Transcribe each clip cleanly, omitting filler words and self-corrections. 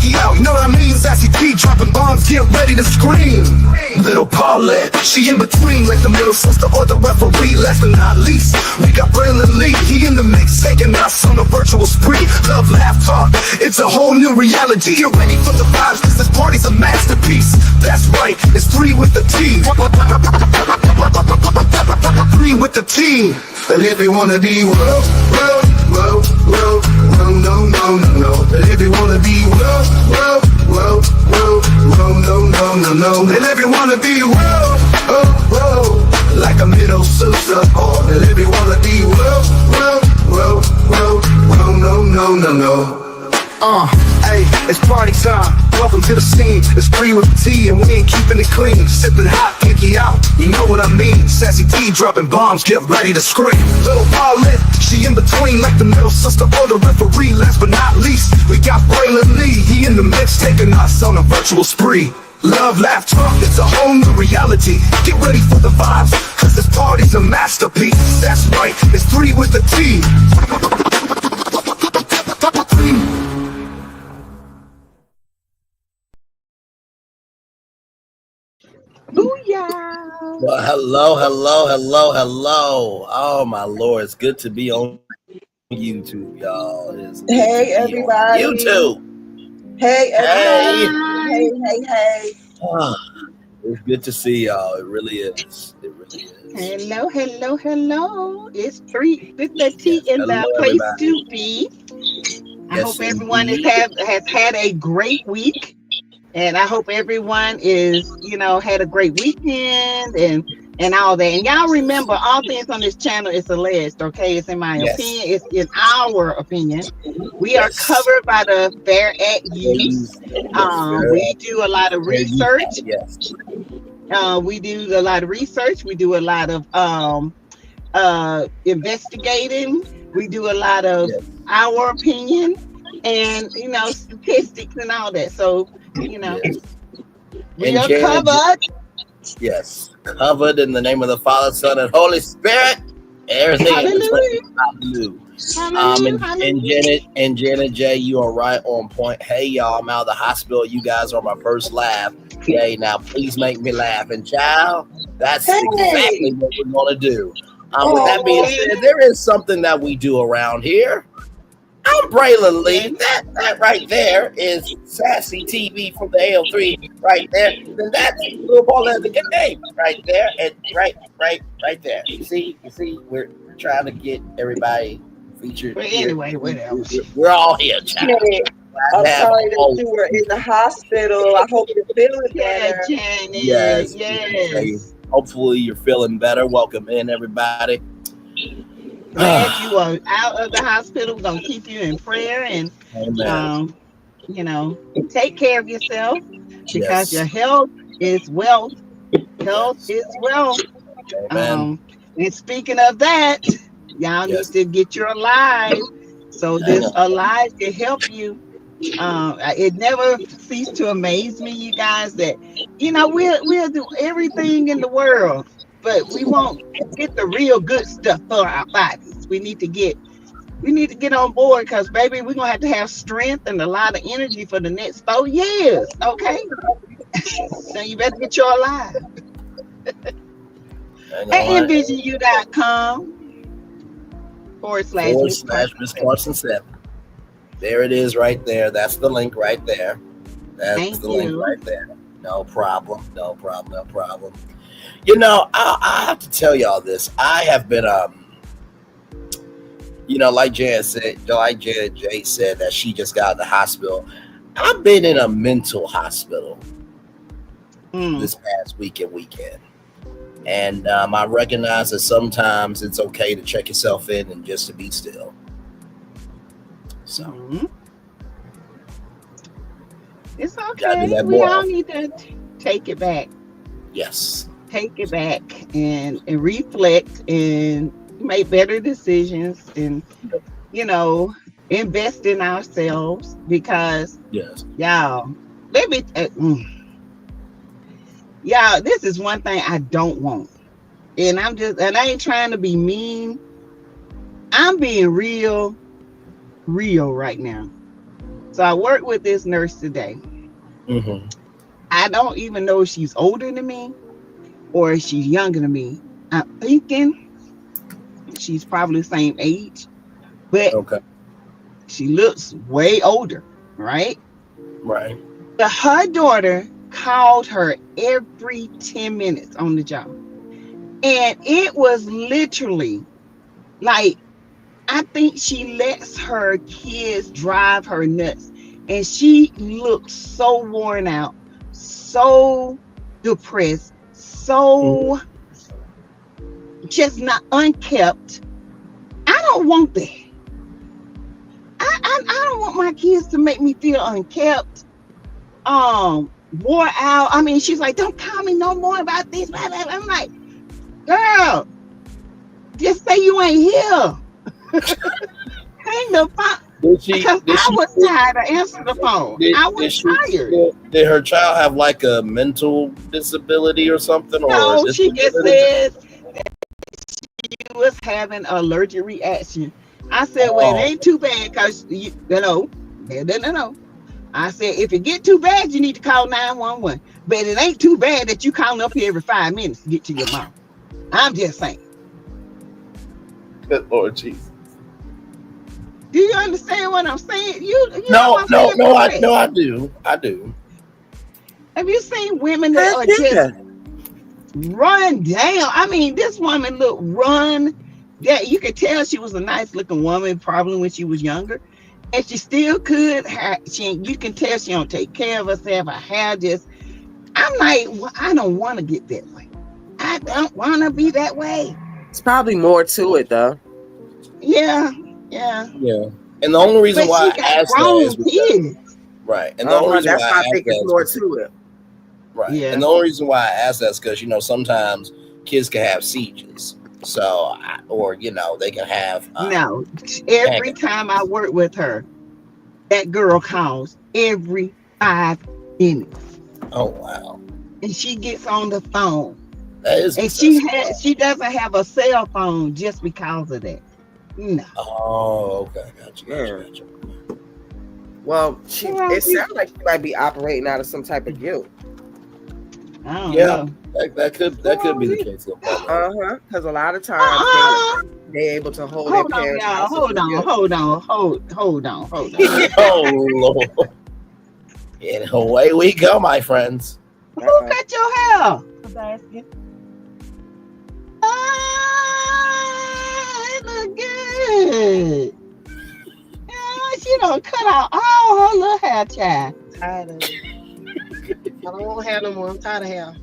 pinky out, you know what I mean? Sassy T dropping bombs, get ready to scream. Lil Paulette, she in between like the middle sister or the referee. Last but not least, we got Braylon, he in the mix, taking us on a virtual spree. Love, laugh, talk, it's a whole new reality. Get ready for the vibes, cause this party's a masterpiece. That's right, it's 3 with the T. 3 with the T. And if you wanna be world, no, and if you wanna be world, no, and if you wanna be world, like a middle sister, and if you wanna be world, no. Hey, it's party time. Welcome to the scene. It's 3 with the T, and we ain't keeping it clean. Sipping hot, pinky out. You know what I mean? Sassy T dropping bombs, get ready to scream. Lil Paulette, she in between like the middle sister or the referee. Last but not least, we got Braylon, he in the mix, taking us on a virtual spree. Love, laugh, talk, it's a whole new reality. Get ready for the vibes, cause this party's a masterpiece. That's right, it's 3 with the T. Booyah! Well, hello. Oh my Lord, it's good to be on YouTube, y'all. Hey everybody! YouTube. Hey everybody! Hey! It's good to see y'all. It really is. Hello. It's 3 with the T in the place everybody. To be. I hope everyone has had a great week. And I hope everyone is, had a great weekend and all that. And y'all remember, all things on this channel is alleged, okay? It's in my opinion. It's in our opinion. We are covered by the Fair Act Use. We do a lot of research. We do a lot of research. We do a lot of investigating. We do a lot of our opinion and, statistics and all that. So, we are covered. Yes, covered in the name of the Father, Son, and Holy Spirit. Everything. Hallelujah. And Janet J, you are right on point. Hey, y'all, I'm out of the hospital. You guys are my first laugh. Okay, now please make me laugh. And child, that's exactly what we're gonna do. With that being said, there is something that we do around here. I'm Braylon Lee. That right there is Sassy TV from the AL3 right there. Then that's Lil Paulette, the good name right there. And right there. You see, we're trying to get everybody featured. But anyway, whatever. We're all here, child. I'm sorry that you were in the hospital. I hope you're feeling better. Yes. Hopefully you're feeling better. Welcome in, everybody. Glad you are out of the hospital. We're gonna keep you in prayer and take care of yourself because your health is wealth. Health is wealth. And speaking of that, y'all need to get your Alive. So this Alive can help you. It never ceases to amaze me, you guys, that we'll do everything in the world, but we won't get the real good stuff for our bodies. We need to get on board because, baby, we're gonna have to have strength and a lot of energy for the next 4 years. Okay, so you better get your Alive. At envisioну.com/Miss Carson 7. There it is, right there. That's the link right there. That's the link right there. No problem. I have to tell y'all this. I have been, like Janet J said that she just got out of the hospital. I've been in a mental hospital this past weekend. And I recognize that sometimes it's okay to check yourself in and just to be still. So it's okay. We all need to take it back. Yes. Take it back and reflect and make better decisions and invest in ourselves because y'all, this is one thing I don't want. And I ain't trying to be mean. I'm being real right now. So I work with this nurse today. Mm-hmm. I don't even know if she's older than me or if she's younger than me. I'm thinking she's probably the same age, but Okay. she looks way older, right? Right. But her daughter called her every 10 minutes on the job. And it was literally like, I think she lets her kids drive her nuts. And she looks so worn out, so depressed, so just not unkept. I don't want that. I don't want my kids to make me feel unkept, wore out. I mean, she's like, don't call me no more about this. Blah, blah, blah. I'm like, girl, just say you ain't here. Hang the phone. I was tired of answering the phone. I was tired. Did her child have like a mental disability or something? No, she just said that she was having an allergic reaction. I said, well, it ain't too bad because no. I said, if it get too bad, you need to call 911. But it ain't too bad that you calling up here every 5 minutes to get to your mom. I'm just saying. Good Lord Jesus. Do you understand what I'm saying? No, I do. Have you seen women that are just run down? I mean, this woman look run. Yeah, you could tell she was a nice looking woman, probably when she was younger, and she still could. You can tell she don't take care of herself. Her hair just. I'm like, well, I don't want to get that way. I don't want to be that way. It's probably more to it, though. Yeah. And the only reason why I asked that is because, right. And the only reason why I think it's more to it. Right. Yeah. And the only reason why I asked that is because sometimes kids can have seizures. So, they can have. No, every time I work with her, that girl calls every 5 minutes. Oh wow! And she gets on the phone. That is, and she doesn't have a cell phone just because of that. No. Oh, okay, gotcha. Well, it sounds like she might be operating out of some type of guilt. I don't know. That could be the case. Because a lot of times they're able to hold their parents. Hold on. Oh Lord! And away we go, my friends. Who cut your hair? It look good. She don't cut out all her little hair, child. Tired of it. I don't want hair no more. I'm tired of hair.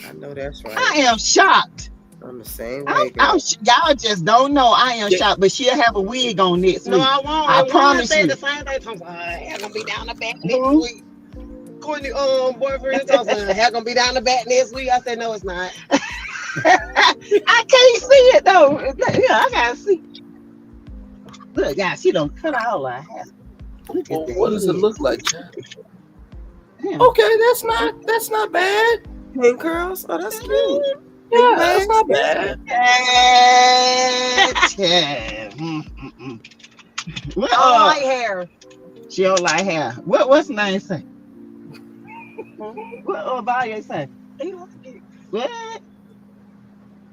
I know that's right. I am shocked. I'm the same way. Y'all just don't know. I am shocked, but she'll have a wig on next week. No, I won't. I promise you. The same thing. Hair gonna be down the back next week. Courtney, boyfriend told me hair gonna be down the back next week. I said no, it's not. I can't see it though. Yeah, I gotta see. Look, guys, she don't cut all her hair. What does it look like, Chad? Okay, that's not bad. Pink curls? Oh, that's cute. Yeah, that's not bad. Well, I don't like hair. She don't like hair. What's the name say? What Valia say? He like it. What?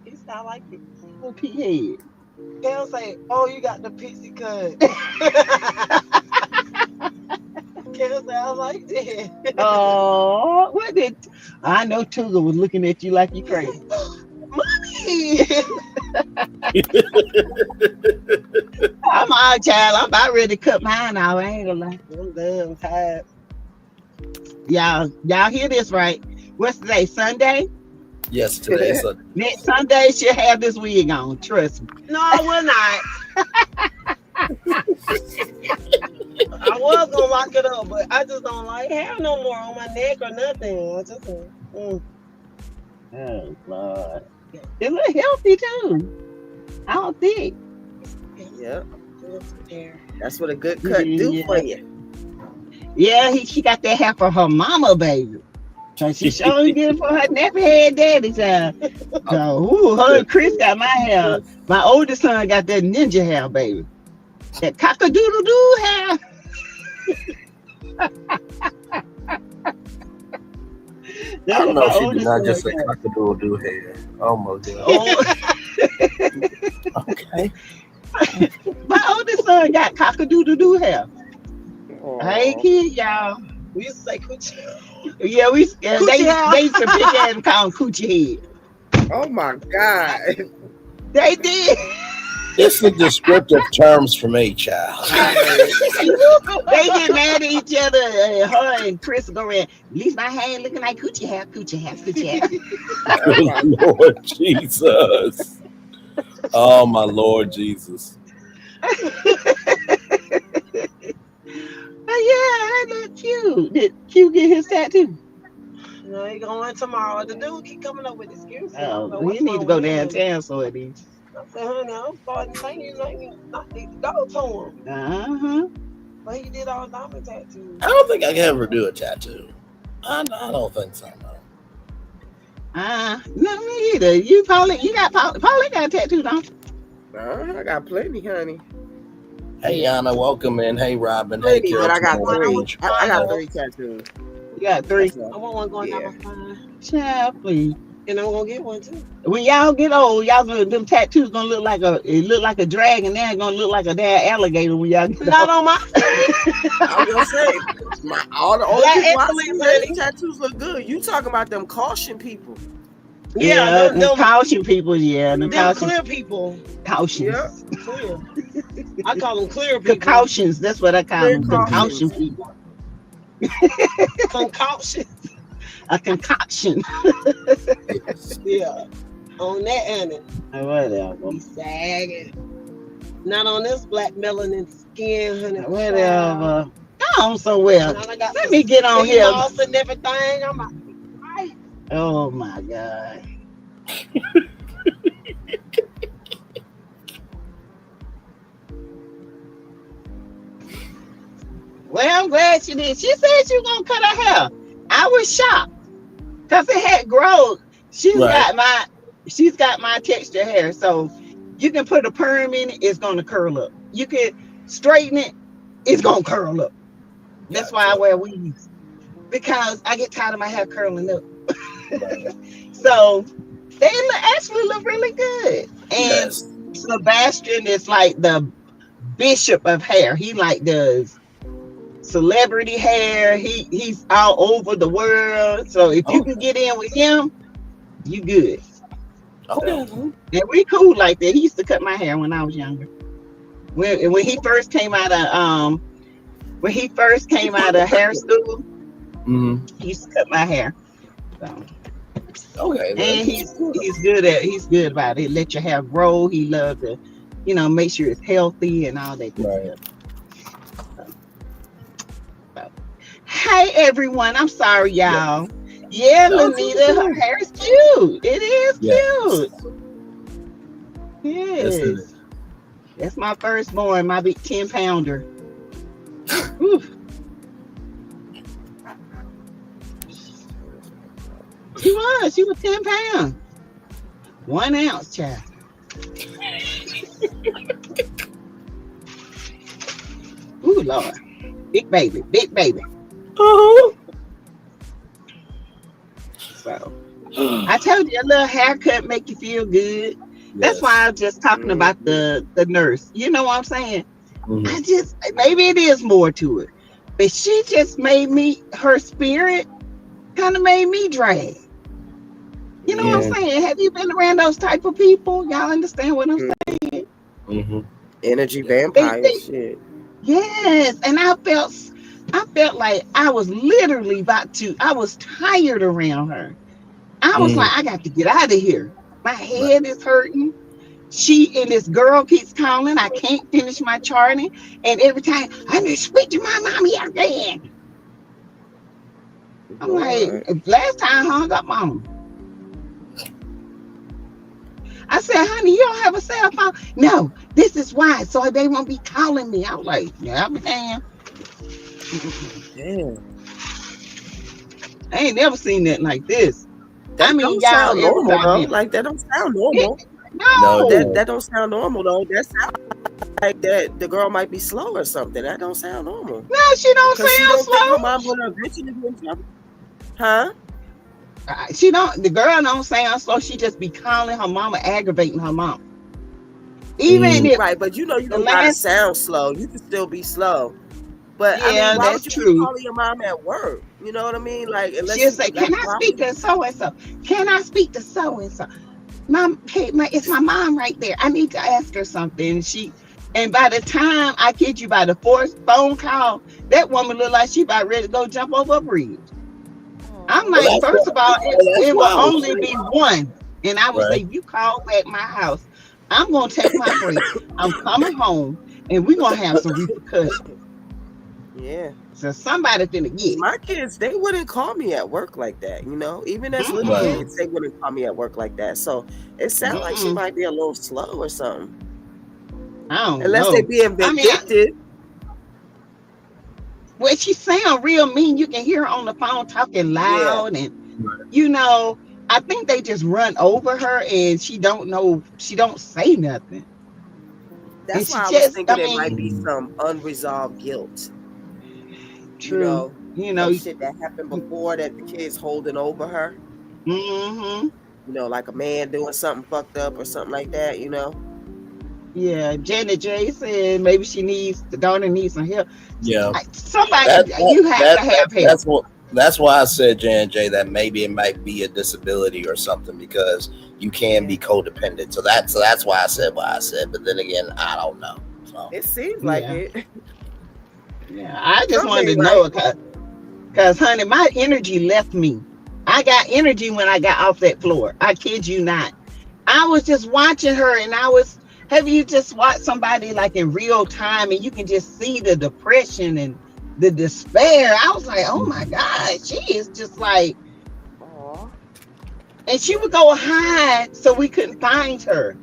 He sound like it. Little pea head. They'll say, "Oh, you got the pixie cut." Kale say, "I like that." Oh, what did I know? Tuga was looking at you like you crazy. Mommy, I'm all child. I'm about ready to cut mine out. I ain't gonna lie. I'm done. I'm tired. Y'all hear this right? What's today? Sunday? Yes, today's Sunday. Next Sunday she'll have this wig on. Trust me. No, I will not. I was gonna lock it up, but I just don't like hair no more on my neck or nothing. I just Oh Lord. It look healthy too. I don't think. Yep. That's what a good cut do for you. Yeah, she got that hair for her mama, baby. So she sure did it for her nappy head daddy child. So, her and Chris got my hair. My oldest son got that ninja hair, baby. That cock-a-doodle-doo hair. I don't know if she did not just say cock-a-doodle-doo hair. Oh my god. Okay. My oldest son got cock-a-doodle-doo hair. Aw. Hey, kid, y'all. We used to say coochie. Yeah, they used to pick at him, call him coochie head. Oh my God. They did. It's the descriptive terms for me, child. They get mad at each other. Her and Chris go around. At least my hand looking like coochie hair, coochie hair, coochie hair. Oh, Lord Jesus. Oh my Lord Jesus. Oh, yeah, that's cute. Did Q get his tattoo? No, he going tomorrow. The dude keep coming up with excuses. Oh, you need to go downtown so it is. I said, honey, I'm starting to think you not need to go to him. Uh-huh. But he did all diamond tattoos. I don't think I can ever do a tattoo. I don't think so, no. No, me either. You Pauline got a tattoo, don't you? I got plenty, honey. Hey, Yana, welcome in. Hey, Robin. Hey, Plenty, Carol. but I got Tomorrow. three. I got 3 tattoos. You got 3. I want one going down my spine. Child, please. And I'm gonna get one too. When y'all get old, them tattoos gonna look like a dragon. They're gonna look like a damn alligator when y'all get Not old. on my I was gonna say, all the old people I see, their tattoos look good. You talking about them caution people? Yeah, them caution people. Yeah, them clear people. Cautions. Yeah. Clear. I call them clear people. Concautions. That's what I call them. Concaution people. Concoction. A concoction. Yeah. On that end. Whatever. He's sagging. Not on this black melanin skin, honey. Whatever. I'm so well. Let me get on here. And everything. I'm like, right. Oh my God. Well, I'm glad she did. She said she was gonna cut her hair. I was shocked because it had grown. She's got my texture hair, so you can put a perm in it, it's gonna curl up. You can straighten it, it's gonna curl up. That's why I wear weaves, because I get tired of my hair curling up. So they actually look really good. And Sebastian is like the bishop of hair. He like does celebrity hair. He's all over the world. So if you can get in with him, you good. Okay. And we cool like that. He used to cut my hair when I was younger. When he first came out of hair school, he used to cut my hair. So. Okay. And he's good about it. Let your hair grow. He loves to, make sure it's healthy and all that good stuff. So. Hey everyone, I'm sorry, y'all. Yeah, Lanita, her hair is cute. It is cute. Yes. It is. That's my firstborn, my big 10-pounder. She was 10 pounds. 1 ounce, child. Ooh, Lord. Big baby. Oh. So I told you a little haircut make you feel good. That's why I was just talking about the nurse. You know what I'm saying? Maybe it is more to it. But she just made her spirit kind of made me drag. You know what I'm saying? Have you been around those type of people? Y'all understand what I'm saying? Energy vampire shit. Yes, and I felt like I was literally I was tired around her. I was like, I got to get out of here. My head is hurting. She and this girl keeps calling. I can't finish my charting. And every time, I need to speak to my mommy again. I'm like, last time I hung up on her. I said, honey, you don't have a cell phone? No, this is why. So they won't be calling me. I was like, yeah, I'm damn. Damn. I ain't never seen that like this. That don't sound normal, though. Like, that don't sound normal. No. That don't sound normal, though. That sounds like that the girl might be slow or something. That don't sound normal. No, she don't Because she sound don't think her slow. mom gonna eventually get in trouble. Huh? She don't. The girl don't sound slow. She just be calling her mama, aggravating her mom. Even if Right, but you know you the don't gotta last, sound slow. You can still be slow. But I yeah, mean, why that's would you keep true. calling your mom at work? You know what I mean? Like, unless She'll you say, like, "Can I why speak would to so and so? Can I speak to so and so? Mom, hey, it's my mom right there. I need to ask her something." And by the time I kid you, by the fourth phone call, that woman looked like she about ready to go jump over a bridge. I'm Well, like, that's first of all, that's it why will I was only be one. And I would say, right. if you call back my house, I'm going to take my break. I'm coming home and we're going to have some repercussions. Yeah. So somebody finna get it. My kids, they wouldn't call me at work like that, you know. Even as little Right. kids, they wouldn't call me at work like that. So it sounds like she might be a little slow or something. I don't Unless know. they being vindictive. Well, she sound real mean. You can hear her on the phone talking loud, and you know, I think they just run over her, and she don't know. She don't say nothing. And That's she why I was just, thinking it might be some unresolved guilt. true. Some shit that happened before that the kid's holding over her. Mm-hmm. Like a man doing something fucked up or something like that, Yeah, Janet J said maybe the daughter needs some help. Yeah. Somebody, you have to have help. That's why I said, J&J, that maybe it might be a disability or something, because you can be codependent. So that's why I said what I said. But then again, I don't know. So it seems like it. Yeah, I just wanted to know because, honey, my energy left me. I got energy when I got off that floor. I kid you not. I was just watching her, and have you just watched somebody like in real time and you can just see the depression and the despair? I was like, oh my God, she is just like, aww. And she would go hide so we couldn't find her.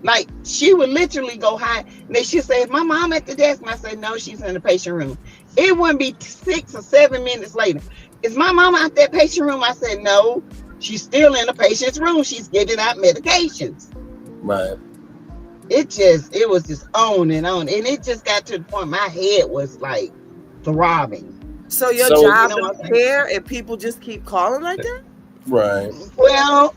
Like, she would literally go hide. And then she'd say, "Is my mom at the desk?" And I said, "No, she's in the patient room." It wouldn't be 6 or 7 minutes later. "Is my mom out that patient room?" I said, "No, she's still in the patient's room. She's giving out medications." right. It was just on and on. And it just got to the point my head was like throbbing. So your job is care and people just keep calling like that? Right. Well,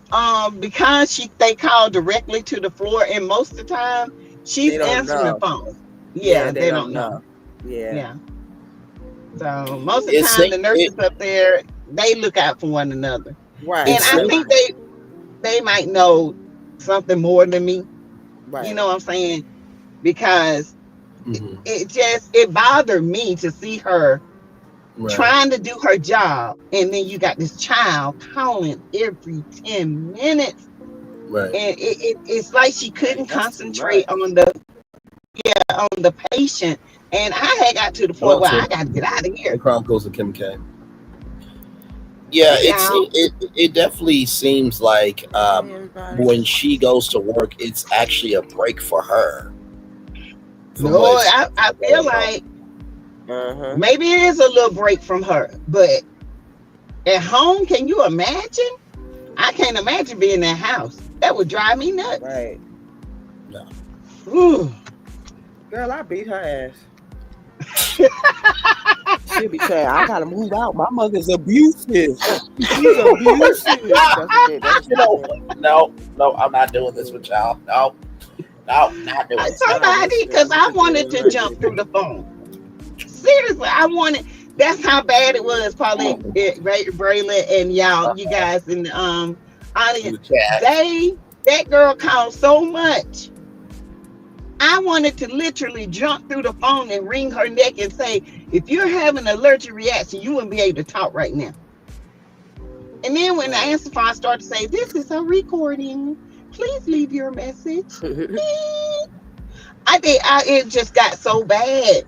because they call directly to the floor, and most of the time she's answering the phone. Yeah, they don't know. Yeah. So most of the time the nurses up there, they look out for one another. Right. And I think they might know something more than me. Right. You know what I'm saying? Because it bothered me to see her trying to do her job, and then you got this child calling every 10 minutes. Right. And it's like she couldn't concentrate on the patient. And I had got to the point where I got to get out of here. The Chronicles of Kim K. Yeah, it definitely seems like when she goes to work, it's actually a break for her. No, I feel like maybe it is a little break from her, but at home, can you imagine? I can't imagine being in that house. That would drive me nuts. Right. No. Ooh. Girl, I beat her ass. She'll be saying, "I gotta move out. My mother's abusive. She's abusive." No, I'm not doing this with y'all. No, not doing it. Somebody, because I wanted to jump through the phone. Seriously, I wanted. That's how bad it was. Probably Braylon and you guys in the audience. That girl called so much. I wanted to literally jump through the phone and wring her neck and say, "If you're having an allergic reaction, you wouldn't be able to talk right now." And then when the answer phone started to say, "This is a recording. Please leave your message." It just got so bad.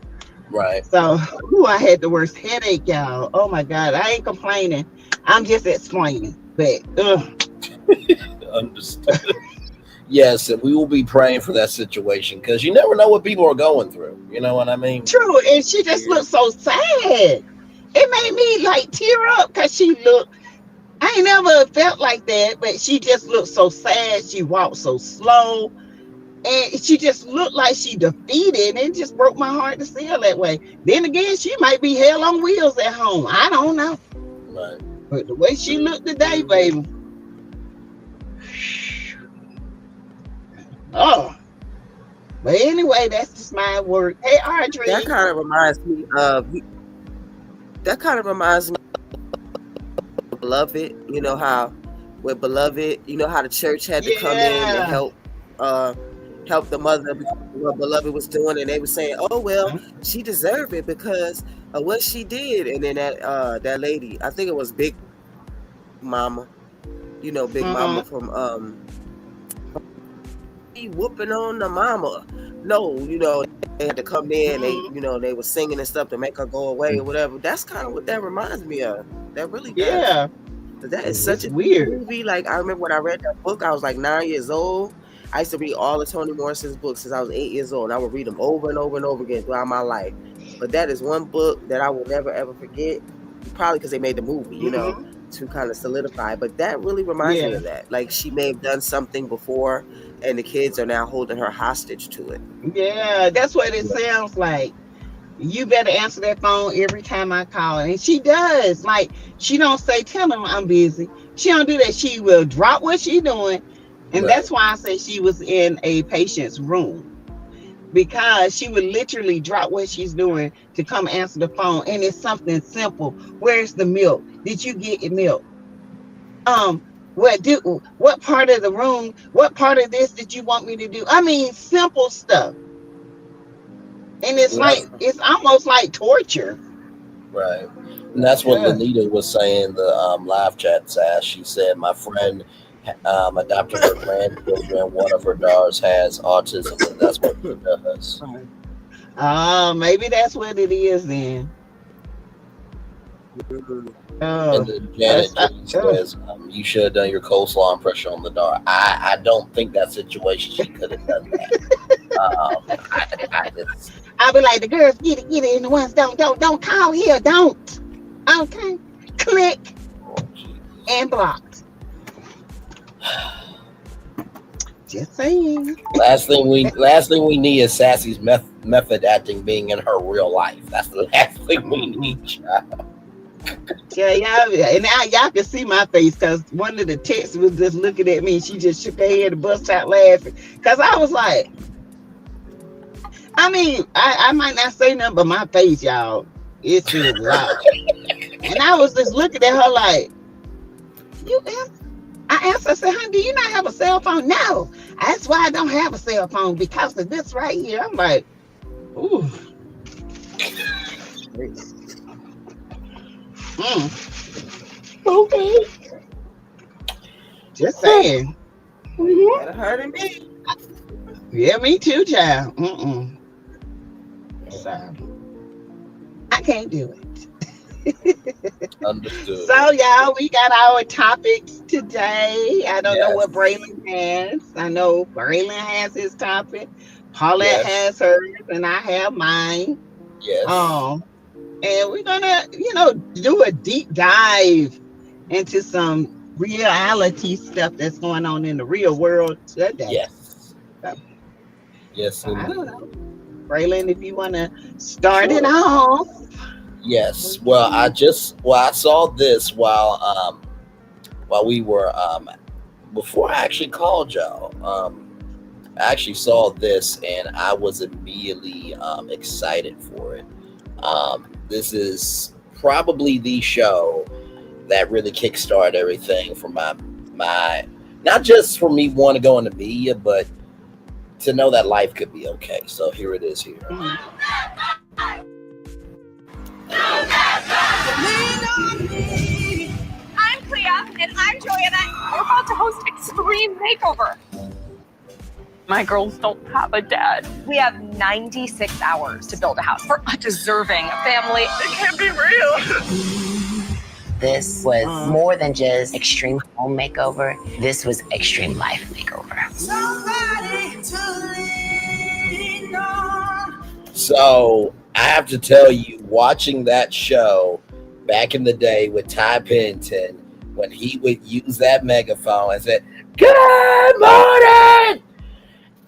Right. So I had the worst headache, y'all. Oh my God. I ain't complaining. I'm just explaining. But understood. Yes, and we will be praying for that situation, because you never know what people are going through. You know what I mean? True. And she just looked so sad. It made me like tear up because I ain't never felt like that, but she just looked so sad. She walked so slow. And she just looked like she defeated, and it just broke my heart to see her that way. Then again, she might be hell on wheels at home. I don't know. Right. But the way she looked today, baby. Oh. But anyway, that's just my word. Hey, Audrey. That kind of reminds me of Beloved. You know how with Beloved, you know how the church had to come in and help the mother because what Beloved was doing, and they were saying, "Oh well, she deserved it because of what she did." And then that lady, I think it was Big Mama, you know, Big Mama from whooping on the mama. No, you know, they had to come in. They, you know, they were singing and stuff to make her go away or whatever. That's kind of what that reminds me of. That really does. Yeah. That is such a weird movie. Like, I remember when I read that book, I was like 9 years old. I used to read all of Toni Morrison's books since I was 8 years old, and I would read them over and over and over again throughout my life. But that is one book that I will never ever forget. Probably because they made the movie, you know, to kind of solidify. But that really reminds me of that. Like, she may have done something before, and the kids are now holding her hostage to it. Yeah, that's what it sounds like. You better answer that phone every time I call. And she does. Like, she don't say, tell them I'm busy. She don't do that. She will drop what she's doing. And that's why I say she was in a patient's room. Because she would literally drop what she's doing to come answer the phone. And it's something simple. Where's the milk? Did you get your milk? What part of the room, what part of this did you want me to do? I mean, simple stuff. And it's like, it's almost like torture. Right. And that's what Lanita was saying, the live chat says. She said, my friend adopted her grandchildren. One of her daughters has autism, and that's what she does. Maybe that's what it is then. And then Janet says, you should have done your coleslaw and pressure on the door. I don't think that situation she could have done that. I'll be like, the girls get it, and the ones don't call here, don't. Okay, click and blocked. Just saying. Last thing we need is Sassy's method acting being in her real life. That's the last thing we need, child. Yeah, and now y'all can see my face because one of the texts was just looking at me. She just shook her head and bust out laughing because I was like, I mean, I might not say nothing, but my face, y'all, it says a lot. And I was just looking at her like, I asked her, I said, honey, do you not have a cell phone? No, that's why I don't have a cell phone, because of this right here. I'm like, ooh. Okay. Just saying. Better hurting me. Yeah, me too, child. So, I can't do it. Understood. So, y'all, we got our topics today. I don't know what Braylon has. I know Braylon has his topic. Paulette has hers, and I have mine. Yes. And we're gonna, do a deep dive into some reality stuff that's going on in the real world today. Yes. So, yes. I don't know. Braylon, if you want to start it off. Yes. Well, I saw this while we were before I actually called y'all. I actually saw this and I was immediately excited for it. This is probably the show that really kickstarted everything for my not just for me wanting to go into media, but to know that life could be okay. So here it is here. I'm Clea and I'm Joanna. We're about to host Extreme Makeover. My girls don't have a dad. We have 96 hours to build a house for a deserving family. It can't be real. This was more than just extreme home makeover. This was extreme life makeover. Somebody to lean on. So I have to tell you, watching that show back in the day with Ty Pennington, when he would use that megaphone and say, "Good morning,"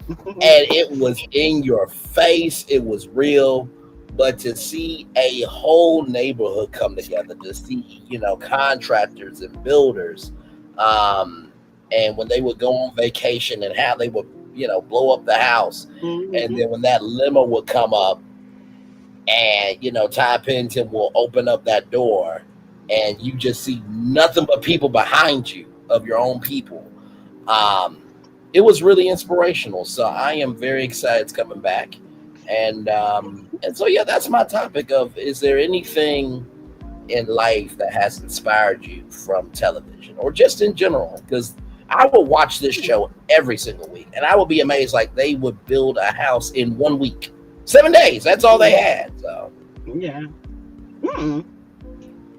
and it was in your face. It was real. But to see a whole neighborhood come together, to see, contractors and builders, and when they would go on vacation and how they would, blow up the house. And then when that limo would come up and, Ty Pennington will open up that door and you just see nothing but people behind you of your own people. It was really inspirational. So I am very excited it's coming back. And so, yeah, that's my topic of, is there anything in life that has inspired you from television or just in general? Because I will watch this show every single week and I will be amazed. Like, they would build a house in 1 week, 7 days. That's all they had. So, yeah.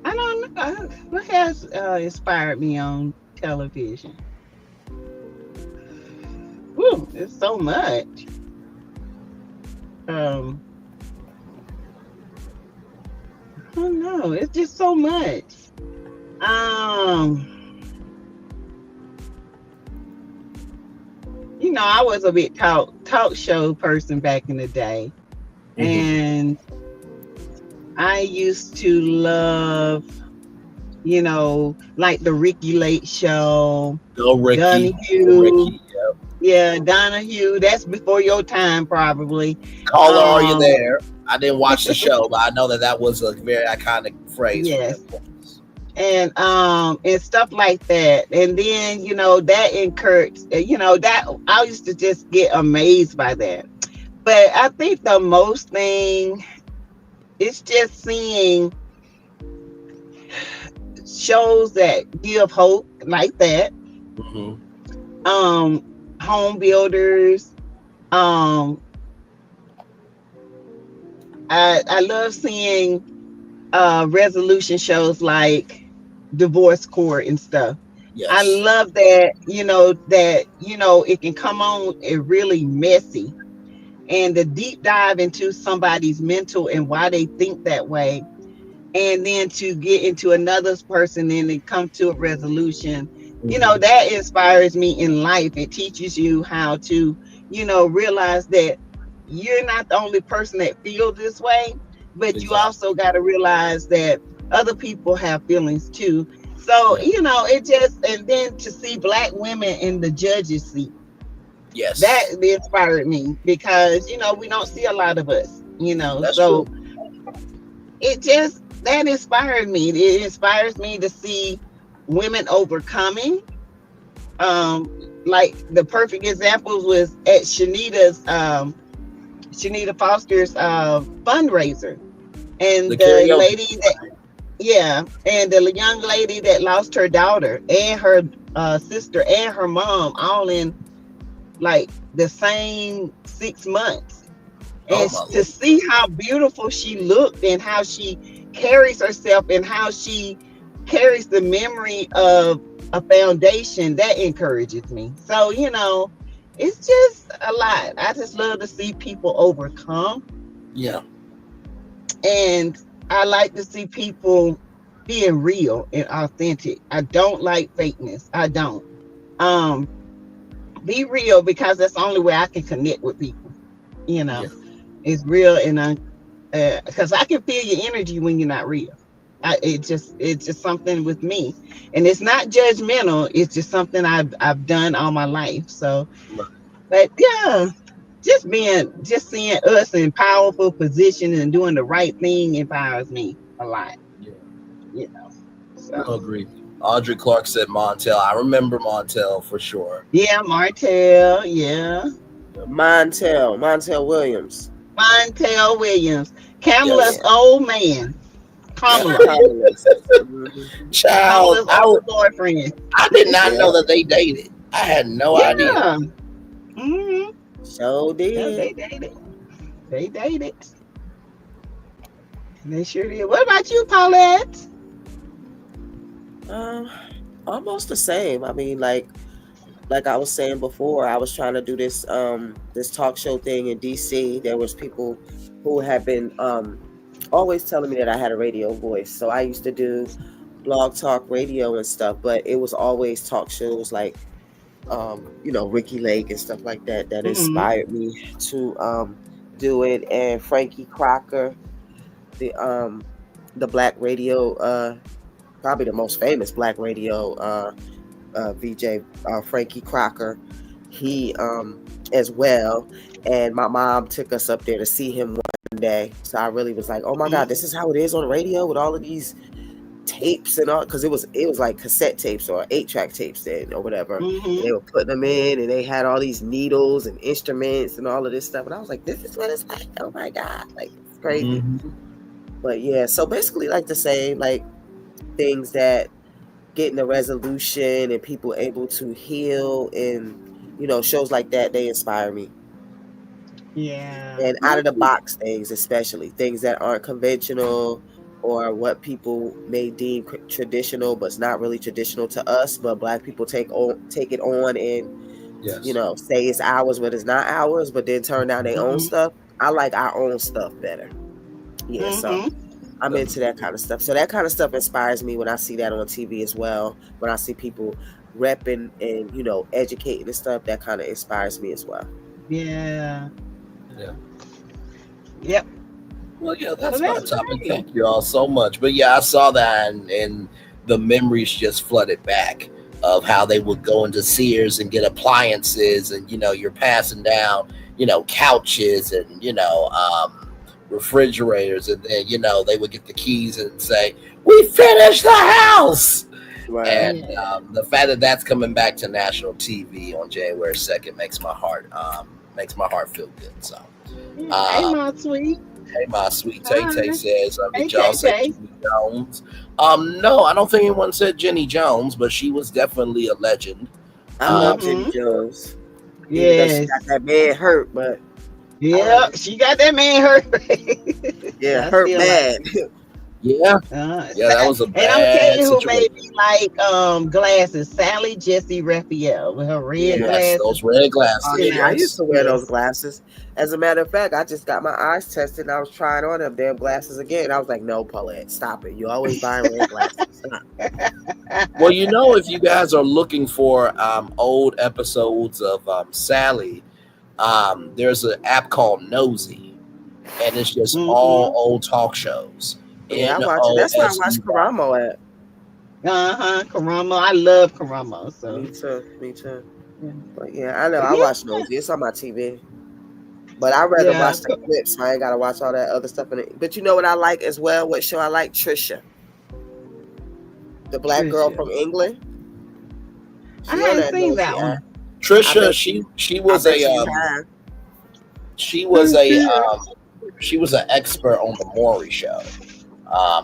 I don't know. What has inspired me on television? Whew, it's so much. I don't know. It's just so much. I was a big talk show person back in the day, and I used to love, like the Ricky Lake Show. Ricky. Donahue. Yeah, Donahue. That's before your time, probably. Caller, are you there? I didn't watch the show, but I know that was a very iconic phrase. Yes. And stuff like that. And then, that encouraged, that I used to just get amazed by that. But I think the most thing is just seeing shows that give hope like that. Home builders. I love seeing resolution shows like divorce court and stuff. Yes. I love that, it can come on really messy, and the deep dive into somebody's mental and why they think that way, and then to get into another person and then come to a resolution. That inspires me in life. It teaches you how to, realize that you're not the only person that feels this way, but you also got to realize that other people have feelings too. So, it just, and then to see Black women in the judges seat. Yes. That inspired me because, we don't see a lot of us, That's so true. That inspired me. It inspires me to see women overcoming. Like the perfect examples was at Shanita Foster's fundraiser, and the lady and the young lady that lost her daughter and her sister and her mom all in like the same 6 months, and to see how beautiful she looked and how she carries herself and how she carries the memory of a foundation, that encourages me. So, it's just a lot. I just love to see people overcome. Yeah. And I like to see people being real and authentic. I don't like fakeness. I don't. Be real, because that's the only way I can connect with people. It's real, and because I can feel your energy when you're not real. It's just something with me, and it's not judgmental. It's just something I've done all my life. So, but yeah, just seeing us in powerful positions and doing the right thing empowers me a lot. So. I agree. Audrey Clark said Montel. I remember Montel for sure. Yeah, Martell. Yeah. Montel Williams. Montel Williams. Kamala's old man. Kamala. Child, Kamala's boyfriend. I did not know that they dated. I had no idea. So did. Yeah, they dated. They sure did. What about you, Paulette? Almost the same. I mean, like I was saying before, I was trying to do this this talk show thing in DC. There was people who had been always telling me that I had a radio voice. So I used to do blog talk radio and stuff, but it was always talk shows like Ricky Lake and stuff like that inspired me to do it. And Frankie Crocker, the black radio, probably the most famous black radio VJ, Frankie Crocker, he as well. And my mom took us up there to see him one day. So I really was like, oh my God, this is how it is on the radio with all of these tapes and all, because it was like cassette tapes or 8-track tapes then or whatever. And they were putting them in, and they had all these needles and instruments and all of this stuff. And I was like, this is what it's like. Oh my God, like it's crazy. But yeah, so basically like the same, like things that getting a resolution and people able to heal, and shows like that, they inspire me. Yeah. And out of the box things, especially things that aren't conventional or what people may deem traditional, but it's not really traditional to us, but Black people take it on and say it's ours, but it's not ours, but then turn down their own stuff. I like our own stuff better. Yeah, so I'm into that kind of stuff. So that kind of stuff inspires me when I see that on TV as well. When I see people repping and educating and stuff, that kind of inspires me as well. Yeah. Yeah. Yep. Well, yeah, that's my topic. Thank you all so much. But yeah, I saw that, and the memories just flooded back of how they would go into Sears and get appliances, and you're passing down couches and refrigerators, and then they would get the keys and say, "We finished the house." Right. And the fact that that's coming back to national TV on January 2nd makes my heart feel good. So, hey, my sweet. Hey, my sweet. Tay says, did y'all say Jenny Jones? No, I don't think anyone said Jenny Jones, but she was definitely a legend. I love Jenny Jones. Yes. She got that man hurt, but yeah, she got that man hurt. Yeah, hurt bad. Yeah, that was a bad. And I'm telling you who situation. made me like glasses. Sally Jesse Raphael with her red glasses. Those red glasses. Oh, yeah, I used to wear those glasses. As a matter of fact, I just got my eyes tested and I was trying on them damn glasses again. I was like, no, Paulette, stop it. You always buying red glasses. Well, if you guys are looking for old episodes of Sally, there's an app called Nosy, and it's just all old talk shows. Yeah, I watch it. That's where I watch Karamo at. Karamo. I love Karamo. So Me too. Yeah. But yeah, I know. I watch Nosy. It's on my TV. But I'd rather watch the clips. I ain't gotta watch all that other stuff in it. But you know what I like as well? What show I like? Trisha. The black girl from England. I haven't seen that one. Trisha, she was an expert on the Maury show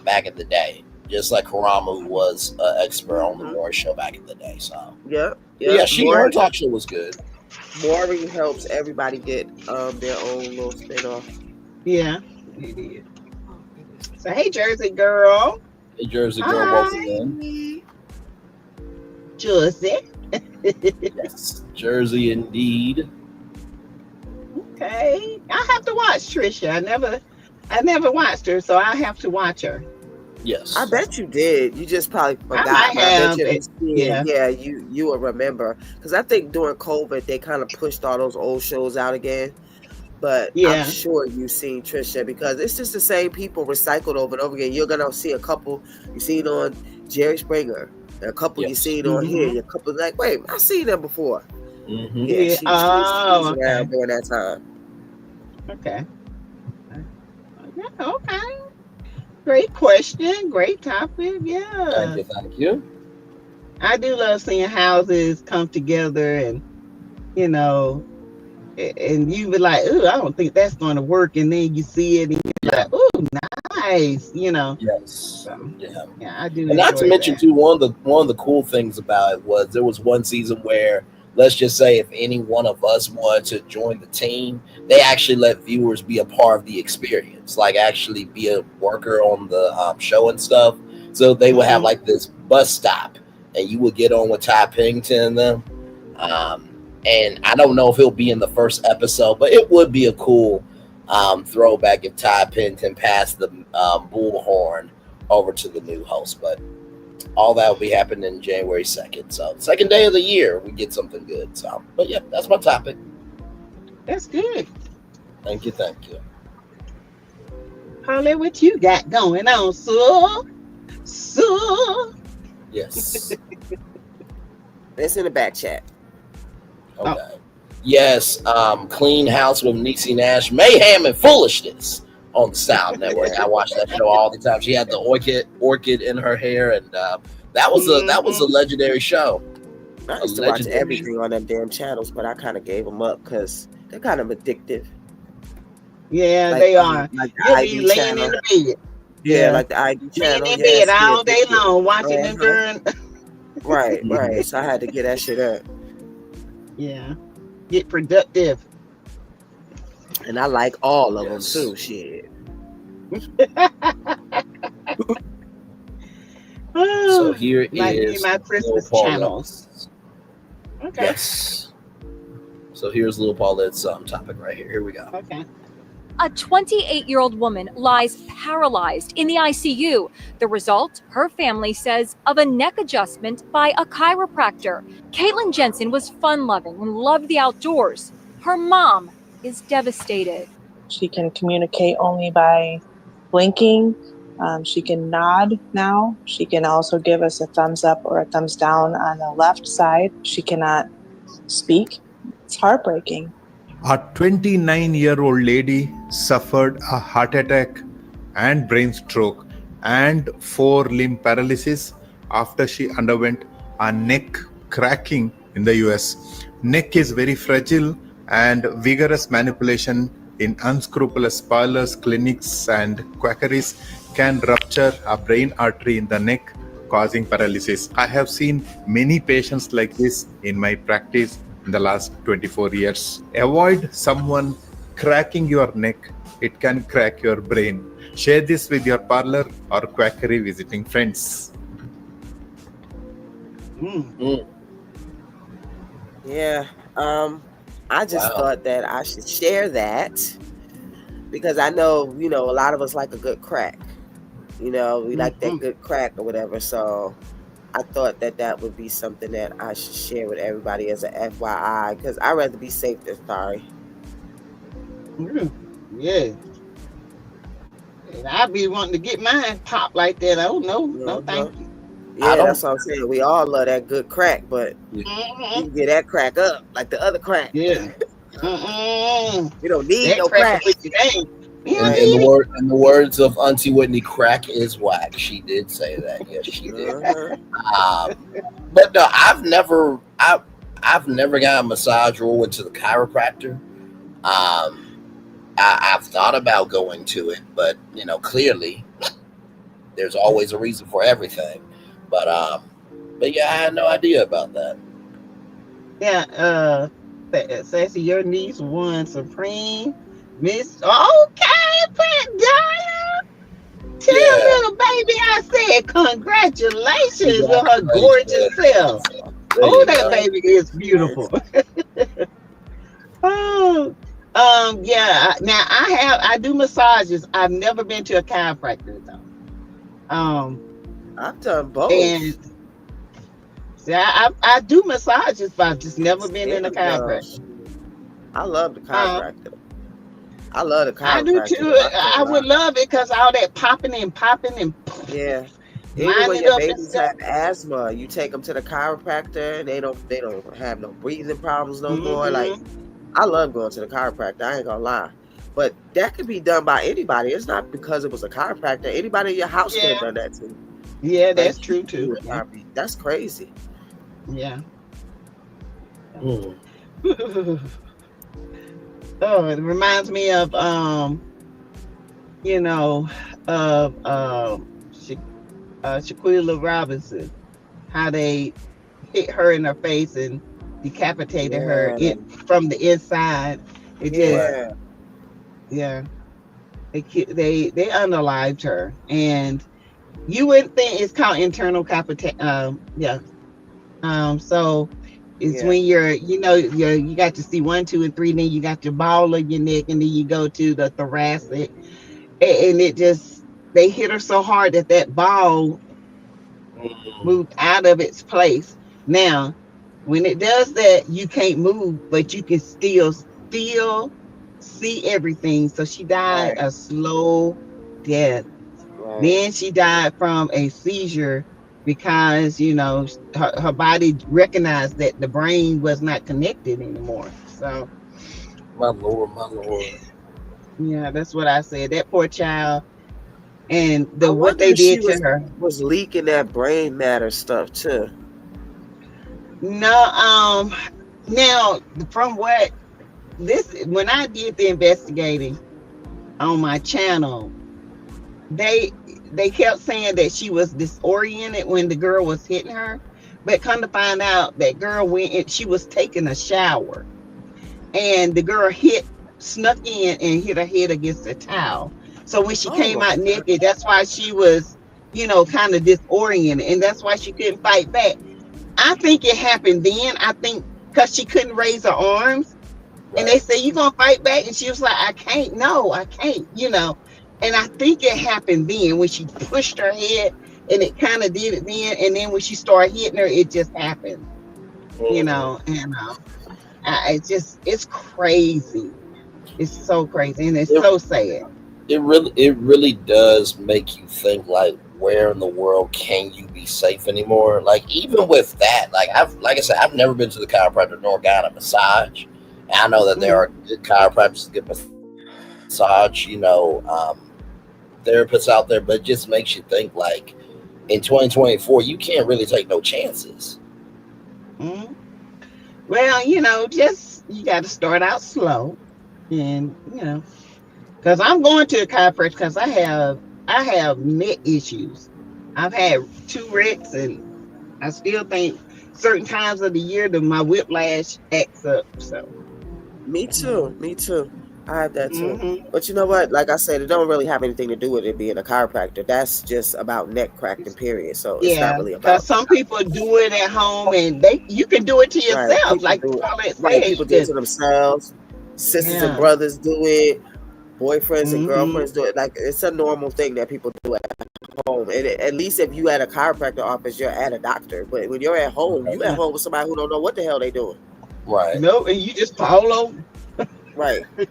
back in the day, just like Karamu was an expert on the Maury show back in the day. So yeah, her talk show was good. Maury helps everybody get their own little spin-off. Yeah, it did. So hey, Jersey girl. Hey, Jersey girl, welcome in. Jersey. Yes, Jersey indeed. Okay, I have to watch Trisha. I never watched her, so I have to watch her. Yes, I bet you did. You just probably forgot. You will remember, because I think during COVID they kind of pushed all those old shows out again. But I'm sure you've seen Trisha, because it's just the same people recycled over and over again. You're gonna see a couple you seen on Jerry Springer, and a couple you seen on here. A couple like, wait, I seen them before. Yeah, she was around during that time. Okay. Yeah, okay. Great question. Great topic. Yeah. Thank you. I do love seeing houses come together, and and you be like, "Ooh, I don't think that's going to work," and then you see it, and you're like, "Ooh, nice," Yes. So, I do. And not to mention too, one of the cool things about it was there was one season where, let's just say, if any one of us wanted to join the team, they actually let viewers be a part of the experience, like actually be a worker on the show and stuff. So they would have like this bus stop, and you would get on with Ty Pennington and them. And I don't know if it'll be in the first episode, but it would be a cool throwback if Ty Pennington passed the bullhorn over to the new host. But all that will be happening January 2nd. So, second day of the year, we get something good. So, but yeah, that's my topic. That's good. Thank you. Holly, what you got going on, so? Yes. It's in the back chat. Okay. Oh. Yes, Clean House with Niecy Nash, Mayhem and Foolishness on the Style Network. I watch that show all the time. She had the orchid in her hair, and that was a legendary show. I used to watch everything on them damn channels, but I kind of gave them up because they're kind of addictive. Yeah, like, they are. Like you'll be laying channel. in the bed. Yeah, like the ID channel. Laying in bed all day long, watching them during. Right. So I had to get that shit up. Yeah. Get productive. And I like all of them too, shit. So here is my Christmas channels. Okay. Yes. So here's Lil Paulette's topic right here. Here we go. Okay. A 28-year-old woman lies paralyzed in the ICU. The result, her family says, of a neck adjustment by a chiropractor. Caitlin Jensen was fun-loving and loved the outdoors. Her mom is devastated. She can communicate only by blinking. She can nod now. She can also give us a thumbs up or a thumbs down on the left side. She cannot speak. It's heartbreaking. A 29-year-old lady suffered a heart attack and brain stroke and 4-limb paralysis after she underwent a neck cracking in the US. Neck is very fragile, and vigorous manipulation in unscrupulous parlors, clinics, and quackeries can rupture a brain artery in the neck, causing paralysis. I have seen many patients like this in my practice in the last 24 years. Avoid someone cracking your neck. It can crack your brain. Share this with your parlor or quackery visiting friends. Yeah. I just thought that I should share that because I know, a lot of us like a good crack. We like that good crack or whatever. So I thought that would be something that I should share with everybody as an FYI, because I'd rather be safe than sorry. Yeah. And I'd be wanting to get mine popped like that. Oh, no, thank you. Yeah, that's what I'm saying. We all love that good crack, but you can get that crack up like the other crack. Yeah. We don't need that no crack. In the words of Auntie Whitney, crack is whack. She did say that. Yes, she did. But no, I've never got a massage or went to the chiropractor. I've thought about going to it, but clearly there's always a reason for everything. But yeah, I had no idea about that. Yeah, Sassy, your niece won Supreme Miss. Okay, Pet Diana. Tell little baby I said congratulations with her gorgeous self. Oh, that baby is beautiful. Yeah. Now I do massages. I've never been to a chiropractor though. I've done both. And I do massages, but I've just never been in a chiropractor. I love the chiropractor. I love the chiropractor. I do too. I would love it because all that popping and yeah. Even when your babies have asthma, you take them to the chiropractor. They don't have no breathing problems no more. Like, I love going to the chiropractor. I ain't gonna lie. But that could be done by anybody. It's not because it was a chiropractor. Anybody in your house could have done that too. Yeah, that's true too. That's crazy. Yeah. Oh, it reminds me of Shaquilla Robinson, how they hit her in her face and decapitated her from the inside. It just they unalived her, and you wouldn't think it's called internal capitation. So it's when you got to see 1, 2, and 3, then you got your ball of your neck, and then you go to the thoracic, and it just they hit her so hard that ball moved out of its place. Now, when it does that, you can't move, but you can still see everything. So she died a slow death. Right. Then she died from a seizure because, her body recognized that the brain was not connected anymore. So, My Lord. yeah, that's what I said. That poor child and I what wonder they if she did to her. was leaking that brain matter stuff too. No, now from what when I did the investigating on my channel, they kept saying that she was disoriented when the girl was hitting her, but come to find out that girl went in, she was taking a shower, and the girl snuck in and hit her head against the towel. So when she came Oh, out naked, that's why she was, kind of disoriented, and that's why she couldn't fight back. I think it happened then. I think because she couldn't raise her arms. And they say, you gonna fight back? And she was like, I can't. No, I can't, And I think it happened then when she pushed her head, and it kind of did it then. And then when she started hitting her, it just happened, And it's crazy. It's so crazy. And it's so sad. It really does make you think, like, where in the world can you be safe anymore? Like, even with that, like I said, I've never been to the chiropractor nor got a massage. And I know that there are good chiropractors, good massage, therapists out there, but it just makes you think, like, in 2024, you can't really take no chances. Mm-hmm. Well, just you got to start out slow, and because I'm going to a chiropractor because I have neck issues. I've had 2 wrecks, and I still think certain times of the year that my whiplash acts up. So me too. I have that too. Mm-hmm. But you know what? Like I said, it don't really have anything to do with it being a chiropractor. That's just about neck cracking, period. So it's not really about. Because some people do it at home, and you can do it to yourself. Like Paulette said, people do it to themselves. Sisters and brothers do it. Boyfriends and girlfriends do it. Like, it's a normal thing that people do at home. And at least if you at a chiropractor office, you're at a doctor. But when you're at home, you at home with somebody who don't know what the hell they doing. Right. No, and you just fall over. Right. And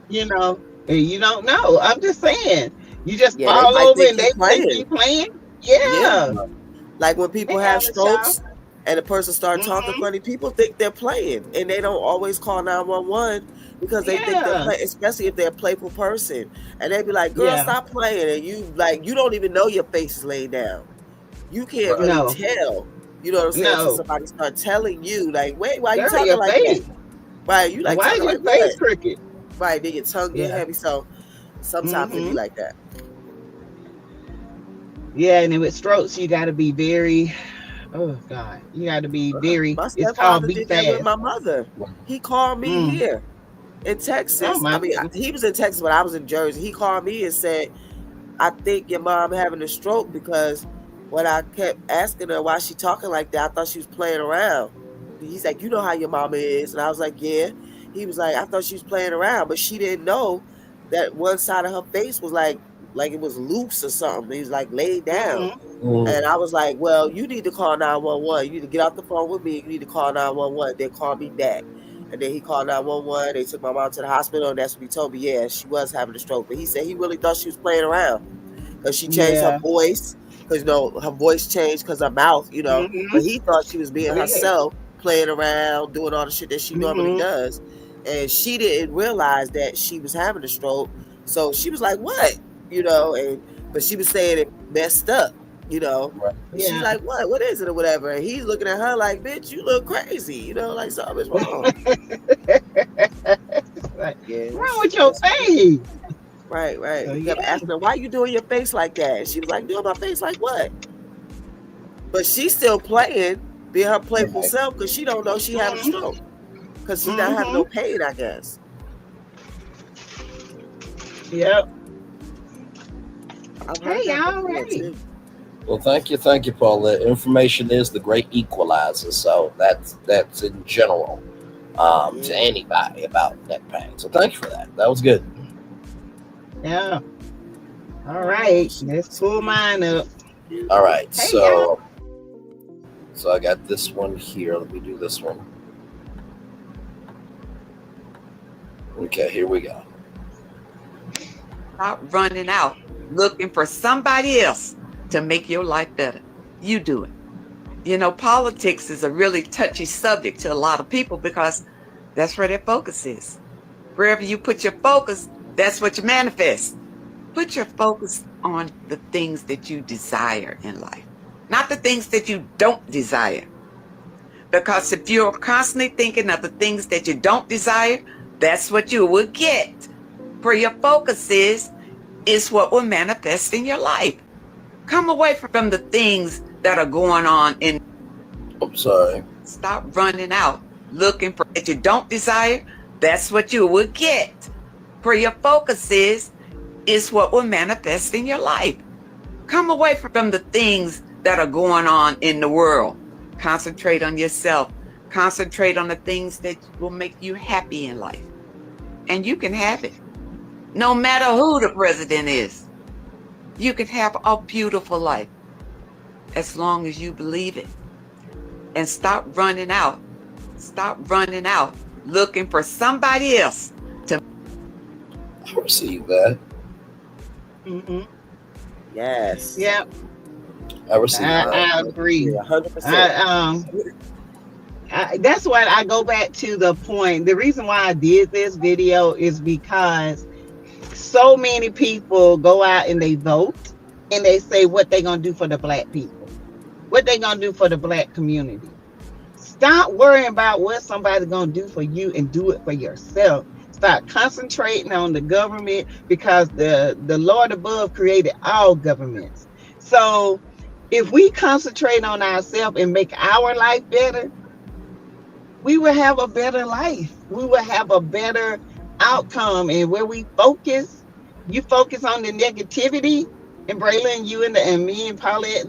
you don't know. I'm just saying. You just fall over and they think you playing. Yeah. Like when people have strokes and the person starts talking funny, people think they're playing, and they don't always call 911 because they think they're playing, especially if they're a playful person. And they be like, girl, stop playing. And you don't even know your face is laid down. You can't really tell. You know what I'm saying? So somebody start telling you, like, wait, why you talking like that? Right, you like, why is your face crooked? Right, then your tongue get heavy. So sometimes it be like that. Yeah, and with strokes, you got to be very. Oh God, you got to be very. My it's called be did fast. that with my mother. He called me here in Texas. He was in Texas, but I was in Jersey. He called me and said, "I think your mom having a stroke because when I kept asking her why she talking like that, I thought she was playing around." He's like, "You know how your mama is," and I was like, "Yeah." He was like, "I thought she was playing around, but she didn't know that one side of her face was like it was loose or something. He was like laid down." And I was like, "Well, you need to call 911. You need to get off the phone with me. You need to call 911. Then call me back." And then he called 911. They took my mom to the hospital, and that's what he told me. Yeah, she was having a stroke, but he said he really thought she was playing around because she changed her voice. Because her voice changed because her mouth, But he thought she was being herself, playing around, doing all the shit that she normally does. And she didn't realize that she was having a stroke. So she was like, "What?" But she was saying it messed up, And she's like, "What is it?" or whatever. And he's looking at her like, "Bitch, you look crazy," like something's wrong. What's wrong with your face? Right. So he kept asking her, "Why you doing your face like that?" She was like, "Doing my face like what?" But she's still playing, being her playful self, because she don't know she having a stroke. Because she's not having no pain, I guess. Yep. Hey, y'all ready? Well, thank you, Paulette. Information is the great equalizer, so that's in general to anybody about neck pain. So thank you for that. That was good. Yeah. All right, let's pull mine up. All right, Hey, so I got this one here. Let me do this one. Okay, here we go. Stop running out looking for somebody else to make your life better. You do it. You know, politics is a really touchy subject to a lot of people because that's where their focus is. Wherever you put your focus, that's what you manifest. Put your focus on the things that you desire in life, not the things that you don't desire. Because if you're constantly thinking of the things that you don't desire, that's what you will get. Where your focus is what will manifest in your life. Come away from the things that are going on in. I'm sorry. Stop running out looking for that you don't desire. That's what you will get. Where your focus is what will manifest in your life. Come away from the things that are going on in the world. Concentrate on yourself. Concentrate on the things that will make you happy in life. And you can have it. No matter who the president is, you can have a beautiful life as long as you believe it. And stop running out. Stop running out looking for somebody else to. I received that. Mm-hmm. Yes. Yep. I received that. I agree. 100%. That's why I go back to the point. The reason why I did this video is because so many people go out and they vote and they say what they're going to do for the Black people, what they're going to do for the Black community. Stop worrying about what somebody's going to do for you and do it for yourself. Start concentrating on the government because the Lord above created all governments. So if we concentrate on ourselves and make our life better, we will have a better life. We will have a better outcome. And where we focus, you focus on the negativity. And Braylon, you and me and Paulette,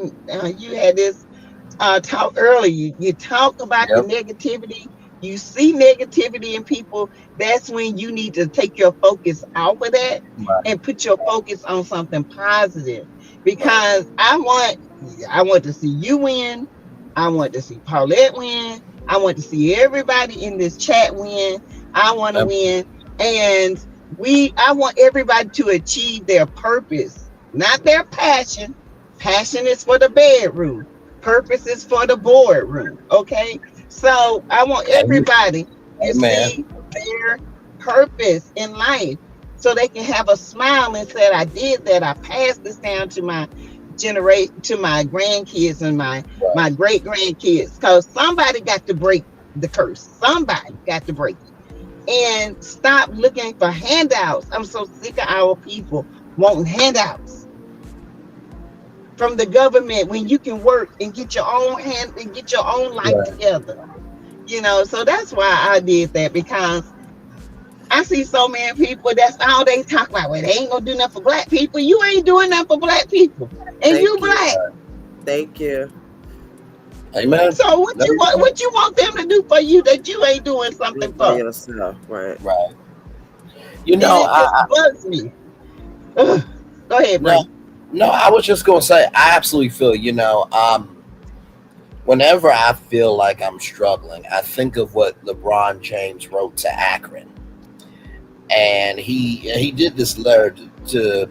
you had this talk earlier. You talk about the negativity. You see negativity in people. That's when you need to take your focus off of that and put your focus on something positive. Because I want to see you win. I want to see Paulette win. I want to see everybody in this chat win. I want to win. And I want everybody to achieve their purpose, not their passion. Passion is for the bedroom. Purpose is for the boardroom. Okay. So I want everybody to see their purpose in life so they can have a smile and say, I did that. I passed this down to my to my grandkids and my great grandkids, because somebody got to break the curse. Somebody got to break it. And stop looking for handouts. I'm so sick of our people wanting handouts from the government when you can work and get your own life together. You know, so that's why I did that, because I see so many people, that's all they talk about. Well, they ain't gonna do nothing for Black people. You ain't doing nothing for Black people. And you Black. Thank you. Amen. So what you want them to do for you that you ain't doing something for yourself? Right. You know, it bugs me. Ugh. Go ahead, bro. No, I was just gonna say I absolutely feel, you know, whenever I feel like I'm struggling, I think of what LeBron James wrote to Akron. And he did this letter to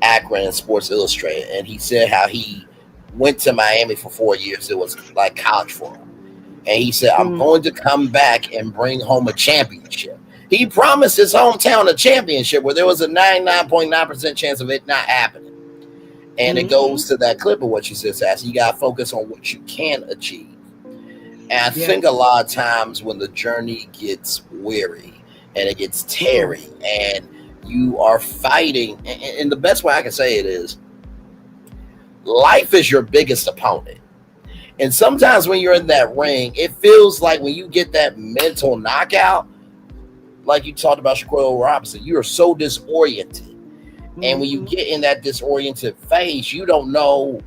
Akron in Sports Illustrated, and he said how he went to Miami for 4 years. It was like college for him. And he said, I'm going to come back and bring home a championship. He promised his hometown a championship where there was a 99.9% chance of it not happening. And it goes to that clip of what you said, Sassy. You got to focus on what you can achieve. And I think a lot of times when the journey gets weary and it gets tearing and you are fighting, and the best way I can say it is, life is your biggest opponent. And sometimes when you're in that ring, it feels like when you get that mental knockout, like you talked about Shaquille Robinson, you are so disoriented. And when you get in that disoriented phase, you don't know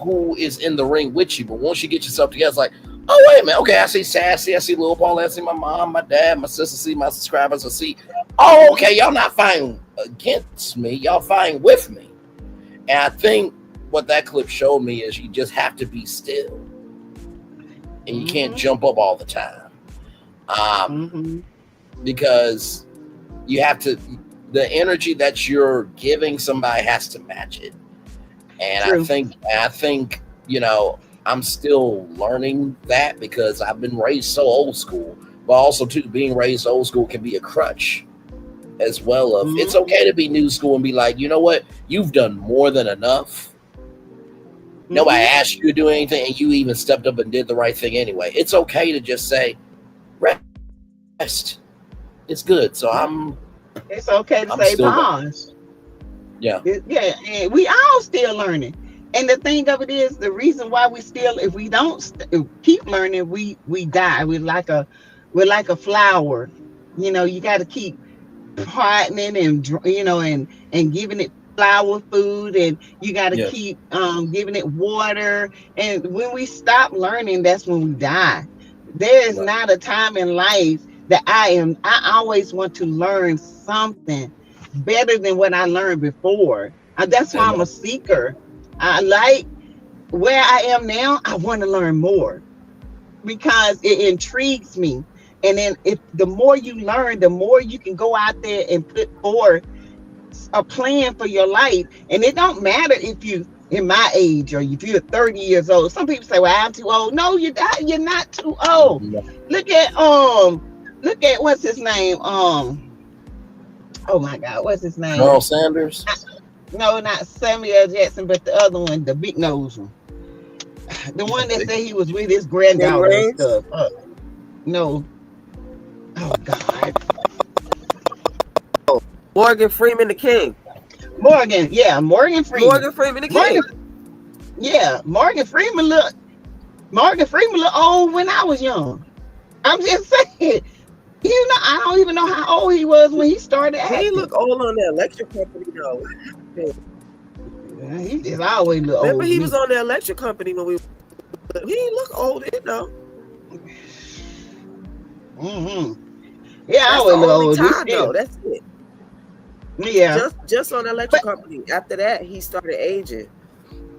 who is in the ring with you. But once you get yourself together, it's like, oh, wait a minute. Okay, I see Sassy. I see Lil Paulette. I see my mom, my dad, my sister. See my subscribers. I see, okay, y'all not fighting against me. Y'all fighting with me. And I think what that clip showed me is you just have to be still, and you can't jump up all the time, because you have to. The energy that you're giving somebody has to match it, and True. I think I'm still learning that because I've been raised so old school, but also too being raised old school can be a crutch as well. Of it's okay to be new school and be like, you know what, you've done more than enough. Nobody asked you to do anything, and you even stepped up and did the right thing anyway. It's okay to just say, rest. It's good. So It's okay to I'm say still pause. Yeah. Yeah, and we all still learning. And the thing of it is, the reason why we still, if we don't keep learning, we die. We're like a flower. You got to keep potting it, and giving it flower food, and you got to keep giving it water. And when we stop learning, that's when we die. There is not a time in life that I always want to learn something better than what I learned before. That's why I'm a seeker. I like where I am now. I want to learn more because it intrigues me. And then if the more you learn, the more you can go out there and put forth a plan for your life. And it don't matter if you in my age or if you're 30 years old. Some people say, well, I'm too old. No, you're not too old. Look at what's his name? Oh my God, what's his name? Colonel Sanders? No, not Samuel Jackson, but the other one, the big nose one. The one that said he was with his granddaughter and stuff. No. Oh God. Morgan Freeman the King. Morgan Freeman. Morgan Freeman the King. Morgan Freeman look old when I was young. I'm just saying. I don't even know how old he was when he started acting. He looked old on the electric company though. He just always look old. Remember he was on the electric company when he looked old, though. Yeah, I always look old. Time, though. That's it. Yeah. Just on the electric company. After that, he started aging.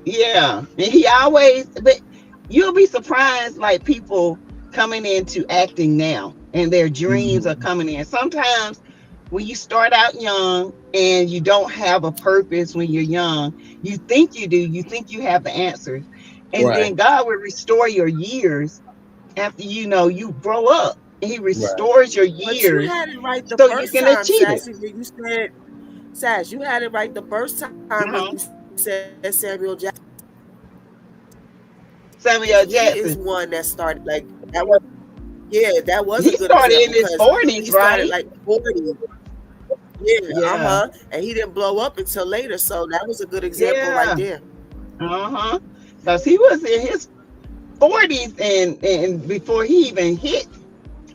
Yeah. And but you'll be surprised, like people coming into acting now and their dreams are coming in. Sometimes when you start out young and you don't have a purpose when you're young, you think you do, you think you have the answers. And then God will restore your years after you grow up. He restores your years. You had it right the so first you can time, achieve Sassy, it. when you said, Sass, you had it right the first time when you said Samuel Jackson. Samuel Jackson. He is one that started like that was. Yeah, that was he a good started in example his 40s, he right? started like 40. Yeah. And he didn't blow up until later, so that was a good example right there. Because he was in his 40s and before he even hit.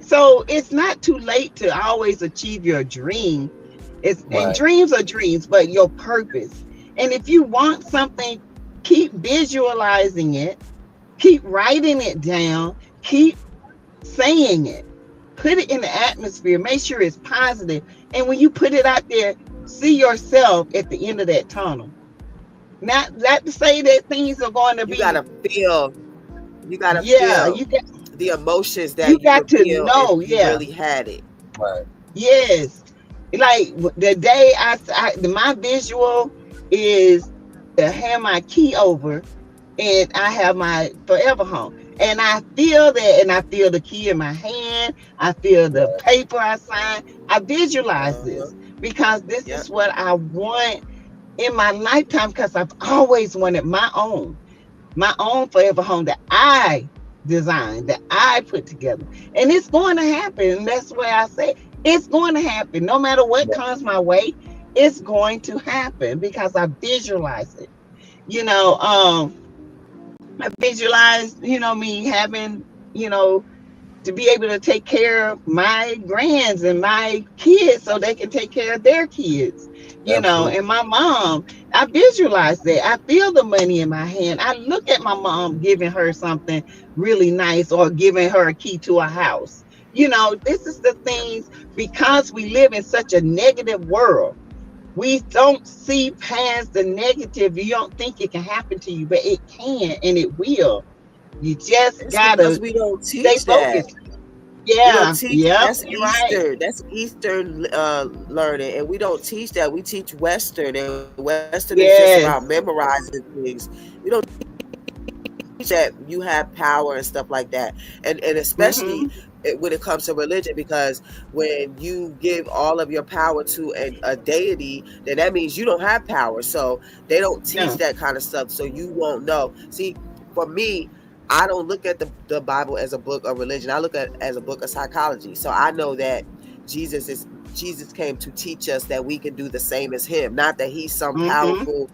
So it's not too late to always achieve your dream. And dreams are dreams, but your purpose. And if you want something, keep visualizing it, keep writing it down, keep saying it, put it in the atmosphere, make sure it's positive. And when you put it out there, see yourself at the end of that tunnel. Not to say that things are going to be. You gotta feel the emotions that you got to know. You really had it. Right. Yes. Like the day my visual is to have my key over and I have my forever home. And I feel that, and I feel the key in my hand. I feel the paper I sign. I visualize this because this is what I want in my lifetime, because I've always wanted my own forever home that I designed, that I put together. And it's going to happen. And that's why I say it's going to happen. No matter what comes my way, it's going to happen because I visualize it. I visualize, me having, to be able to take care of my grands and my kids so they can take care of their kids, and my mom. I visualize that. I feel the money in my hand. I look at my mom giving her something really nice or giving her a key to a house. This is the things, because we live in such a negative world. We don't see past the negative. You don't think it can happen to you, but it can and it will. You just It's because gotta we don't stay teach that. focused. We don't Yeah, teach. yep, That's you're right. Eastern. That's Eastern learning, and we don't teach that. We teach Western, and Western is just about Yes. memorizing things. We don't that you have power and stuff like that, and especially Mm-hmm. when it comes to religion, because when you give all of your power to a deity, then that means you don't have power. So they don't teach No. that kind of stuff, so you won't know. See, for me, I don't look at the Bible as a book of religion. I look at it as a book of psychology. So I know that Jesus came to teach us that we can do the same as him, not that he's some Mm-hmm. powerful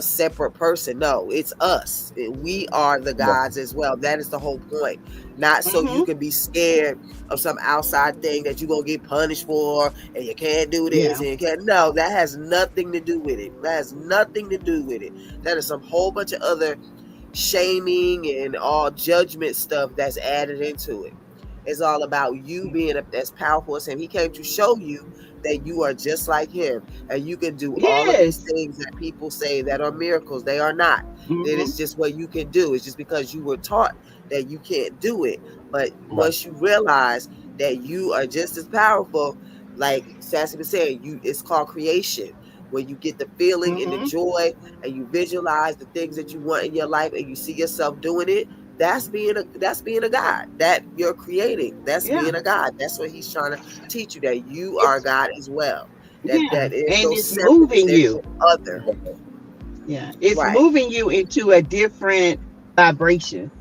separate person. No, it's us. We are the gods as well. That is the whole point. Not so you Mm-hmm. can be scared of some outside thing that you're gonna get punished for and you can't do this Yeah. and you can't. No, that has nothing to do with it. That has nothing to do with it. That is some whole bunch of other shaming and all judgment stuff that's added into it. It's all about you being as powerful as him. He came to show you that you are just like him and you can do all of these Yes. things that people say that are miracles. They are not. It Mm-hmm. is just what you can do. It's just because you were taught that you can't do it. But Right. once you realize that you are just as powerful, like Sassy was saying, it's called creation. When you get the feeling and the Mm-hmm. joy and you visualize the things that you want in your life and you see yourself doing it, that's being a god. That you're creating. That's Yeah. being a god. That's what he's trying to teach you, that you are It's God as well. yeah. That is And no it's separate. moving There's you. no other. Yeah, it's Right. moving you into a different vibration,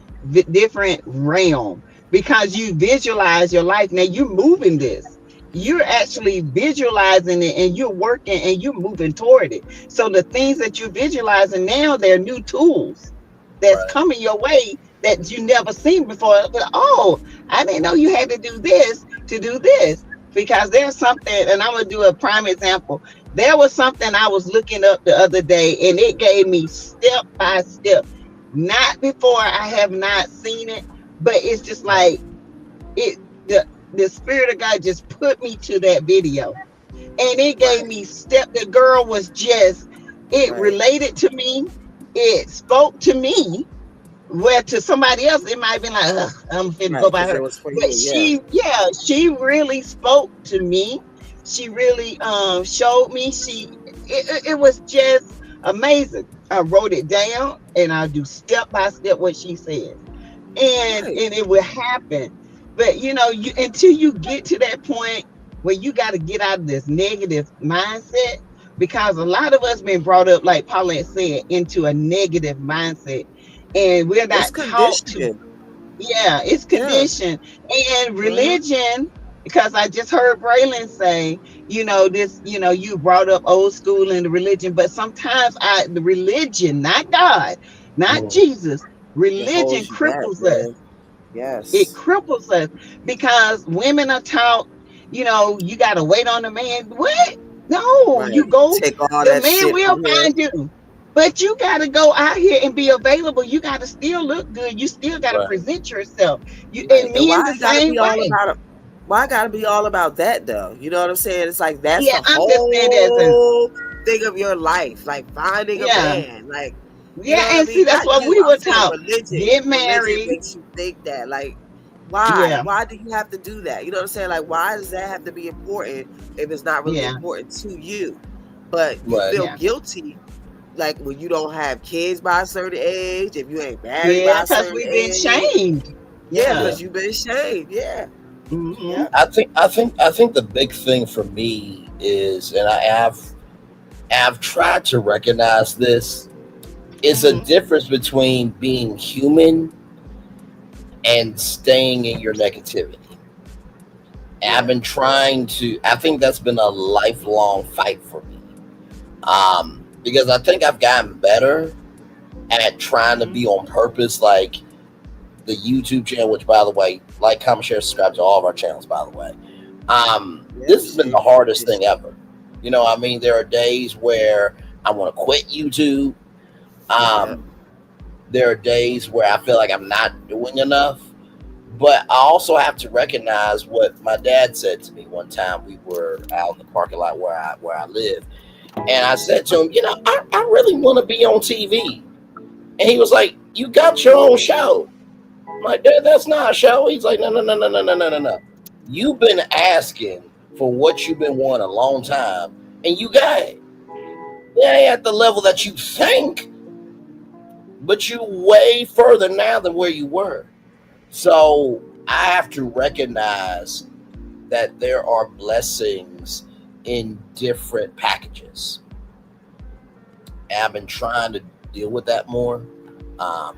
different realm because you visualize your life. Now you're moving this. You're actually visualizing it and you're working and you're moving toward it. So the things that you're visualizing now, they're new tools that's Right. coming your way that you never seen before. But, oh, I didn't know you had to do this to do this because there's something, and I'm gonna do a prime example. There was something I was looking up the other day, and it gave me step by step. Not before, I have not seen it, but it's just like it. The spirit of God just put me to that video, and it gave Right. me step. The girl was just. It Right. related to me. It spoke to me. Where to somebody else, it might have been like, ugh, I'm finna Right. go by Because it her. was for But you. Yeah. she really spoke to me. She really showed me. It was just amazing. I wrote it down and I do step by step what she said. Right. And it will happen. But you until you get to that point where you got to get out of this negative mindset, because a lot of us been brought up, like Paulette said, into a negative mindset, and we're It's not taught to. conditioning. Yeah, it's Yeah. conditioned. And Mm-hmm. religion, because I just heard Braylon say, you brought up old school and the religion, but sometimes the religion, not God, not Mhm. Jesus, It religion holds you back, cripples us. man. It Yes. cripples us because women are taught, you got to wait on a man. What? No, Right. you go, Take all the that man shit will from him. find you. But you got to go out here and be available. You got to still look good. You still got to Right. present yourself. Right. And And men why the it gotta same be all way. about it? Why it gotta be all about that though? You know what I'm saying? It's like that's Yeah, the I'm just saying that. whole thing of your life. Like finding a Yeah. man. Like, you Yeah. know what I And see, mean? that's Not what you. we I'm were saying taught. religion. Get Religion married. makes you think that. Like, why? Yeah. Why do you have to do that? You know what I'm saying? Like, why does that have to be important if it's not really Yeah. important to you? But you Right. feel Yeah. guilty like when you don't have kids by a certain age, if you ain't married Yeah. by a Because certain we've been age. shamed. Yeah, Yeah. Yeah. because you've been shamed. Yeah. Hmm. Yeah. I think the big thing for me is, and I've tried to recognize this, is a Hmm. difference between being human and staying in your negativity. And I've Yeah. been trying to. I think that's been a lifelong fight for me. Because I think I've gotten better at trying to Hmm. be on purpose, like the YouTube channel, which by the way, like, comment, share, subscribe to all of our channels, by the way. Yeah, This has been the hardest thing appreciate ever. I mean, there are days where I want to quit YouTube. Yeah. Um, there are days where I feel like I'm not doing enough. But I also have to recognize what my dad said to me one time. We were out in the parking lot where I live, And I said to him, I really want to be on TV. And he was like, you got your own show. I'm like, that's not a show. He's like, no. You've been asking for what you've been wanting a long time, and you got it. It ain't at the level that you think, but you way further now than where you were. So I have to recognize that there are blessings in different packages. And I've been trying to deal with that more. But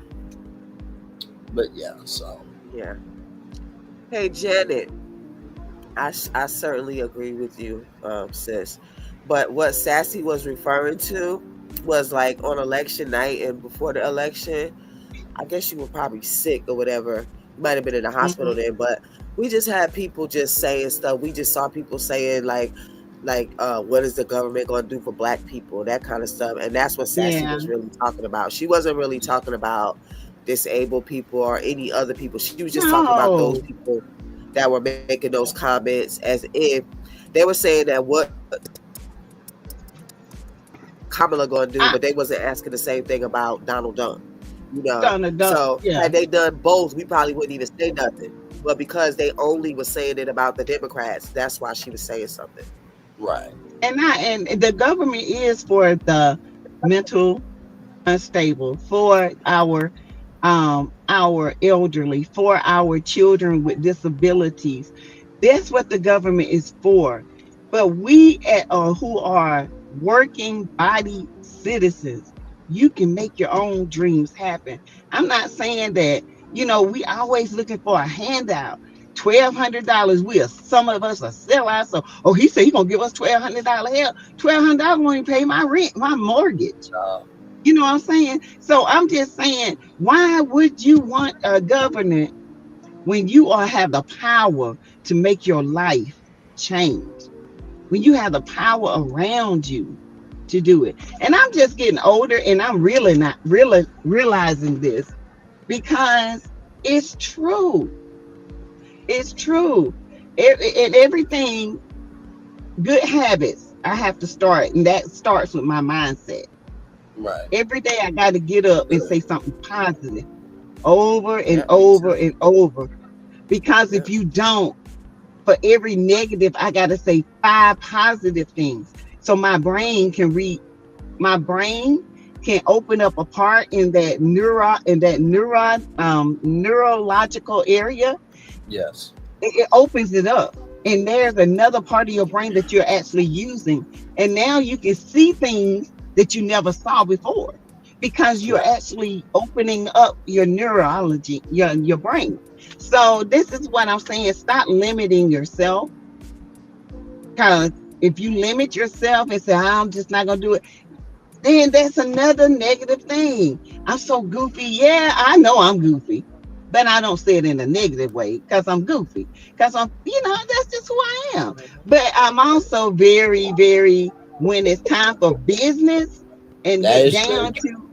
yeah, so. Yeah. Hey, Janet, I certainly agree with you, sis. But what Sassy was referring to was like on election night and before the election, I guess you were probably sick or whatever. You might have been in the hospital then, but we just had people just saying stuff. We just saw people saying like what is the government going to do for black people, that kind of stuff. And that's what Sassy was really talking about. She wasn't really talking about disabled people or any other people. She was just talking about those people that were making those comments as if they were saying that what Kamala going to do, but they wasn't asking the same thing about Donald Trump. So had they done both, we probably wouldn't even say nothing. But because they only were saying it about the Democrats, that's why she was saying something. Right. And the government is for the mental unstable, for our elderly, for our children with disabilities. That's what the government is for. But we who are working body citizens, you can make your own dreams happen. I'm not saying that, we always looking for a handout. $1,200. Some of us are sellouts. So, he said he's going to give us $1,200 help. $1,200 won't even pay my rent, my mortgage. You know what I'm saying? So I'm just saying, why would you want a government when you have the power to make your life change? When you have the power around you to do it. And I'm just getting older, and I'm really not realizing this, because it's true. It's true. And everything, good habits, I have to start. And that starts with my mindset. Right. Every day I got to get up and say something positive over and over and over. Because if you don't, for every negative, I got to say 5 positive things. So my brain can open up a part in that neurological area. Yes. It opens it up. And there's another part of your brain that you're actually using. And now you can see things that you never saw before, because you're actually opening up your neurology, your brain. So this is what I'm saying. Stop limiting yourself. Because if you limit yourself and say, I'm just not going to do it, then that's another negative thing. I'm so goofy. Yeah, I know I'm goofy, but I don't say it in a negative way because I'm goofy. Because I'm, that's just who I am. But I'm also very, very, when it's time for business and get down to,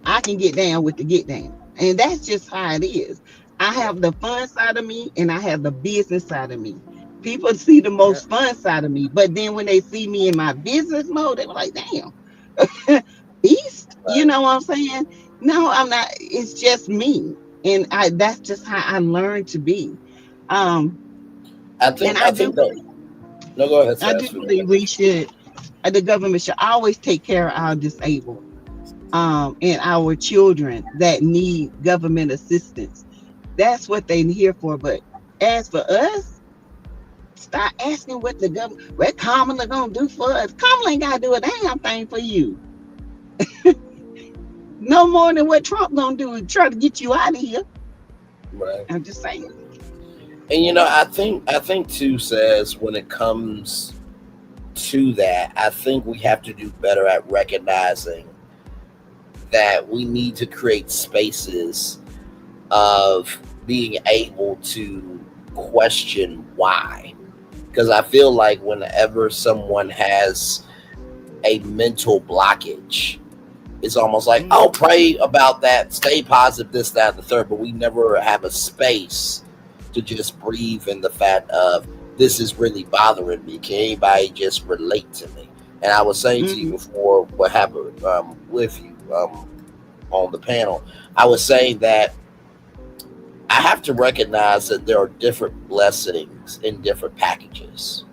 I can get down with the get down. And that's just how it is. I have the fun side of me and I have the business side of me. People see the most fun side of me, but then when they see me in my business mode, they were like, damn, beast, you know what I'm saying? No, I'm not. It's just me. And that's just how I learned to be. No, go ahead. I do believe we should, the government should always take care of our disabled and our children that need government assistance. That's what they're here for. But as for us, start asking what Kamala gonna do for us. Kamala ain't gotta do a damn thing for you. No more than what Trump gonna do and try to get you out of here. Right. I'm just saying. And I think too, says when it comes to that, I think we have to do better at recognizing that we need to create spaces of being able to question why. Because I feel like whenever someone has a mental blockage, it's almost like, oh, pray about that, stay positive, this, that, and the third, but we never have a space to just breathe in the fact of, this is really bothering me. Can anybody just relate to me? And I was saying to you before what happened with you on the panel, I was saying that I have to recognize that there are different blessings in different packages.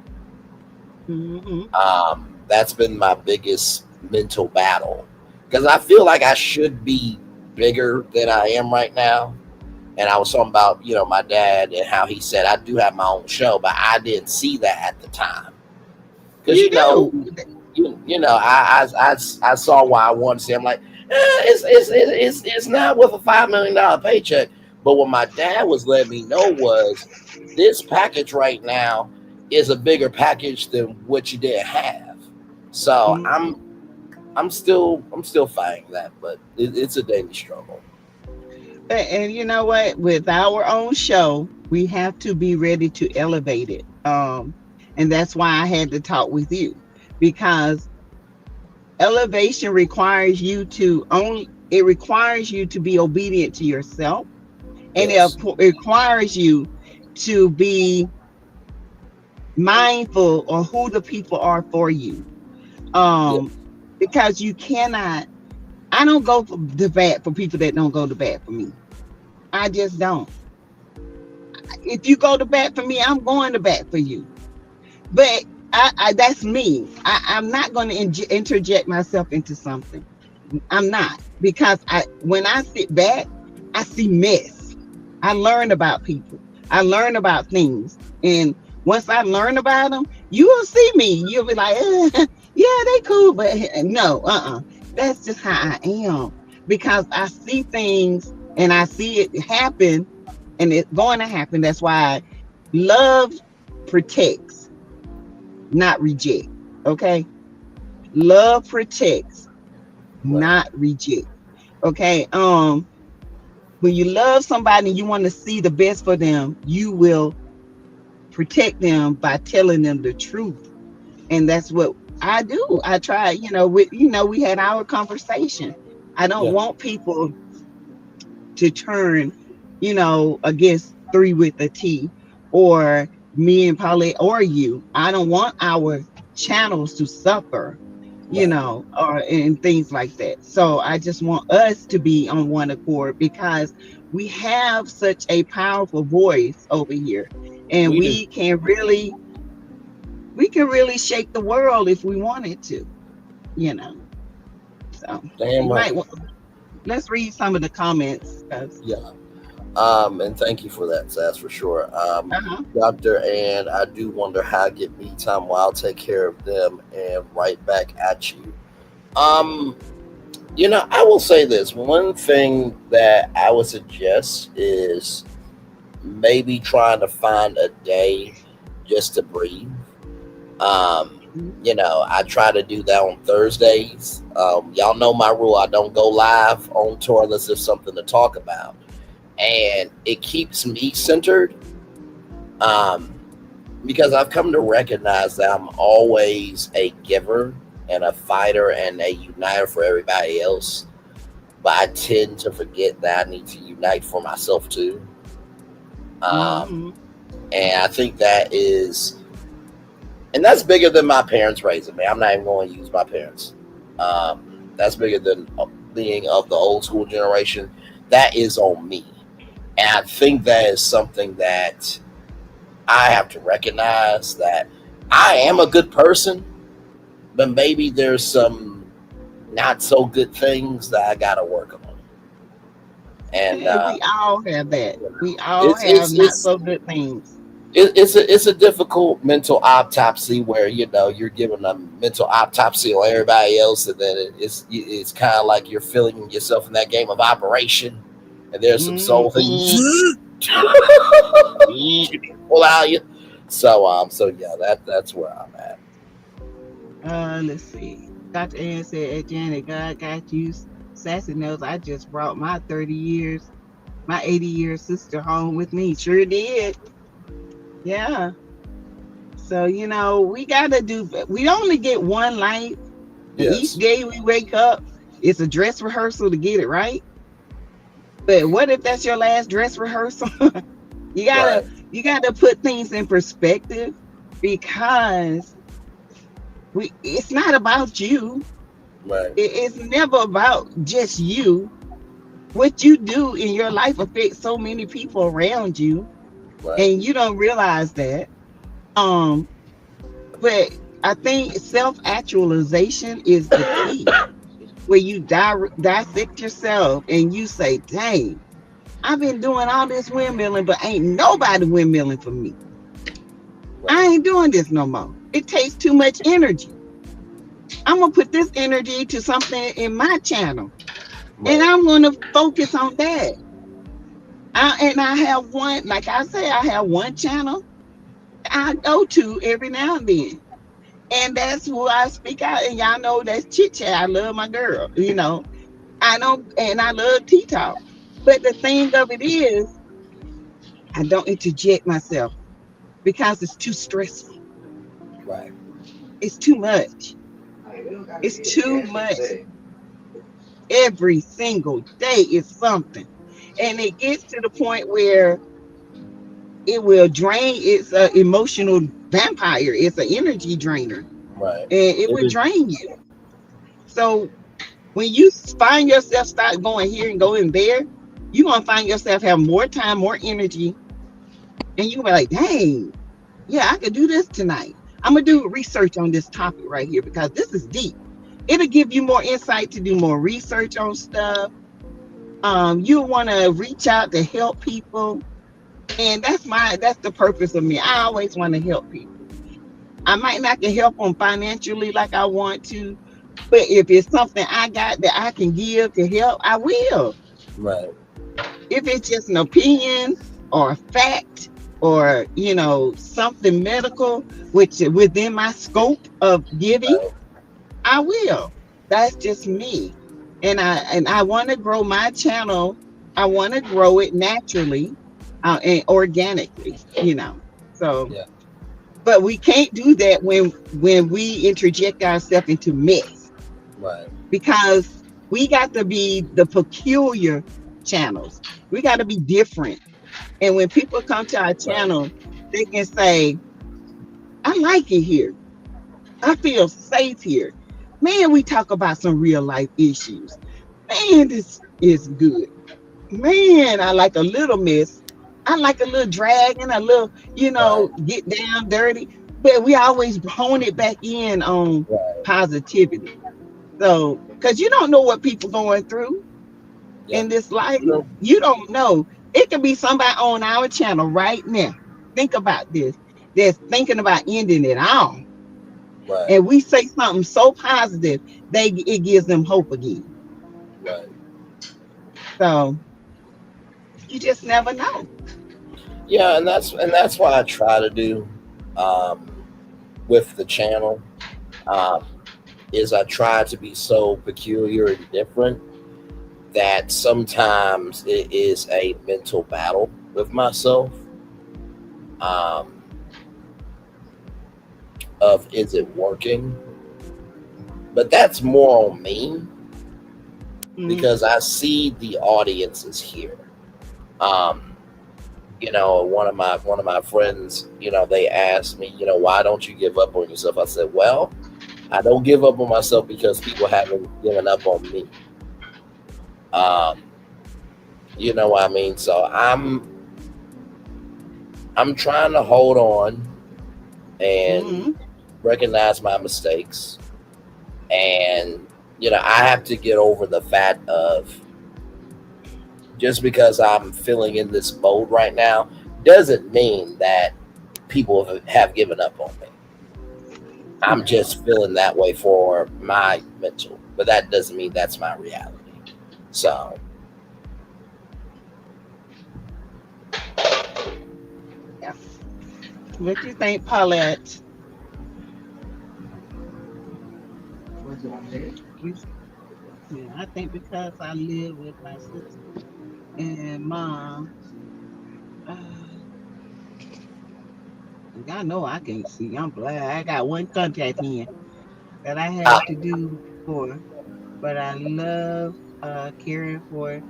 That's been my biggest mental battle because I feel like I should be bigger than I am right now. And I was talking about, my dad and how he said I do have my own show, but I didn't see that at the time. Because I saw why I wanted to see. I'm like, it's not with a $5 million paycheck. But what my dad was letting me know was this package right now is a bigger package than what you didn't have. So I'm still fighting that, but it's a daily struggle. And you know what? With our own show, we have to be ready to elevate it. And that's why I had to talk with you, because elevation requires you to be obedient to yourself, and it requires you to be mindful of who the people are for you. Because you cannot, I don't go to bat for people that don't go to bat for me. I just don't. If you go to bat for me, I'm going to bat for you. But I that's me. I'm not going to interject myself into something. I'm not, because when I sit back, I see mess. I learn about people. I learn about things. And once I learn about them, you will see me. You'll be like, yeah, they cool. But no, that's just how I am. Because I see things and I see it happen, and it's going to happen. That's why love protects, not reject. Okay? Love protects, not reject. Okay? When you love somebody and you want to see the best for them, you will protect them by telling them the truth. And that's what I do. I try, we had our conversation. I don't want people to turn, against 3 with a T, or me and Paulette or you. I don't want our channels to suffer, and things like that. So I just want us to be on one accord, because we have such a powerful voice over here, and we can really shake the world if we wanted to, So let's read some of the comments. And thank you for that, Sass, for sure. Dr. Ann, I do wonder how I get me time while I'll take care of them and right back at you. I will say this. One thing that I would suggest is maybe trying to find a day just to breathe. I try to do that on Thursdays. Y'all know my rule. I don't go live on tour unless there's something to talk about. And it keeps me centered, because I've come to recognize that I'm always a giver and a fighter and a uniter for everybody else. But I tend to forget that I need to unite for myself too. And I think that's bigger than my parents raising me. I'm not even going to use my parents. That's bigger than being of the old school generation. That is on me. And I think that is something that I have to recognize, that I am a good person, but maybe there's some not so good things that I got to work on. And we all have that. We all have not so good things. It's a difficult mental autopsy where, you're giving a mental autopsy on everybody else. And then it's kind of like you're feeling yourself in that game of Operation. And there's some soul things pull out you. So yeah, that's where I'm at. Let's see. Dr. Ann said, Janet, God got you. Sassy knows I just brought my 80-year sister home with me. Sure did. Yeah. So, we only get one life. Yes. Each day we wake up, it's a dress rehearsal to get it right. But what if that's your last dress rehearsal? You gotta put things in perspective, because It's not about you. Right. It's never about just you. What you do in your life affects so many people around you, Right. and you don't realize that. Um, but I think self-actualization is the key, where you dissect yourself and you say, "Dang, I've been doing all this windmilling, but ain't nobody windmilling for me. Right. I ain't doing this no more. It takes too much energy. I'm gonna put this energy to something in my channel, and Right. I'm gonna focus on that." And I have one, like I say, I have one channel I go to every now and then. And that's who I speak out. And y'all know that's chit chat. I love my girl, I don't, and I love Tea Talk. But the thing of it is, I don't interject myself because it's too stressful. Right. It's too much. It's too much. Every single day is something. And it gets to the point where it will drain. It's an emotional vampire. It's an energy drainer. Right. And it It would is. drain you. So when you find yourself start going here and going there, you're gonna find yourself have more time, more energy, and you're gonna be like, dang, yeah, I could do this tonight. I'm gonna do research on this topic right here because this is deep. It'll give you more insight to do more research on stuff. You want to reach out to help people, and that's the purpose of me. I always want to help people. I might not can help them financially like I want to, but if it's something I got that I can give to help, I will. Right. If it's just an opinion or a fact or something medical, which is within my scope of giving, Right. I will. That's just me. And I want to grow my channel. I want to grow it naturally, and organically. So, Yeah. but we can't do that when we interject ourselves into mess, Right. because we got to be the peculiar channels. We got to be different. And when people come to our Right. channel, they can say, I like it here. I feel safe here. Man, we talk about some real life issues. Man, this is good. Man, I like a little mess. I like a little dragging, a little, Right. get down dirty. But we always hone it back in on Right. positivity. So, because you don't know what people going through Yeah. in this life. True. You don't know. It could be somebody on our channel right now. Think about this. They're thinking about ending it all. Right. And we say something so positive, it gives them hope again. Right. So you just never know. Yeah, and that's what I try to do um, with the channel. Um, is I try to be so peculiar and different that sometimes it is a mental battle with myself. Um, of is it working? But that's more on me Mhm. because I see the audiences here. Um, one of my friends, they asked me, why don't you give up on yourself? I said, well, I don't give up on myself because people haven't given up on me. Um, you know what I mean? So I'm trying to hold on and Mhm. recognize my mistakes, and I have to get over the fact of just because I'm feeling in this mode right now doesn't mean that people have given up on me. I'm Right. just feeling that way for my mental, but that doesn't mean that's my reality. So, Yeah. What you think, Paulette? You, yeah, I think because I live with my sister and mom, y'all know I can't see. I'm blind. I got one contact in that I uh, have to do for, but I love caring for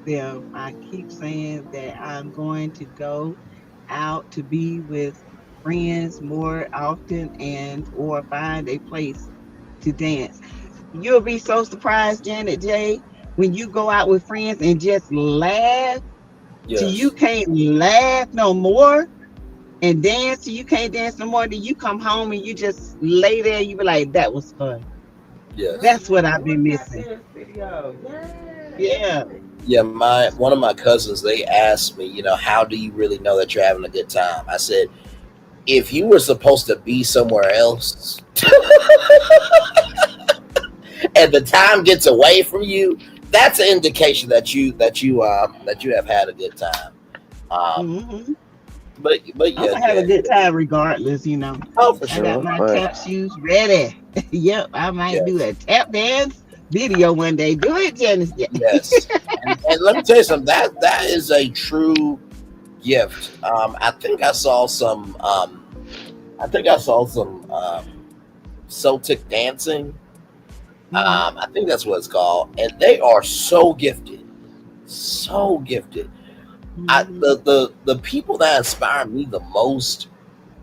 them. I keep saying that I'm going to go out to be with friends more often and or find a place to dance. You'll be so surprised, Janet J, when you go out with friends and just laugh till you Yes. can't laugh no more and dance till you can't dance no more. Then you come home and you just lay there. You be like, that was fun. Yes. That's what I've been missing. Video. Yeah. Yeah, one of my cousins, they asked me, how do you really know that you're having a good time? I said, if you were supposed to be somewhere else and the time gets away from you, that's an indication that you have had a good time. Mm-hmm. But I'm yeah, gonna have a good time regardless, Oh, for I sure. got my tap shoes ready. Yep, I might do a tap dance video one day. Do it, Janice. Yes. And let me tell you something. That is a true gift. I think I saw some. Celtic dancing. I think that's what it's called, and they are so gifted, so gifted. The people that inspire me the most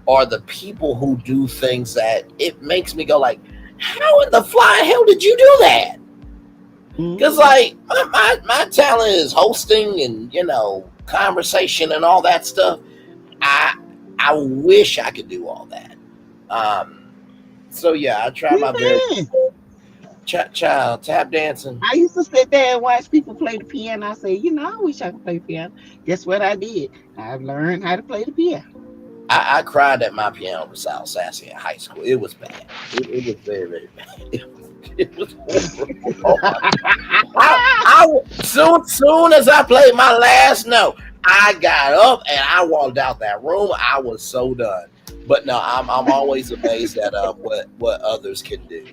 are the people who do things that it makes me go like, how in the flying hell did you do that? Because like my talent is hosting and conversation and all that stuff. I wish I could do all that. So yeah, I try my best. Child tap dancing. I used to sit there and watch people play the piano. I say, I wish I could play piano. Guess what I did? I learned how to play the piano. I cried at my piano recital, Sassy, in high school. It was bad. It was very, very bad. It was horrible. Soon as I played my last note, I got up and I walked out that room. I was so done. But no, I'm always amazed at what others can do.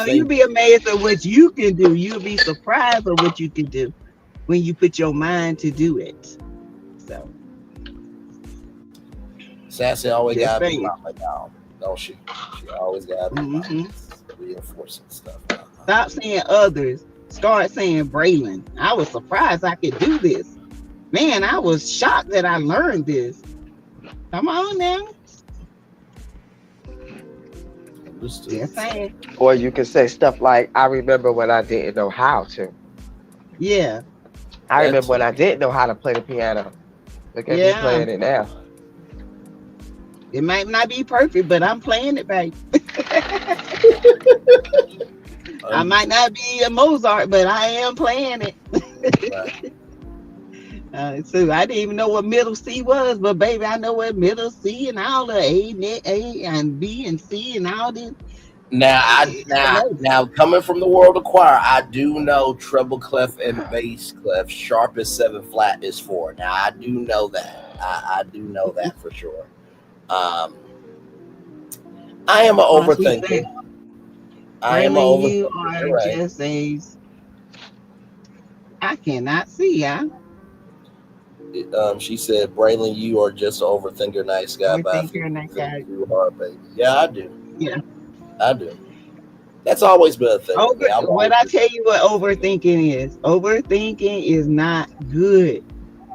You'll be amazed at what you can do. You'll be surprised at what you can do when you put your mind to do it. So Sassy always got to be my dog, don't she? She always got to be reinforcing stuff. Stop saying others. Start saying Braylon. I was surprised I could do this. Man, I was shocked that I learned this. Come on now. Just saying. Or you can say stuff like, I remember when I didn't know how to. Yeah. I remember when I didn't know how to play the piano. Look at me playing it now. It might not be perfect, but I'm playing it, babe. I might not be a Mozart, but I am playing it. So I didn't even know what middle C was, but baby, I know what middle C and all the A and B and C and all this. Now coming from the world of choir, I do know treble clef and bass clef. Sharp is 7, flat is 4. Now I do know that. I do know that for sure. I am an overthinker. You are just a. I cannot see. She said, "Braylon, you are just an overthinker, nice guy." Too hard, baby. Yeah, I do. Yeah, I do. That's always been a thing. What I tell you, what overthinking is. Overthinking is not good,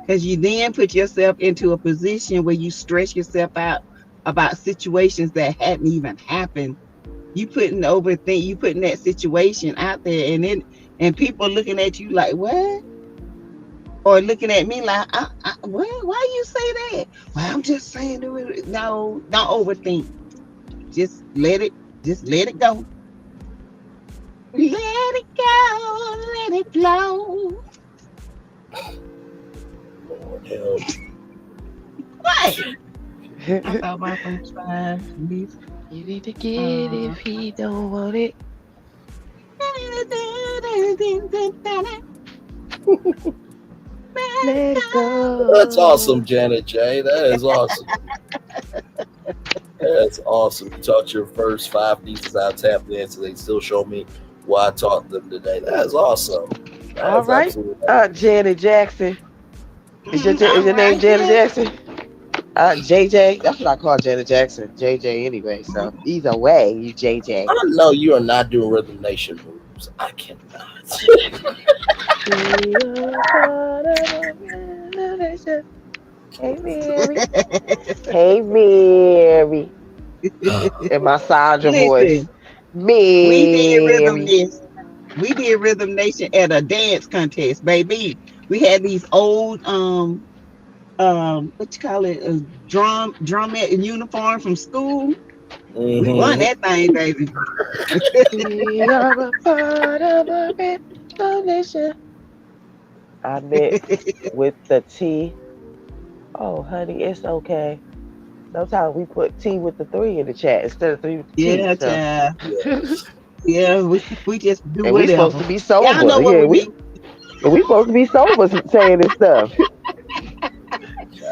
because you then put yourself into a position where you stress yourself out about situations that hadn't even happened. You putting that situation out there, and people looking at you like, what? Or looking at me like, what? Why you say that? Well, I'm just saying, no, don't overthink. Just let it go. Let it go, let it flow. Lord help. What? I thought my first five. You need to get it if he don't want it. Let it go. That's awesome, Janet J. That is awesome. That's awesome. You taught your first 5 nieces how to tap dance, and they still show me what I taught them today. That is awesome. All right, Janet Jackson. Is your name Janet Jackson? JJ. That's what I call Janet Jackson. JJ anyway. So either way, you JJ. I know you are not doing Rhythm Nation moves. I cannot. Hey, Mary. Hey, Mary. In my Sandra voice. Listen, we did Rhythm Mary. Nation. We did Rhythm Nation at a dance contest, baby. We had these old what you call it, drumette in uniform from school. We won that thing, baby. We are a part of a Rhythm Nation. I mixed with the T. Oh, honey, it's okay. Sometimes we put T with the 3 in the chat instead of 3 with the T. Yeah, So child. Yeah, we just do and we supposed whatever. to be Y'all sober. know what Yeah, we mean. we supposed to be sober saying this stuff.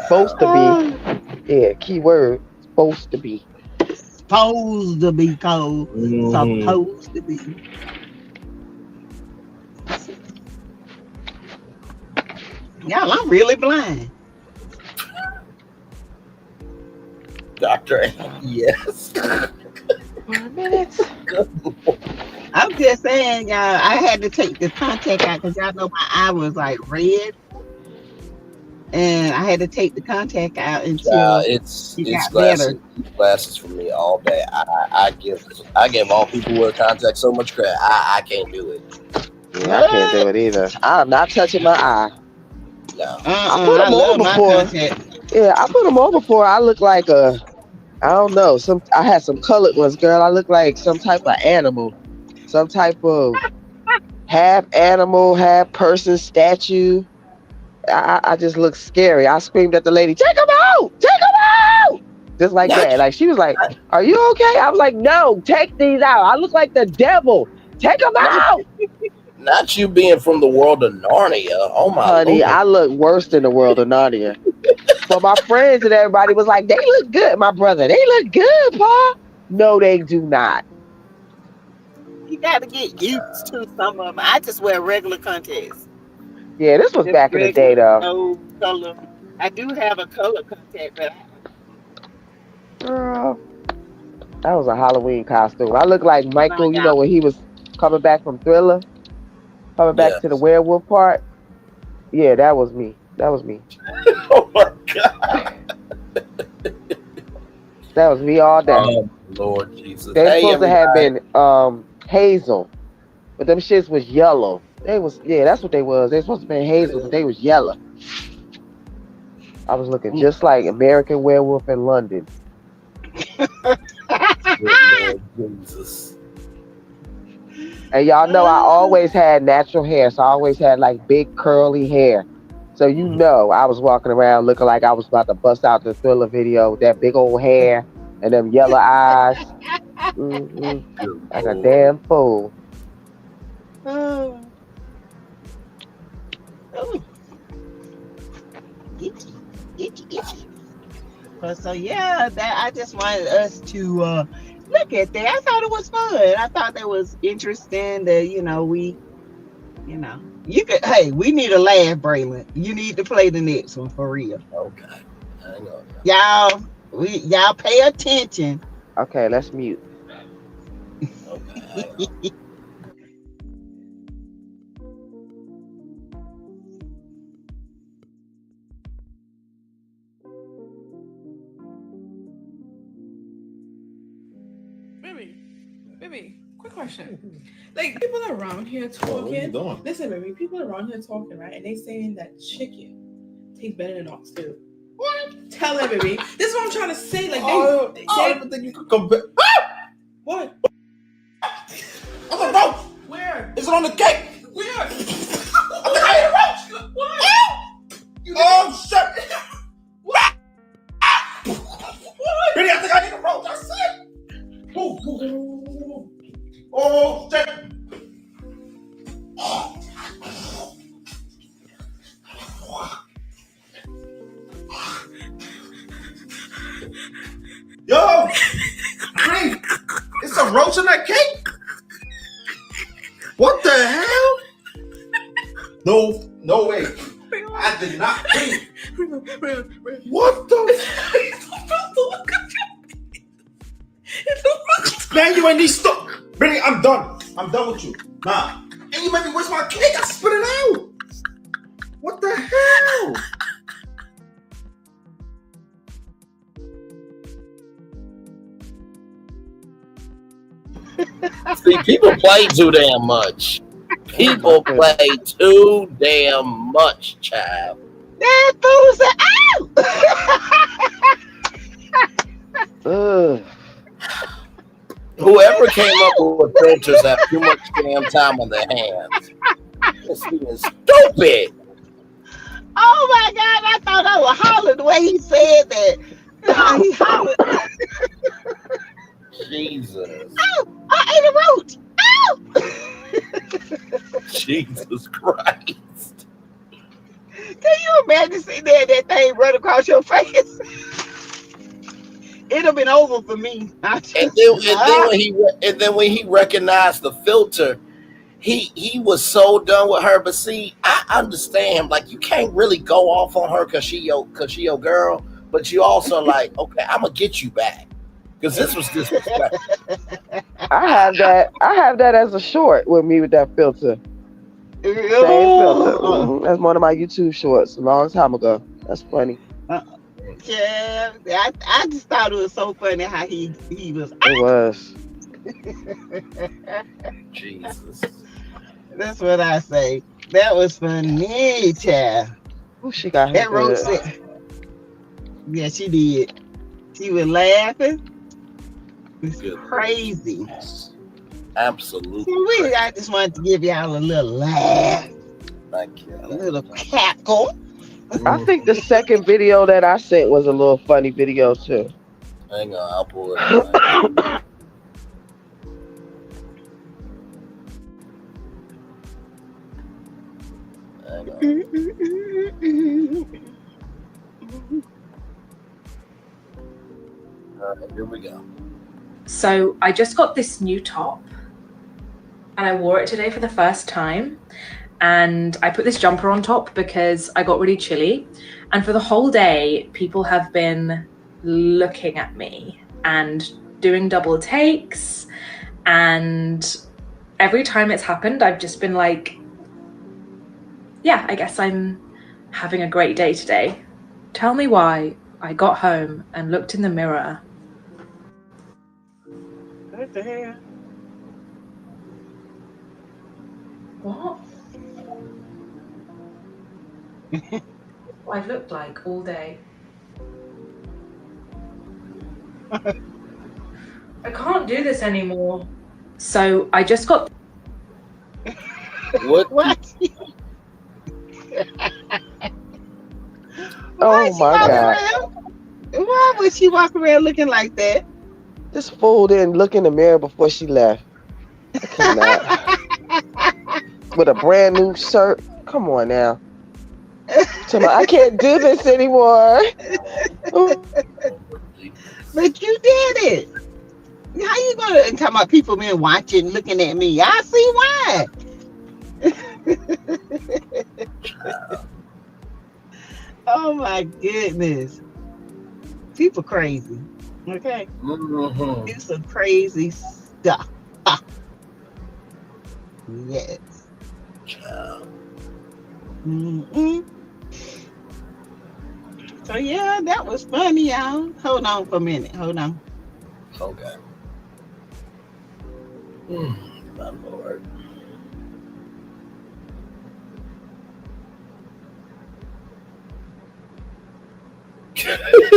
Supposed to be. Yeah, key word. Supposed to be. Supposed to be cold. Supposed to be. Y'all, I'm really blind. Doctor, yes. 1 minute. I'm just saying, y'all, I had to take the contact out because y'all know my eye was like red. And I had to take the contact out until It's got glasses. better. Glasses for me all day. I give all people who wear contacts so much credit. I can't do it. Yeah, I can't do it either. I'm not touching my eye. No. I put I them love on my before. contact. Yeah, I put them on before. I look like I don't know. I had some colored ones, girl. I look like some type of animal, some type of half animal, half person statue. I just look scary. I screamed at the lady, "Take them out! Take them out!" Just like that. Like she was like, "Are you okay?" I was like, "No, take these out. I look like the devil. Take them out." Not you being from the world of Narnia. Oh my Honey, Lord. I look worse than the world of Narnia. But my friends and everybody was like, "They look good." My brother, "They look good, Pa." No, they do not. You got to get used to some of them. I just wear regular contacts. Yeah, this was Just back in the day, regular, though. no color. I do have a color contact, but Girl, that was a Halloween costume. I look like Michael, you know, when he was coming back from Thriller, coming back to the werewolf part. Yeah, that was me. That was me. Oh my God. That was me all day. Oh Lord Jesus. They were supposed to have been hazel, but them shits was yellow. They was, yeah, that's what they was. They supposed to be hazel, but they was yellow. I was looking just like American Werewolf in London. Lord Jesus. And y'all know I always had natural hair, so I always had like big curly hair. So you know I was walking around looking like I was about to bust out the Thriller video with that big old hair and them yellow eyes. Like a damn fool. Itchy. So yeah, that I just wanted us to look at that. I thought it was fun. I thought that was interesting that you could. Hey, we need a laugh, Braylon. You need to play the next one for real. Okay, hang on. Y'all pay attention. Okay, let's mute. Okay. Baby, quick question. Like, people around here talking. What are you doing? Listen, baby, people around here talking, right? And they saying that chicken tastes better than oxtail. What? Tell them, baby. This is what I'm trying to say. Like, I don't even think you could compare. What? On the roach. Where? Is it on the cake? Where? I think I ate a roach. What? Oh, shit. What? Really, I think I ate a roach. I said. Oh, shit. Yo, Green, it's a roach in that cake? What the hell? No way. I did not think. What the? Man, you ain't need stuff. Brittany, I'm done. I'm done with you. Nah. And you made me waste my cake. I spit it out. What the hell? See, people play too damn much. People play too damn much, child. That fool said, "Ow!" Whoever came up with filters have too much damn time on their hands. This is stupid. Oh my God! I thought I was hollering the way he said that. He hollered. Jesus. Oh, I ate a roach. Oh! Jesus Christ. Can you imagine seeing that thing run across your face? It'd have been over for me. And then when he recognized the filter, he was so done with her. But see, I understand him. Like, you can't really go off on her because she your girl, but you also like, okay, I'm gonna get you back because this was disrespectful. I have that as a short with me with that filter. Same filter. That's one of my YouTube shorts a long time ago. That's funny. Yeah, I just thought it was so funny how he was. It was. Jesus. That's what I say. That was funny, child. Oh, she got that roach said. Yeah, she did. She was laughing. It's crazy. Absolutely. I just wanted to give y'all a little laugh. Thank you. A little cackle. I think the second video that I sent was a little funny video too. Hang on, I'll pull it up. Hang on. All right, here we go. So I just got this new top and I wore it today for the first time. And I put this jumper on top because I got really chilly. And for the whole day, people have been looking at me and doing double takes. And every time it's happened, I've just been like, yeah, I guess I'm having a great day today. Tell me why I got home and looked in the mirror. What the hell? What? What I've looked like all day. I can't do this anymore. So I just got. What? Oh my God. Why would she walk around looking like that? This fool didn't look in the mirror before she left. I cannot. With a brand new shirt. Come on now. I can't do this anymore. But you did it. How you gonna talk about people been watching, looking at me? I see why. Oh my goodness. People crazy. Okay. Do some crazy stuff. Yes. So yeah, that was funny, y'all. Hold on for a minute. Hold on. Okay. My Lord.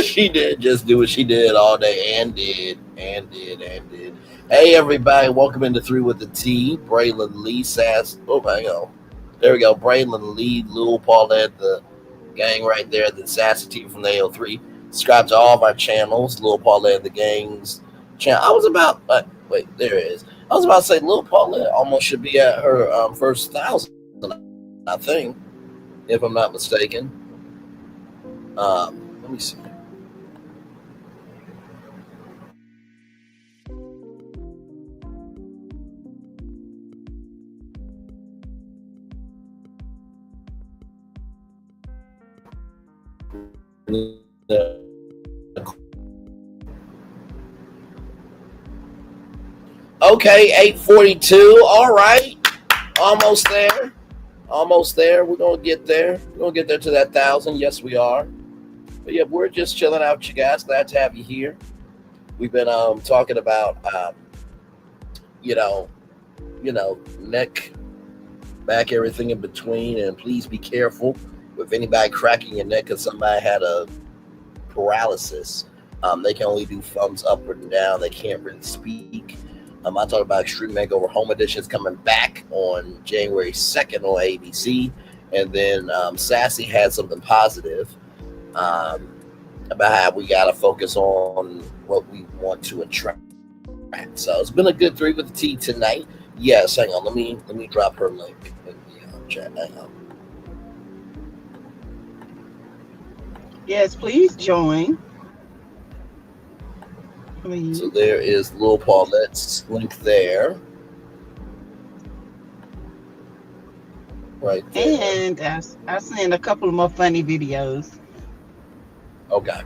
She did just do what she did all day and did. Hey everybody, welcome into 3 with the T. Braylon Lee, Sass. Oh, hang on. There we go. Braylon Lee, Lil Paulette, the gang right there, the Sassy T from the AO3. Subscribe to all of our channels, Lil Paulette, the gang's channel. I was about, wait, there it is. I was about to say Lil Paulette almost should be at her first 1,000, I think, if I'm not mistaken. Let me see. Okay, 842. All right. Almost there. We're going to get there. We're going to get there to that 1,000. Yes, we are. But yeah, we're just chilling out, you guys. Glad to have you here. We've been talking about, neck, back, everything in between. And please be careful with anybody cracking your neck because somebody had a paralysis. They can only do thumbs up or down. They can't really speak. I talk about Extreme Makeover Home Editions coming back on January 2nd on ABC. And then Sassy had something positive about how we got to focus on what we want to attract. So it's been a good 3 with the T tonight. Yes, hang on. Let me drop her link in the chat. Hang on. Yes, please join. Please. So there is Lil Paulette's link there. Right there. And I've seen a couple of more funny videos. Okay.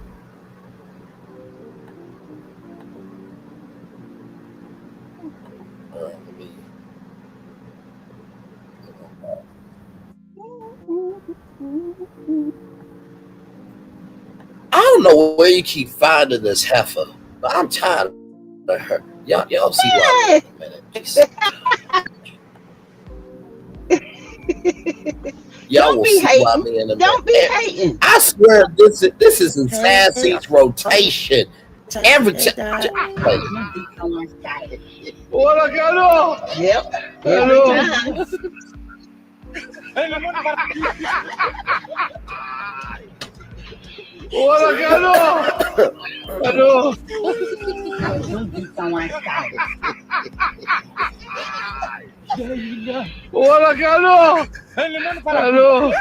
All right, I don't know where you keep finding this heifer, but I'm tired of her. Y'all see why in a minute. Y'all will see why me in a minute. Don't be hating. I swear this is in Sassy's rotation. Every time. What I got on? Yep. Hello. What I got on? Hello. What I got on? Hello.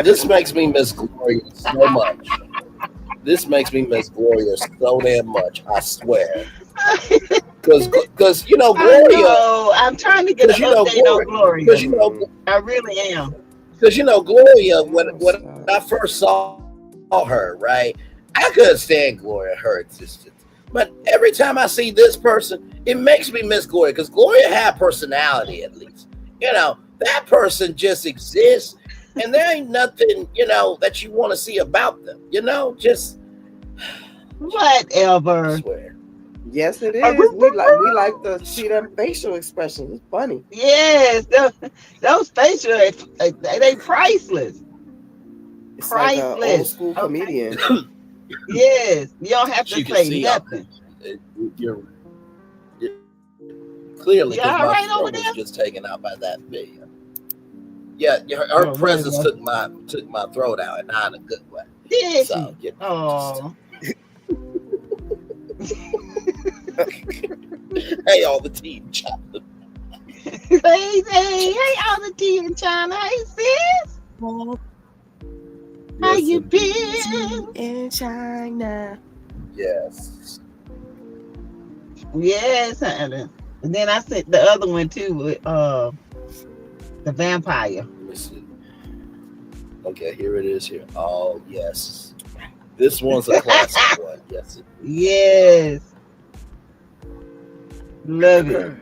This makes me miss Gloria so much. This makes me miss Gloria so damn much, I swear. Because Gloria. I'm trying to get an update on Gloria. Because I really am. Because Gloria, when I first saw her, right, I couldn't stand Gloria, her existence. But every time I see this person, it makes me miss Gloria because Gloria had personality at least. That person just exists, and there ain't nothing, that you want to see about them. Just whatever. I swear. Yes, it is. We like to see them facial expressions. It's funny. Yes, those facial, they priceless. It's priceless. like an old school comedian. Yes, you don't have to say nothing. You're clearly because my right throat was just taken out by that video. Yeah, her presence took my throat out, and not in a good way. Did so, she? Oh. Hey, all the tea in China. Hey, all the tea in China. Hey, sis. How you been in China? Yes. Yes, honey. And then I sent the other one too with the vampire. Let me see. Okay, here it is. Here. Oh yes, this one's a classic one. Yes. Yes. Love it.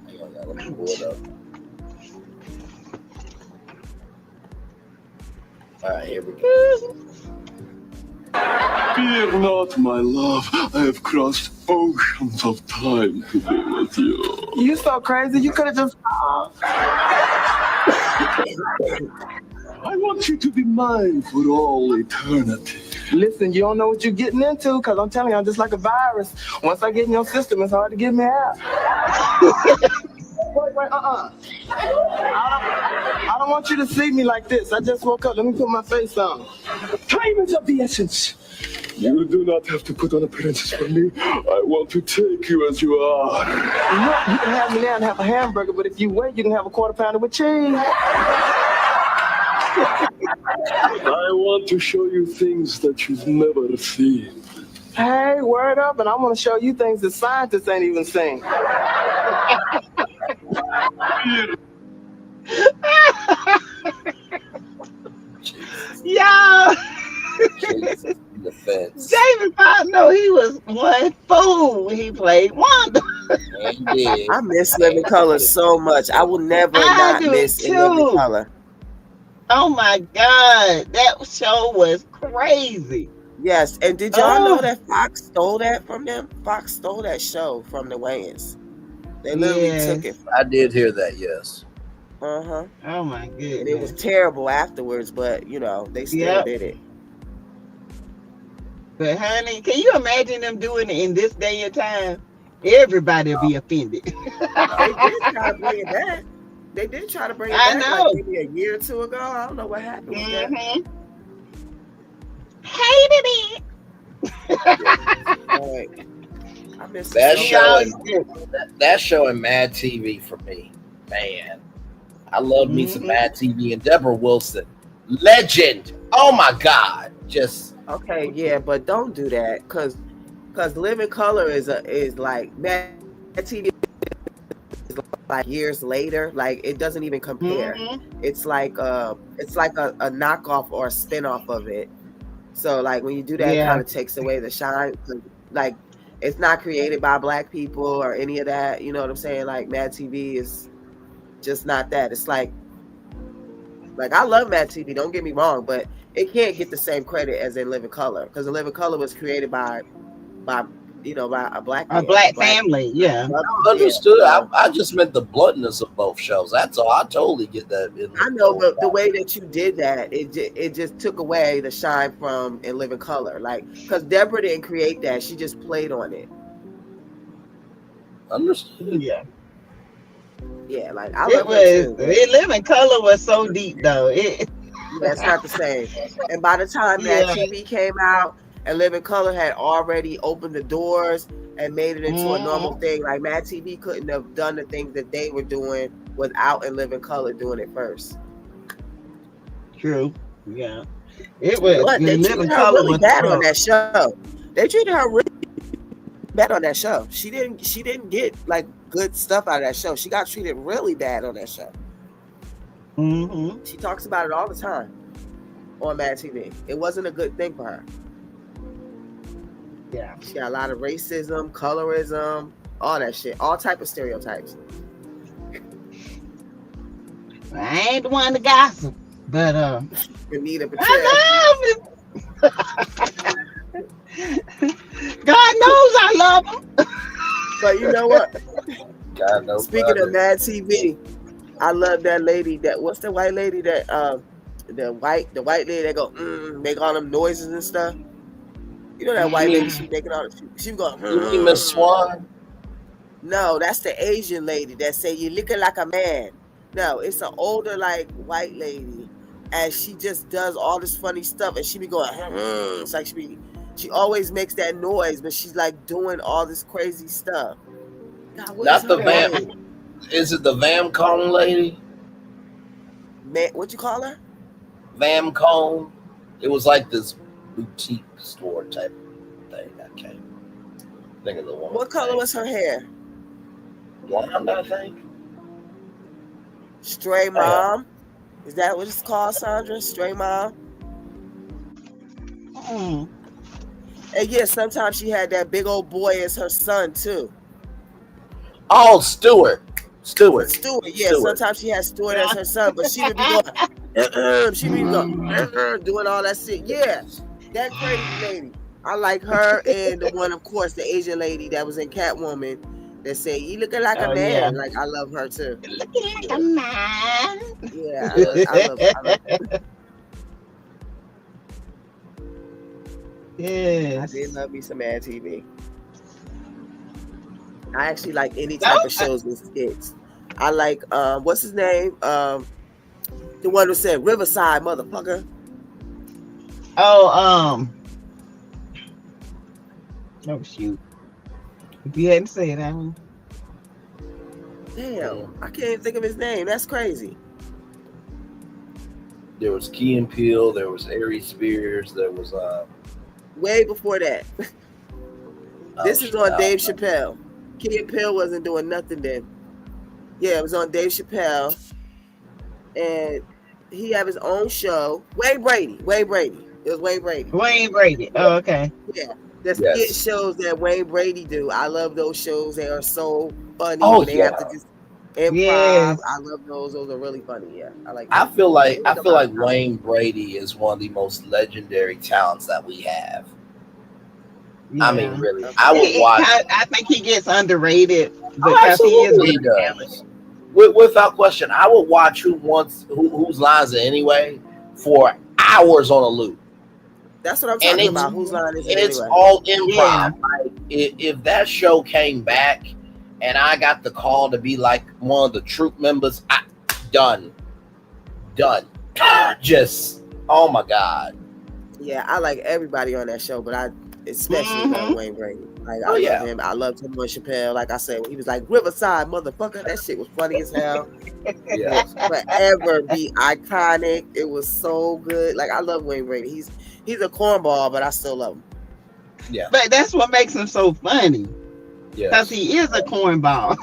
Hang on, let me pull it up. All right, here we go. Fear not, my love. I have crossed oceans of time to be with you. You so crazy. You could have just. I want you to be mine for all eternity. Listen, you don't know what you're getting into, because I'm telling you, I'm just like a virus. Once I get in your system, it's hard to get me out. Wait, I don't want you to see me like this. I just woke up. Let me put my face on. Time is of the essence. You do not have to put on appearances for me. I want to take you as you are. You can have me now and have a hamburger, but if you wait, you can have a quarter pounder with cheese. I want to show you things that you've never seen. Hey, word up, and I want to show you things that scientists ain't even seen. Yo! David Fox, no, he was one fool when he played Wanda. I miss Living Color so much. I will never not miss In Living Color. Oh my God, that show was crazy. Yes, and did y'all know that Fox stole that from them? Fox stole that show from the Wayans. They literally took it. I did hear that. Yes. Uh-huh. Oh my goodness. And it was terrible afterwards, but you know, they still did it. But honey, can you imagine them doing it in this day and time? Everybody will be offended. They did try to bring it back. They did try to bring it back like maybe a year or two ago. I don't know what happened with that. Hated it. I miss that show. That show and Mad TV for me, man. I love me some Mad TV and Deborah Wilson, legend. Oh my God, just okay, yeah, but don't do that because Living Color is like Mad TV is like years later. Like it doesn't even compare. It's like a knockoff or a spinoff of it. So like when you do that, it kind of takes away the shine. Like it's not created by Black people or any of that. You know what I'm saying? Like Mad TV is just not that. It's like I love Mad TV. Don't get me wrong, but it can't get the same credit as In Living Color because In Living Color was created by a black family. Yeah, understood. I just meant the bluntness of both shows. That's all. I totally get that. I know, but the way that you did that, it just took away the shine from In Living Color. Like, because Deborah didn't create that; she just played on it. Understood. Yeah, like I love it too. In Living Color was so deep though. That's not the same. And by the time that TV came out, and Living Color had already opened the doors and made it into a normal thing. Like Mad TV couldn't have done the things that they were doing without In Living Color doing it first. True. Yeah. It was. But they treated her really bad on that show. They treated her really bad on that show. She didn't get like good stuff out of that show. She got treated really bad on that show. She talks about it all the time on Mad TV. It wasn't a good thing for her. Yeah. She got a lot of racism, colorism, all that shit, all type of stereotypes. I ain't the one to gossip, but Anita I love him. God knows I love him. But you know what? God knows. Speaking of Mad TV, I love that lady. What's the white lady that the white lady that go make all them noises and stuff. You know that white lady, she making all the she going. Miss Swan? No, that's the Asian lady that say you looking like a man. No, it's an older like white lady, and she just does all this funny stuff, and she be going. It's like she always makes that noise, but she's like doing all this crazy stuff. God, not the Vam. Is it the Vam Cone lady? Man, what you call her? Vam Cone. It was like this boutique store type thing. I can't think of the one. What color was her hair? Blonde, I think. Stray Mom. Is that what it's called, Sandra? Stray Mom? And yeah, sometimes she had that big old boy as her son too. Oh, Stewart. Yeah. Stewart. Sometimes she had Stewart as her son, but she would be going, she would be going, doing all that shit. Yeah, that crazy lady. I like her and the one, of course, the Asian lady that was in Catwoman that said, "You looking like a man." Yeah. Like I love her too. You're looking like a man. Yeah, I love her. Yeah, I did love me some Mad TV. I actually like any type of shows with skits. I like what's his name? The one who said Riverside, motherfucker. Oh, oh shoot! If you hadn't said that one. Damn, I can't even think of his name. That's crazy. There was Key and Peele. There was Aries Spears. There was way before that. This is on Dave Chappelle. Key and Peele wasn't doing nothing then. Yeah, it was on Dave Chappelle, and he had his own show. Wayne Brady. It was Wayne Brady. Wayne Brady. Oh, okay. Yeah, The skit shows that Wayne Brady do. I love those shows. They are so funny when they have to just improv. Yes. I love those. Those are really funny. Yeah, I like. I feel like Wayne Brady is one of the most legendary talents that we have. Yeah. I mean, really, I would watch. I think he gets underrated Oh, because he is absolutely he does. Without question, I would watch whose lines it anyway for hours on a loop. That's what I'm talking about. Whose line is it It's anyway? all improv. Yeah. Like, if that show came back and I got the call to be like one of the troop members, done. Just, oh my God. Yeah, I like everybody on that show, but I especially love Wayne Brady. Like, I love him. I loved him on Chappelle. Like I said, when he was like, Riverside, motherfucker, that shit was funny as hell. Yeah. Forever be iconic. It was so good. Like, I love Wayne Brady. He's a cornball, but I still love him. Yeah. But that's what makes him so funny. Yeah. Because he is a cornball.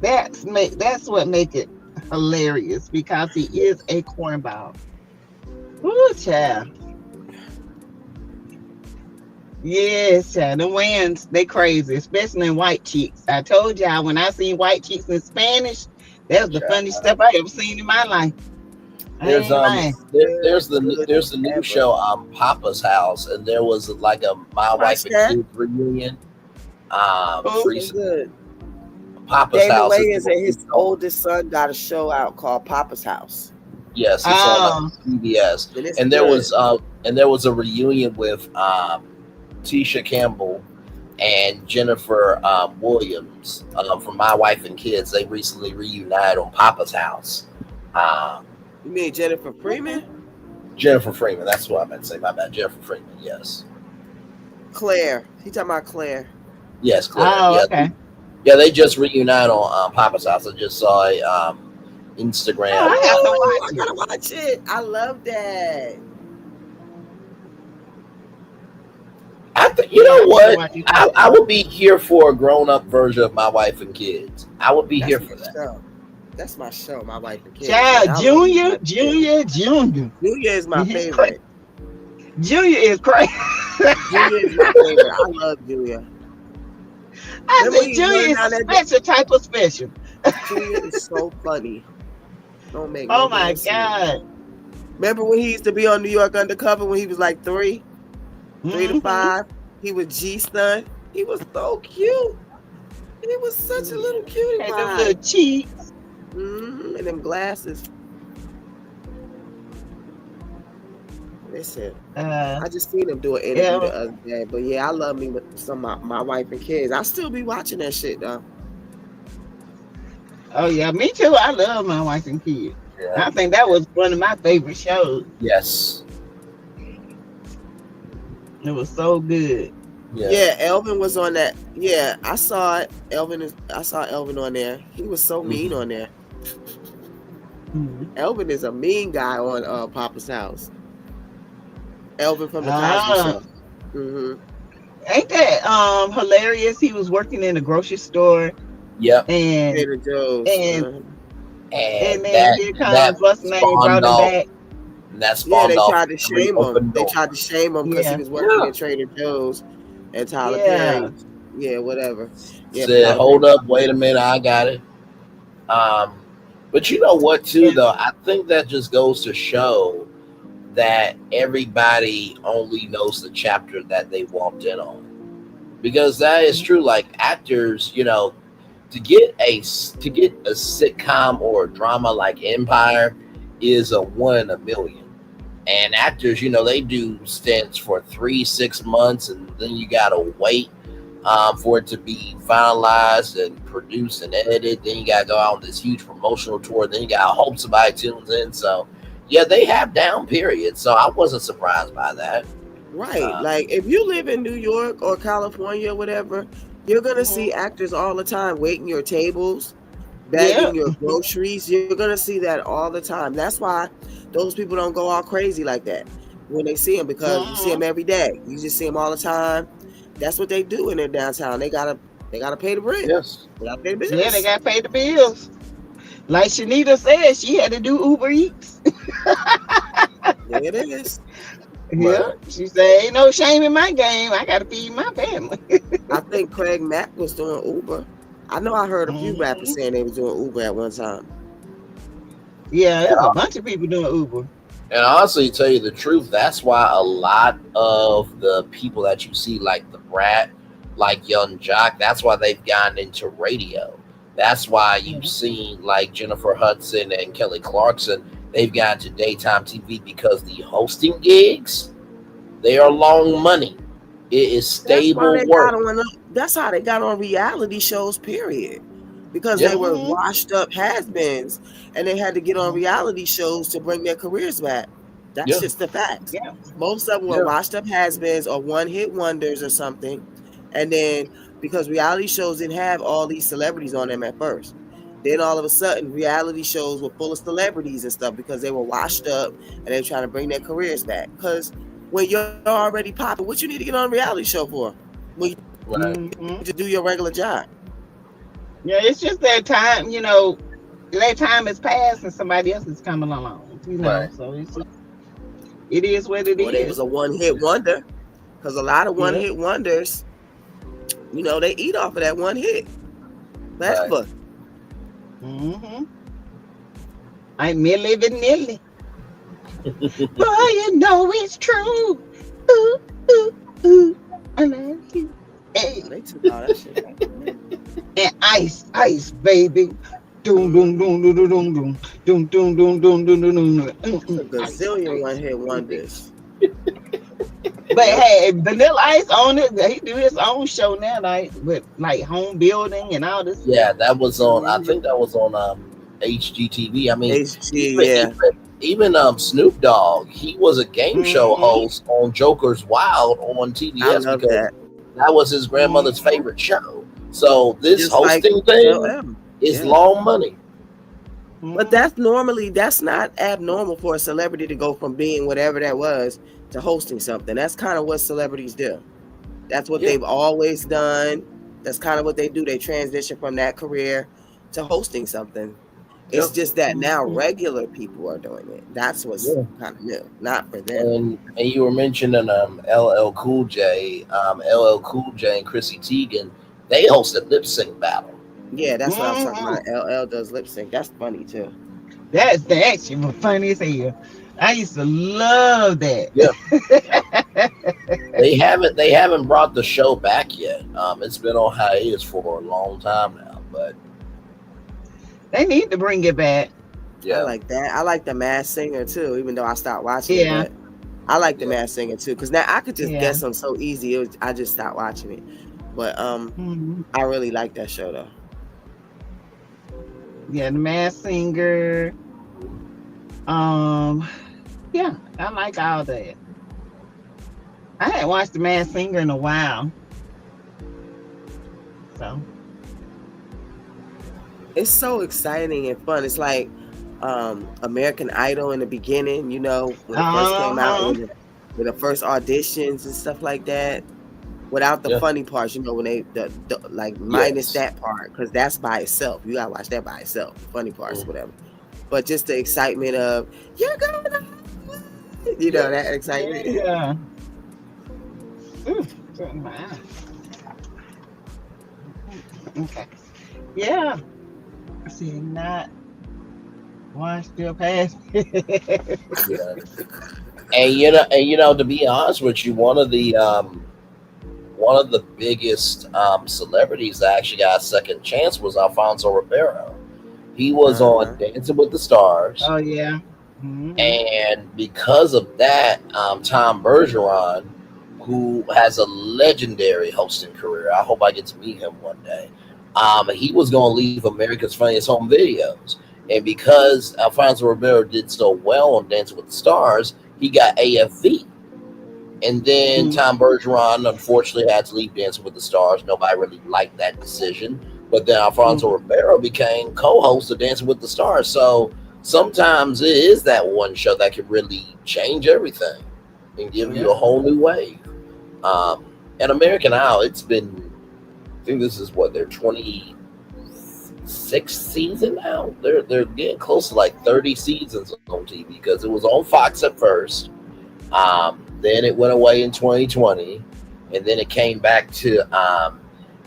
That's what makes it hilarious, because he is a cornball. Ooh, child. Yes, child. The Wayans, they crazy, especially in white chicks. I told y'all, when I see white chicks in Spanish, that's the funniest stuff I ever seen in my life. There's the new show Papa's House, and there was like a My Wife and Kids reunion. Good. Papa's David House. Wayans and his oldest son got a show out called Papa's House. Yes, it's on CBS. And there was a reunion with Tisha Campbell and Jennifer Williams from My Wife and Kids. They recently reunited on Papa's House. You mean Jennifer Freeman? Jennifer Freeman. That's what I meant to say. My bad. Jennifer Freeman. Yes. Claire. He talking about Claire. Yes, Claire. Oh, yeah. okay. Yeah, they just reunited on Papa's House. I just saw a Instagram. I gotta watch it. I love that. You know what? I would be here for a grown-up version of My Wife and Kids. I would be here for that. Show. That's my show, My Wife and Kids. Child, Junior. Junior is my favorite. Junior is crazy. Junior is my favorite. I love Junior. I think Junior is a special type of special. Junior is so funny. Don't make Oh my God. Remember when he used to be on New York Undercover when he was like 3 to 5? He was G-Stun. He was so cute. He was such a little cutie. And them little cheeks. And them glasses. Listen, I just seen him do an interview the other day. But yeah, I love me with some of my wife and kids. I still be watching that shit though. Oh yeah, me too. I love My Wife and Kids. Yeah. I think that was one of my favorite shows. Yes. It was so good. Yeah, Elvin was on that. Yeah, I saw it. I saw Elvin on there. He was so mean on there. Elvin is a mean guy on Papa's House. Elvin from the Cosby Show. Ain't that hilarious? He was working in a grocery store. Yep. And Trader Joe's. And then here comes what's the name, brought him back. And that's they tried to shame him. They tried to shame him because he was working at Trader Joe's and Tyler Perry. Yeah, whatever. Yeah, said, hold up, wait a minute, I got it. But you know what, too, though? I think that just goes to show that everybody only knows the chapter that they walked in on. Because that is true. Like actors, you know, to get a sitcom or a drama like Empire is a 1 in a million. And actors, you know, they do stints for 3-6 months, and then you gotta wait for it to be finalized and produced and edited. Then you gotta go out on this huge promotional tour. Then you gotta hope somebody tunes in. So yeah, they have down periods. So I wasn't surprised by that. Right. Like if you live in New York or California or whatever, you're gonna see actors all the time waiting your tables, bagging your groceries. You're gonna see that all the time. That's why those people don't go all crazy like that when they see them, because you see them every day. You just see them all the time. That's what they do in their downtown. They gotta pay the rent. Yes. They gotta pay the bills. Yeah, they gotta pay the bills. Like Shanita said, she had to do Uber Eats. There it is. Yeah, she said, "Ain't no shame in my game. I got to feed my family." I think Craig Mack was doing Uber. I know I heard a few rappers saying they was doing Uber at one time. Yeah, there's a bunch of people doing Uber. And honestly, to tell you the truth, that's why a lot of the people that you see, like the Brat, like Young Jock, that's why they've gotten into radio. That's why you've seen like Jennifer Hudson and Kelly Clarkson, they've gotten to daytime TV because the hosting gigs, they are long money. It is stable work. That's how they got on reality shows, period. Because they were washed up has-beens and they had to get on reality shows to bring their careers back. That's just the fact. Yeah. Most of them were washed up has-beens or one-hit wonders or something. And then because reality shows didn't have all these celebrities on them at first. Then all of a sudden, reality shows were full of celebrities and stuff because they were washed up and they were trying to bring their careers back. Because when you're already popping, what you need to get on a reality show for? When you to do your regular job. Yeah, it's just that time, that time has passed and somebody else is coming along, So it's just, it is what it is. It was a one-hit wonder, because a lot of one-hit wonders, they eat off of that one hit. Forever. I'm Milli Vanilli. Boy, you know it's true. Ooh, ooh, ooh. I love you. Hey. They took all that shit. And ice, baby. Doom, doom, doom, doom, doom, doom, doom, doom, doom, doom, doom, doom, doom. A gazillion one-hit wonders. But hey, Vanilla Ice on it. He do his own show now, with home building and all this. Yeah, that was on. I think that was on HGTV. I mean, even Snoop Dogg, he was a game show host on Joker's Wild on TBS because that was his grandmother's favorite show. So this Just hosting thing is long money. But that's not abnormal for a celebrity to go from being whatever that was to hosting something. That's kind of what celebrities do. That's what they've always done. That's kind of what they do. They transition from that career to hosting something. It's just that now regular people are doing it. That's what's kind of new, not for them. And you were mentioning LL Cool J. LL Cool J and Chrissy Teigen, they hosted Lip Sync Battle. Yeah, that's what I was talking about. LL does lip sync. That's funny too. That's actually funny as hell. I used to love that. Yeah. they haven't brought the show back yet. It's been on hiatus for a long time now, but they need to bring it back. Yeah, I like that. I like the Masked Singer too, even though I stopped watching it. But I like the Masked Singer too, because now I could just guess them so easy. I just stopped watching it. But I really like that show though. Yeah, the Masked Singer. Yeah, I like all that. I hadn't watched the Masked Singer in a while. So it's so exciting and fun. It's like American Idol in the beginning, when it first came out with the first auditions and stuff like that. Without the funny parts, when they minus that part, because that's by itself. You gotta watch that by itself. The funny parts, whatever. But just the excitement of you're going to, that excitement. Yeah. Okay. Yeah. See, not one still past. And to be honest with you, one of the biggest celebrities that actually got a second chance was Alfonso Ribeiro. He was on Dancing with the Stars. Oh yeah. Mm-hmm. And because of that, Tom Bergeron, who has a legendary hosting career, I hope I get to meet him one day. He was going to leave America's Funniest Home Videos. And because Alfonso Ribeiro did so well on Dancing with the Stars, he got AFV. And then Tom Bergeron, unfortunately, had to leave Dancing with the Stars. Nobody really liked that decision. But then Alfonso Ribeiro became co-host of Dancing with the Stars. So sometimes it is that one show that can really change everything and give you a whole new wave. And American Idol, it's been, I think this is their 26th season now. They're getting close to like 30 seasons on TV because it was on Fox at first. then it went away in 2020, and then it came back to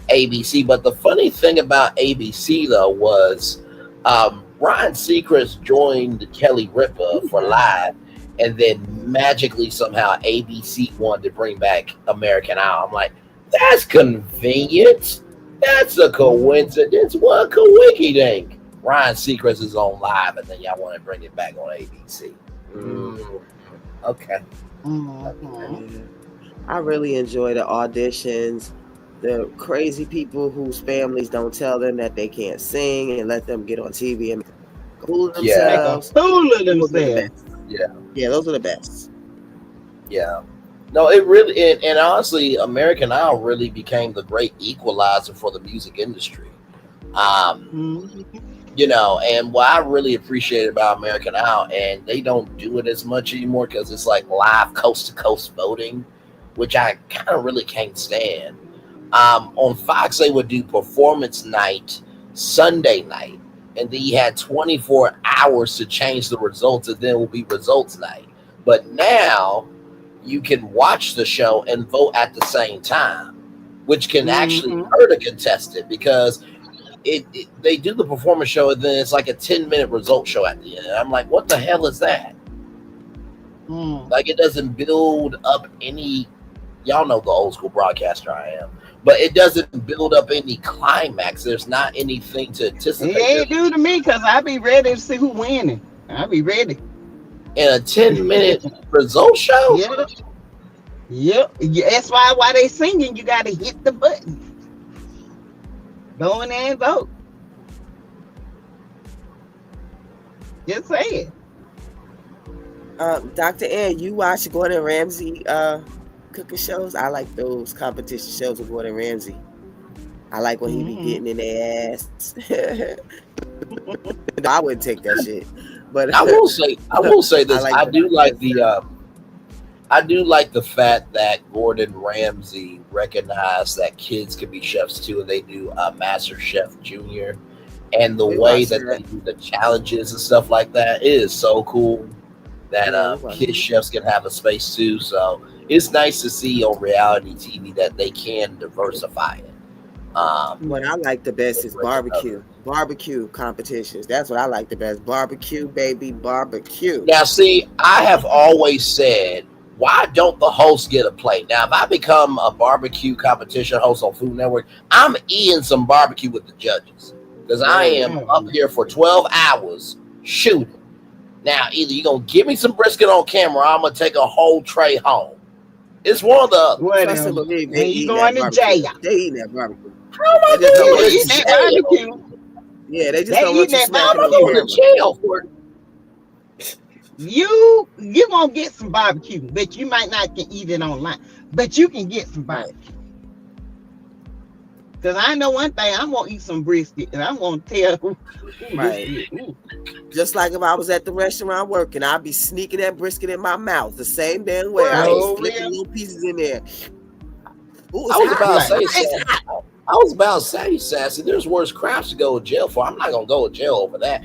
ABC. But the funny thing about ABC though was Ryan Seacrest joined Kelly Ripa for Live, and then magically somehow ABC wanted to bring back American Idol. I'm like, that's convenient. That's a coincidence. What a wiki dink. Ryan Seacrest is on Live, and then y'all want to bring it back on ABC. Okay. I really enjoy the auditions. The crazy people whose families don't tell them that they can't sing and let them get on TV and fool themselves. Yeah, those are the best. Yeah. No, it really, and honestly, American Idol really became the great equalizer for the music industry. You know, and what I really appreciate about American Idol, and they don't do it as much anymore because it's like live coast to coast voting, which I kind of really can't stand. On Fox, they would do performance night Sunday night, and then you had 24 hours to change the results, and then it will be results night. But now you can watch the show and vote at the same time, which can actually hurt a contestant because they do the performance show and then it's like a 10-minute result show at the end. And I'm like, what the hell is that? Like, it doesn't build up any. Y'all know the old school broadcaster I am, but it doesn't build up any climax. There's not anything to anticipate. It ain't do to me because I be ready to see who winning. I be ready. In a 10-minute result show? Yep. That's why they singing. You got to hit the button. Go in there and vote. Just say it. Dr. Ann, you watch Gordon Ramsay cooking shows? I like those competition shows with Gordon Ramsay. I like when he be getting in their ass. No, I wouldn't take that shit. But I will say this. I do like the fact that Gordon Ramsay recognized that kids can be chefs too, and they do Master Chef Junior, and the way that they do the challenges and stuff like that, it is so cool that kid chefs can have a space too. So it's nice to see on reality TV that they can diversify it. What I like the best is barbecue competitions. That's what I like the best. Barbecue, baby, barbecue. Now, see, I have always said, why don't the hosts get a plate? Now, if I become a barbecue competition host on Food Network, I'm eating some barbecue with the judges because I am up here for 12 hours shooting. Now, either you're going to give me some brisket on camera or I'm going to take a whole tray home. It's one of the... You going to jail. They eating that barbecue. How am I going to jail? Barbecue? Yeah, they just don't want you smacking on camera. To jail for it. You gonna get some barbecue, but you might not can eat it online. But you can get some barbecue. Cause I know one thing, I'm gonna eat some brisket, and I'm gonna tell who Just like if I was at the restaurant working, I'd be sneaking that brisket in my mouth the same damn way. I was flipping little pieces in there. Ooh, I was about to say, Sassy, there's worse crimes to go to jail for. I'm not gonna go to jail over that.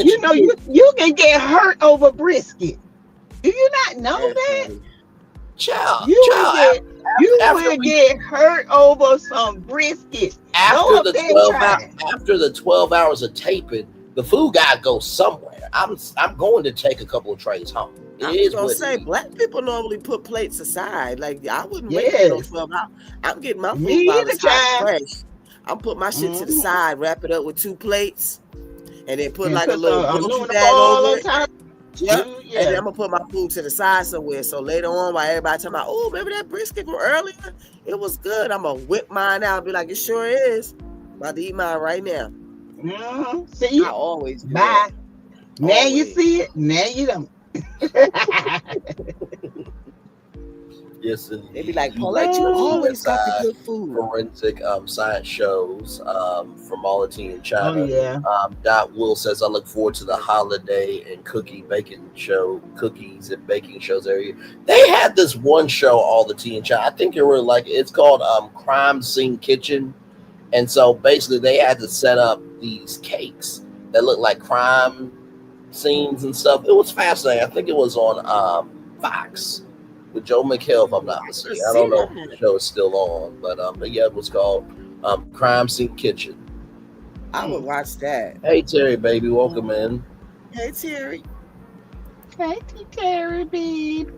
You know, you can get hurt over brisket. Do you not know that? Child, you will get hurt over some brisket. After the 12 hours of taping, the food guy goes somewhere. I'm going to take a couple of trays home. I was gonna say, black people normally put plates aside. Like, I wouldn't wait for those 12 hours. I'm getting my food bottles hot fresh. I'm putting my shit to the side, wrap it up with 2 plates, and then put like a little Gucci bag over it. Yep. And then I'm gonna put my food to the side somewhere. So later on, while everybody talking about, oh, remember that brisket from earlier? It was good. I'm gonna whip mine out and be like, it sure is. About to eat mine right now. See, I always do. Bye. Now you see it. Now you don't. Yes, and they be like, Paulette, you always got the good food. Forensic science shows from all the teen in China. Oh, yeah. Dot Will says, I look forward to the holiday and cookies and baking shows area. They had this one show, all the teen in China. I think you really like it. It's called Crime Scene Kitchen. And so basically they had to set up these cakes that look like crime scenes and stuff. It was fascinating. I think it was on Fox. with Joe McHale, if I'm not mistaken. I don't know if the show is still on, but yeah, it was called Crime Scene Kitchen. I would watch that. Hey Terry, baby, welcome in. Hey Terry. Hey Terry, baby.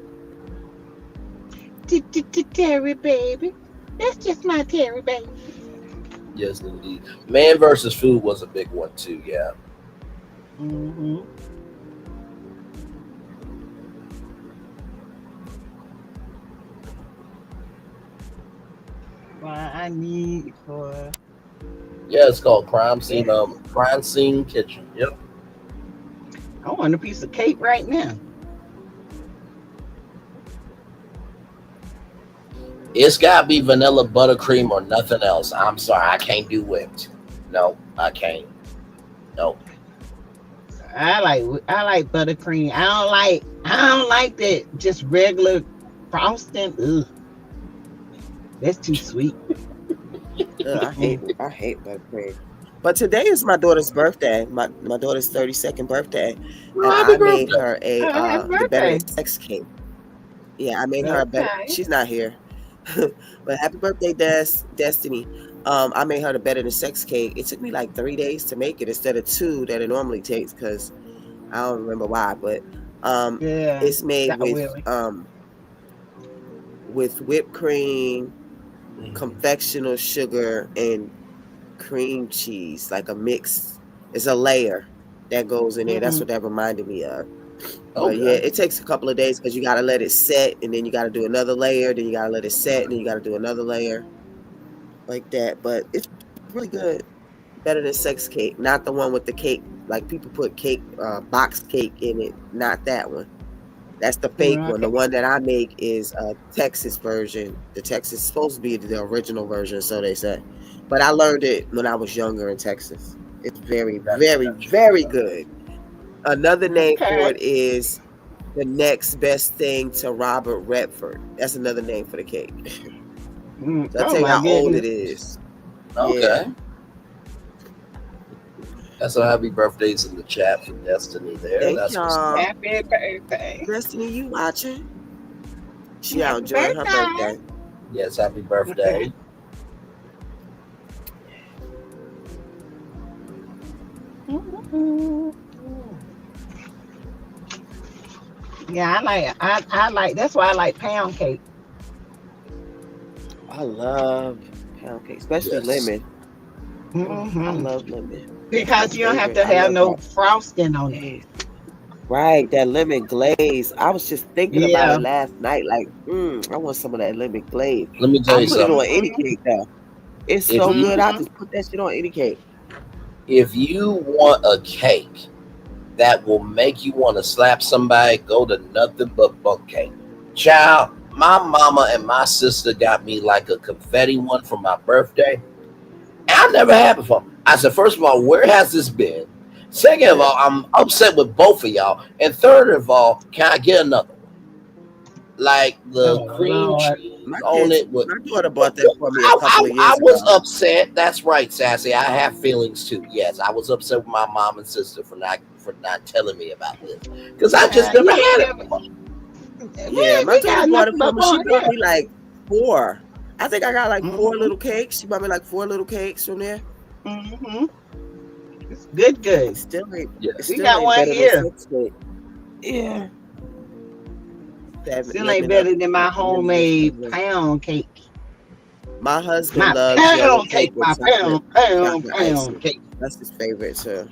Terry, baby. That's just my Terry, baby. Yes, indeed. Man versus Food was a big one too. Yeah. Mm-hmm. What I need for. Yeah, it's called Crime Scene Kitchen. Yep. I want a piece of cake right now. It's gotta be vanilla buttercream or nothing else. I'm sorry, I can't do whipped. No, I can't. No. I like buttercream. I don't like that just regular frosting. Ugh. That's too sweet. I hate buttercream. But today is my daughter's birthday. My daughter's 32nd birthday, and I made her a the better sex cake. Yeah, I made her a better. She's not here, but happy birthday, Destiny. I made her the better than sex cake. It took me like 3 days to make it instead of 2 that it normally takes because I don't remember why. But it's made with whipped cream, confectional sugar, and cream cheese, like a mix. It's a layer that goes in there. That's what that reminded me of. But yeah, it takes a couple of days because you got to let it set, and then you got to do another layer, then you got to let it set, and then you got to do another layer like that. But it's really good. Better than sex cake. Not the one with the cake. Like people put cake, box cake in it. Not that one. That's the fake one. The one that I make is a Texas version. The Texas is supposed to be the original version, so they say. But I learned it when I was younger in Texas. It's very, very, very good. Another name for it is the next best thing to Robert Redford. That's another name for the cake. I'll tell you how old it is. Okay. Yeah. That's a happy birthdays in the chat for Destiny there. Thank That's y'all. Happy birthday. Destiny, you watching? She out enjoying her birthday. Yes, happy birthday. Yeah, I like that's why I like pound cake. I love pound cake, especially lemon. I love lemon. Because you don't have to have no frosting on it. Right, that lemon glaze. I was just thinking about it last night. Like, I want some of that lemon glaze. Let me tell you something. I put it on any cake though. It's so good. I just put that shit on any cake. If you want a cake that will make you want to slap somebody, go to nothing but bunk cake. Child, my mama and my sister got me like a confetti one for my birthday. I never had before. I said, first of all, where has this been? Second of all, I'm upset with both of y'all. And third of all, can I get another one? Like the cream cheese on it. My daughter bought that for me a couple of years ago. I was upset. That's right, Sassy. I have feelings too. Yes, I was upset with my mom and sister for not telling me about this because I just never had it before. Yeah, my daughter bought it for me. She bought me like 4. I think I got like 4 little cakes. She bought me like 4 little cakes from there. It's good. Still ain't. We got one here. Yeah. Still ain't better than my homemade pound cake. My husband loves yellow cake. My pound cake. That's his favorite too.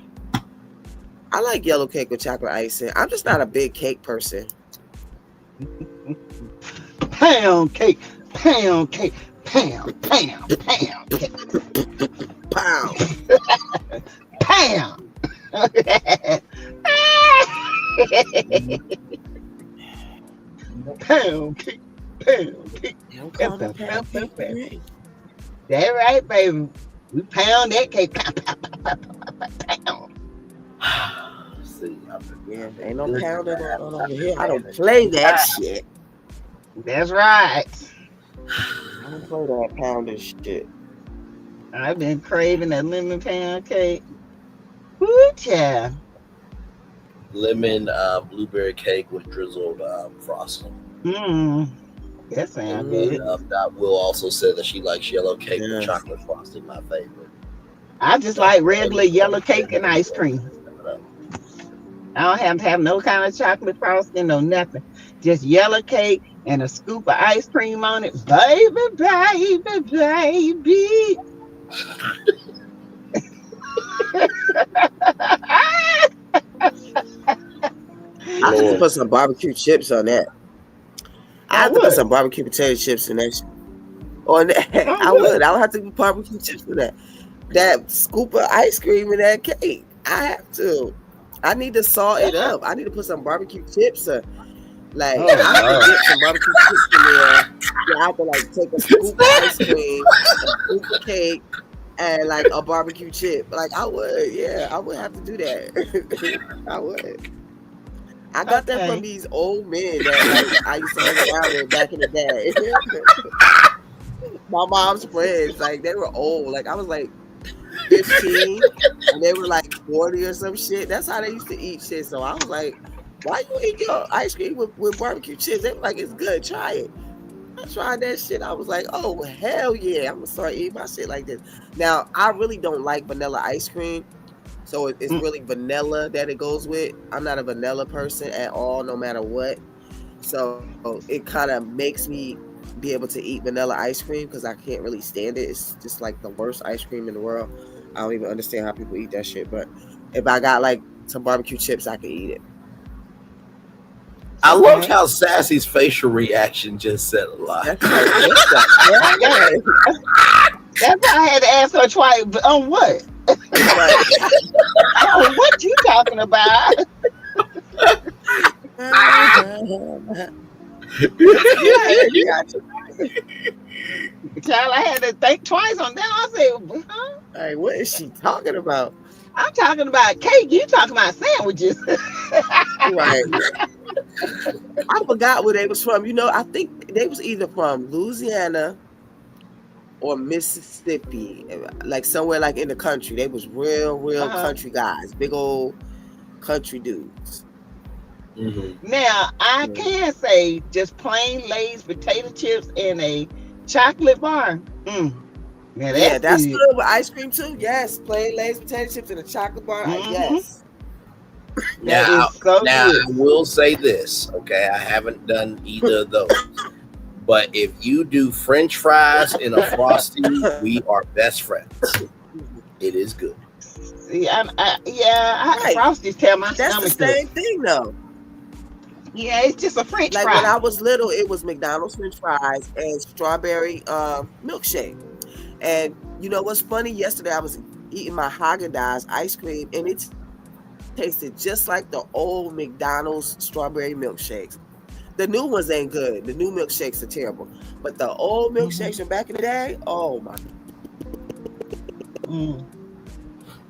I like yellow cake with chocolate icing. I'm just not a big cake person. Pound cake, pound cake, pound cake. Pound. Pound. Pound cake, pound cake. That right, baby. We pound that cake. Pound. See, yeah, ain't no pounding on over here. I don't play that shit. That's right. I don't play that pounding shit. I've been craving a lemon pound cake. Woo, child. Lemon blueberry cake with drizzled frosting. That sounds good. I will also say that she likes yellow cake with chocolate frosting, my favorite. I just like regular yellow cake and ice cream. I don't have to have no kind of chocolate frosting or nothing. Just yellow cake and a scoop of ice cream on it. Baby, baby, baby. I have to put some barbecue chips on that. I have to put some barbecue potato chips in that shit. On that. I would have to put barbecue chips in that. That scoop of ice cream in that cake. I have to. I need to salt it up. I need to put some barbecue chips. I have to get some barbecue chips in there. Yeah, I have to like take a scoop of ice cream, a scoop of cake, and like a barbecue chip. Like I would, yeah, I would have to do that. I would. I got that from these old men that like I used to hang around with back in the day. My mom's friends, like they were old. Like I was like 15 and they were like 40 or some shit. That's how they used to eat shit. So I was like, why you eat your ice cream with barbecue chips? They were like, it's good, try it. I tried that shit. I was like, oh hell yeah, I'm gonna start eating my shit like this. Now I really don't like vanilla ice cream. So it's really vanilla that it goes with. I'm not a vanilla person at all, no matter what. So it kind of makes me be able to eat vanilla ice cream because I can't really stand it. It's just like the worst ice cream in the world. I don't even understand how people eat that shit. But if I got like some barbecue chips, I can eat it. I love how Sassy's facial reaction just said a lot. That's why I had to ask her twice. On what? Oh, what you talking about? Child, I had to think twice on that. I said, huh? Hey, what is she talking about? I'm talking about cake. You talking about sandwiches. Right. I forgot where they was from. You know, I think they was either from Louisiana or Mississippi, like somewhere like in the country. They was real country guys, big old country dudes. Mm-hmm. Now I can say just plain Lay's potato chips and a chocolate bar. Yeah, that's good with ice cream too. Yes, plain Lay's potato chips and a chocolate bar. Yes. Now I will say this, okay? I haven't done either of those. But if you do French fries in a Frosty, we are best friends. It is good. See, Frosties tell my stomach. That's the same thing, though. Yeah, it's just a French fry. Like when I was little, it was McDonald's French fries and strawberry milkshake. And you know what's funny? Yesterday I was eating my Haagen-Dazs ice cream, and it tasted just like the old McDonald's strawberry milkshakes. The new ones ain't good. The new milkshakes are terrible. But the old milkshakes from back in the day, oh my.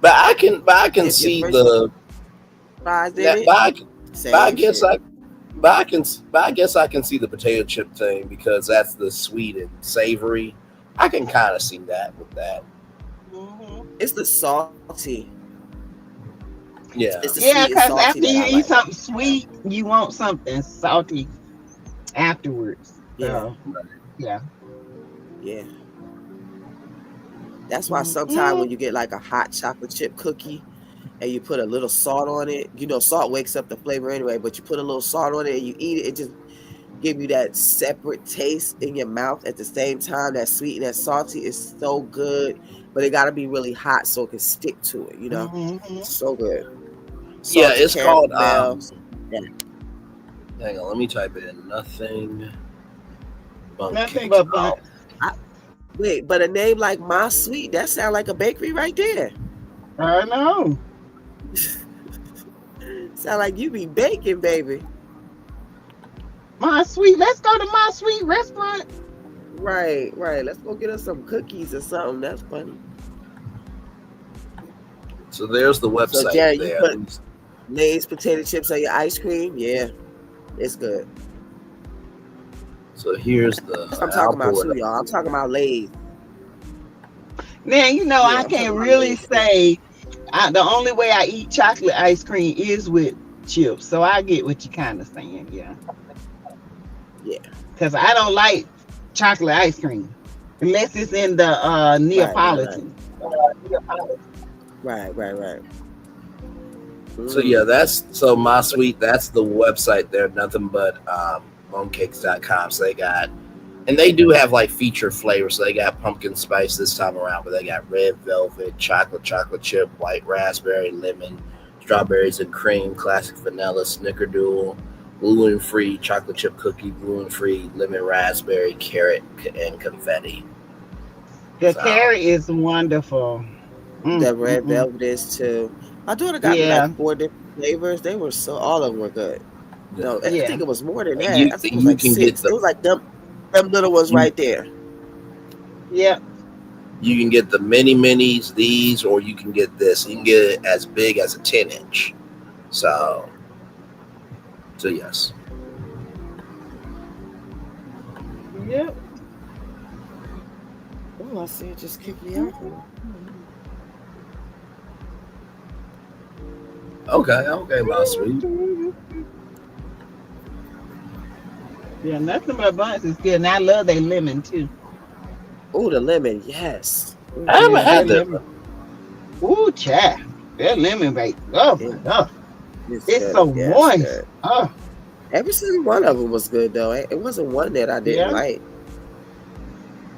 But I can see the. I guess I can see the potato chip thing because that's the sweet and savory. I can kind of see that with that. It's the salty. Yeah. Because after you eat something sweet, you want something salty afterwards. Yeah. Yeah. That's why sometimes when you get like a hot chocolate chip cookie and you put a little salt on it, you know, salt wakes up the flavor anyway, but you put a little salt on it and you eat it, it just give you that separate taste in your mouth at the same time. That sweet and that salty is so good, but it got to be really hot so it can stick to it, you know? So good. Yeah, it's called hang on, let me type it in. Nothing but bun. Wait, but a name like My Sweet, that sounds like a bakery right there. I know. Sound like you be baking, baby. My Sweet, let's go to My Sweet restaurant. Right. Let's go get us some cookies or something. That's funny. So there's the website. So Jerry, you put Lay's potato chips on your ice cream? Yeah, it's good. So here's the. I'm talking about too, y'all. I'm talking about Lay's. Now, you know, I can't really say the only way I eat chocolate ice cream is with chips. So I get what you're kind of saying, yeah. Yeah. Because I don't like chocolate ice cream unless it's in the Neapolitan. Right. So yeah, that's so my sweet. That's the website there. Nothing but momcakes.com. So they got, and they do have like feature flavors. So they got pumpkin spice this time around, but they got red velvet, chocolate chip, white raspberry, lemon, strawberries and cream, classic vanilla, snickerdoodle, gluten-free chocolate chip cookie, gluten-free lemon raspberry, carrot, and confetti. The carrot is wonderful. The red velvet is too. My daughter got me like 4 different flavors. They were all of them were good. No, I think it was more than that. I think it was like 6. It was like them little ones right there. Yeah. You can get the mini minis, these, or you can get this. You can get it as big as a 10-inch. So yes. Yep. Oh, I see it just kicked me out. Okay, my sweet. Yeah, nothing but buns is good. And I love their lemon too. Oh, the lemon, yes. I haven't had that. Ooh, child. That lemon bake. Oh my God. It's so moist. Oh. Every single one of them was good though. It wasn't one that I didn't like.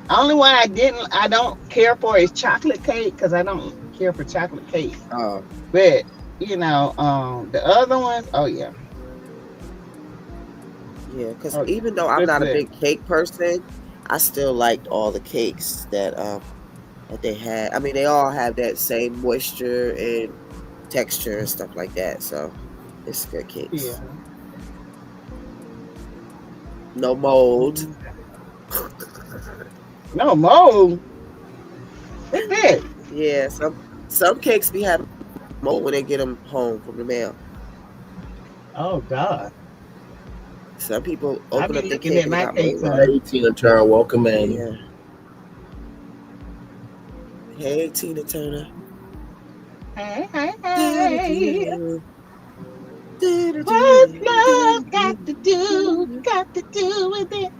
Only one I don't care for is chocolate cake because I don't care for chocolate cake. Oh. But the other ones, oh yeah. Yeah, because even though I'm not a big cake person, I still liked all the cakes that they had. I mean, they all have that same moisture and texture and stuff like that. So it's good cakes. Yeah. No mold. No mold. What's that? Yeah, some cakes be having mold when they get them home from the mail. Oh God. Some people open up the cake at my cake. Hey, Tina Turner, welcome in. Yeah. Hey, Tina Turner. Hey. What's love got to do with it?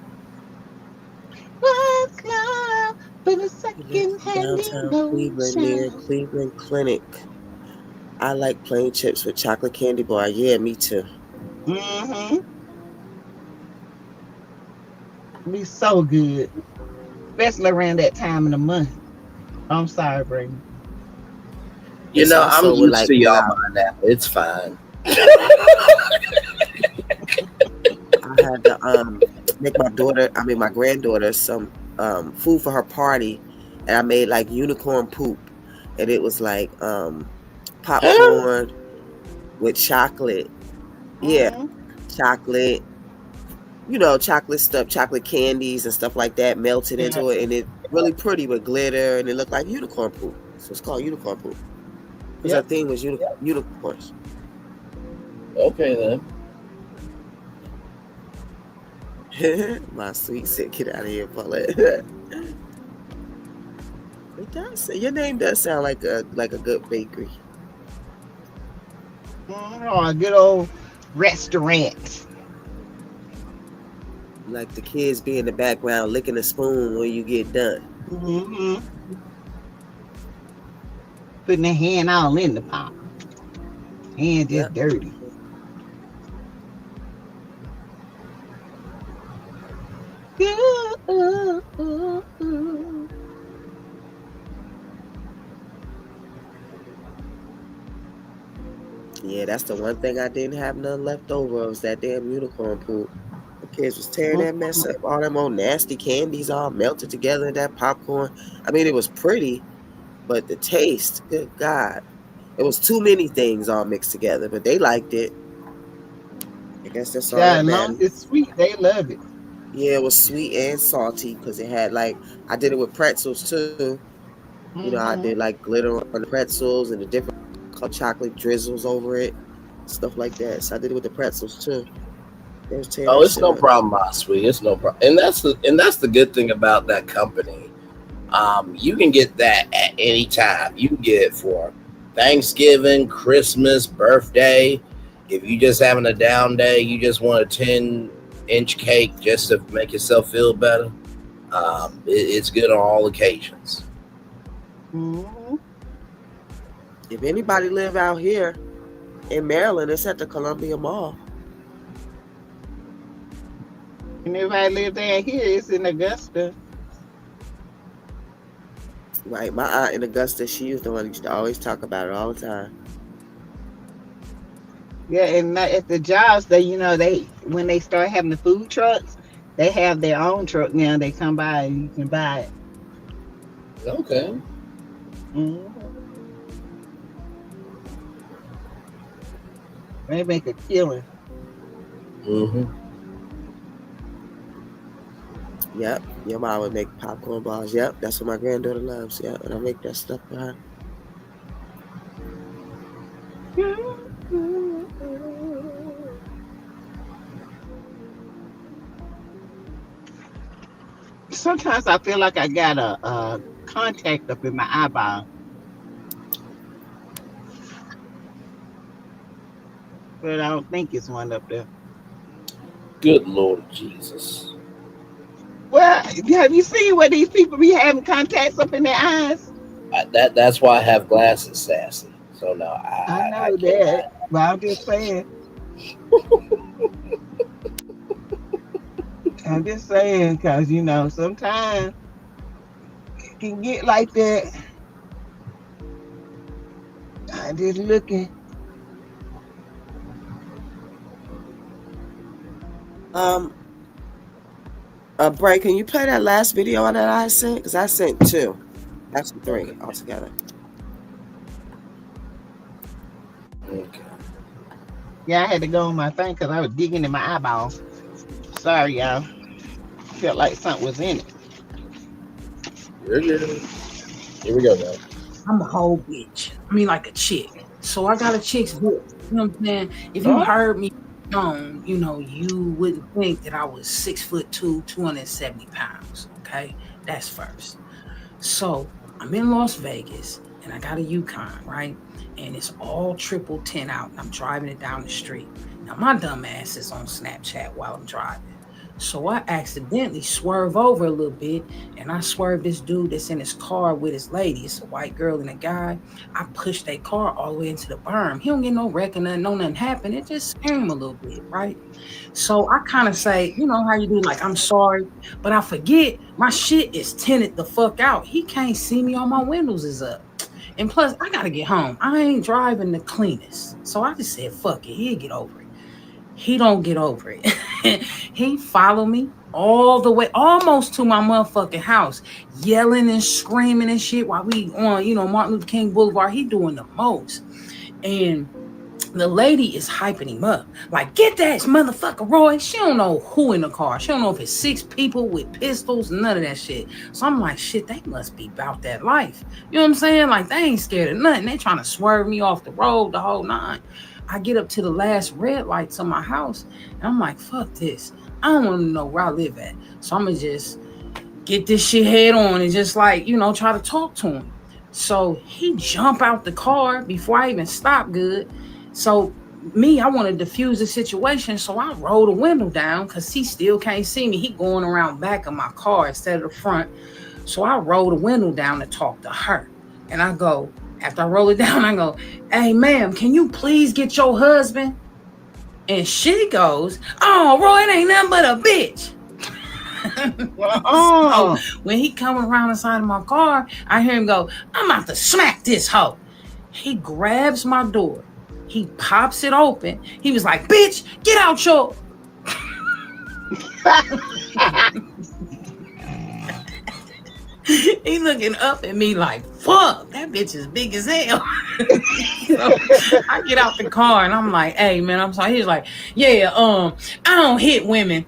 What's love but a second hand Downtown Cleveland near Cleveland Clinic. I like plain chips with chocolate candy bar. Yeah, me too. Mm-hmm. Be so good. Especially around that time of the month. I'm sorry, Braylon. I'm used to y'all by now. It's fine. I had to make my granddaughter some food for her party, and I made like unicorn poop, and it was like popcorn with chocolate. Yeah, chocolate. Chocolate stuff, chocolate candies and stuff like that melted into it, and it really pretty with glitter, and it looked like unicorn poop. So it's called unicorn poop. Because our theme was unicorns. Okay then. My sweet sick, get out of here, Paulette. It does. Your name does sound like a good bakery. Oh, a good old restaurant. Like the kids be in the background licking a spoon when you get done. Mm-hmm. Putting their hand all in the pot. Hand just dirty. Yeah, that's the one thing I didn't have none left over was that damn unicorn poop. The kids was tearing that mess up. All them old nasty candies all melted together in that popcorn. I mean, it was pretty, but the taste, good God. It was too many things all mixed together, but they liked it. I guess that's all that matters. It's sweet. They love it. Yeah, it was sweet and salty because it had I did it with pretzels too. I did like glitter on the pretzels and the different chocolate drizzles over it, stuff like that. So I did it with the pretzels too. It's no problem, my sweet. It's no problem, and that's the good thing about that company. You can get that at any time. You can get it for Thanksgiving, Christmas, birthday. If you just having a down day, you just want a 10 inch cake just to make yourself feel better. It's good on all occasions. Mm-hmm. If anybody live out here in Maryland, it's at the Columbia Mall. And everybody live down here, it's in Augusta. Right, my aunt in Augusta, she was the one who used to always talk about it all the time. Yeah, and at the jobs, they when they start having the food trucks, they have their own truck now. They come by and you can buy it. Okay. Mm-hmm. They make a killing. Mm-hmm. Yep, your mom would make popcorn balls. Yep, that's what my granddaughter loves. Yep, and I make that stuff for her. Sometimes I feel like I got a contact up in my eyeball. But I don't think it's one up there. Good Lord Jesus. Well, have you seen where these people be having contacts up in their eyes? That's why I have glasses, Sassy. So no, I know that, but I'm just saying. I'm just saying, because, sometimes it can get like that. I'm just looking. Bray, can you play that last video that I sent? Because I sent 2. Actually 3 altogether. Okay. Yeah, I had to go on my thing because I was digging in my eyeballs. Sorry, y'all. Felt like something was in it. You're good. Here we go, now. I'm a whole bitch. I mean, like a chick. So I got a chick's book. You know what I'm saying? If you heard me known, you wouldn't think that I was 6'2", 270 pounds. Okay, that's first. So I'm in Las Vegas and I got a Yukon, right? And it's all triple tint out. I'm driving it down the street. Now my dumb ass is on Snapchat while I'm driving. So I accidentally swerve over a little bit and I swerve this dude that's in his car with his lady. It's a white girl and a guy. I push their car all the way into the berm. He don't get no wreck or nothing happened. It just scared him a little bit, right? So I kind of say, you know how you do, like, I'm sorry, but I forget my shit is tinted the fuck out. He can't see me, all my windows is up. And plus, I got to get home. I ain't driving the cleanest. So I just said, fuck it, he'll get over it. He don't get over it. He followed me all the way, almost to my motherfucking house, yelling and screaming and shit while we on, Martin Luther King Boulevard. He doing the most. And the lady is hyping him up. Like, get that motherfucker, Roy. She don't know who in the car. She don't know if it's 6 people with pistols, none of that shit. So I'm like, shit, they must be about that life. You know what I'm saying? Like, they ain't scared of nothing. They trying to swerve me off the road, the whole nine. I get up to the last red light to my house, and I'm like, fuck this. I don't want to know where I live at. So I'm going to just get this shit head on and just try to talk to him. So he jump out the car before I even stop good. So I want to diffuse the situation. So I roll the window down because he still can't see me. He going around back of my car instead of the front. So I roll the window down to talk to her. And I go, after I roll it down, I go, hey, ma'am, can you please get your husband? And she goes, oh, Roy, it ain't nothing but a bitch. So when he coming around the side of my car, I hear him go, I'm about to smack this hoe. He grabs my door. He pops it open. He was like, bitch, get out your... He looking up at me like, fuck, that bitch is big as hell. So I get out the car and I'm like, hey, man, I'm sorry. He's like, yeah, I don't hit women.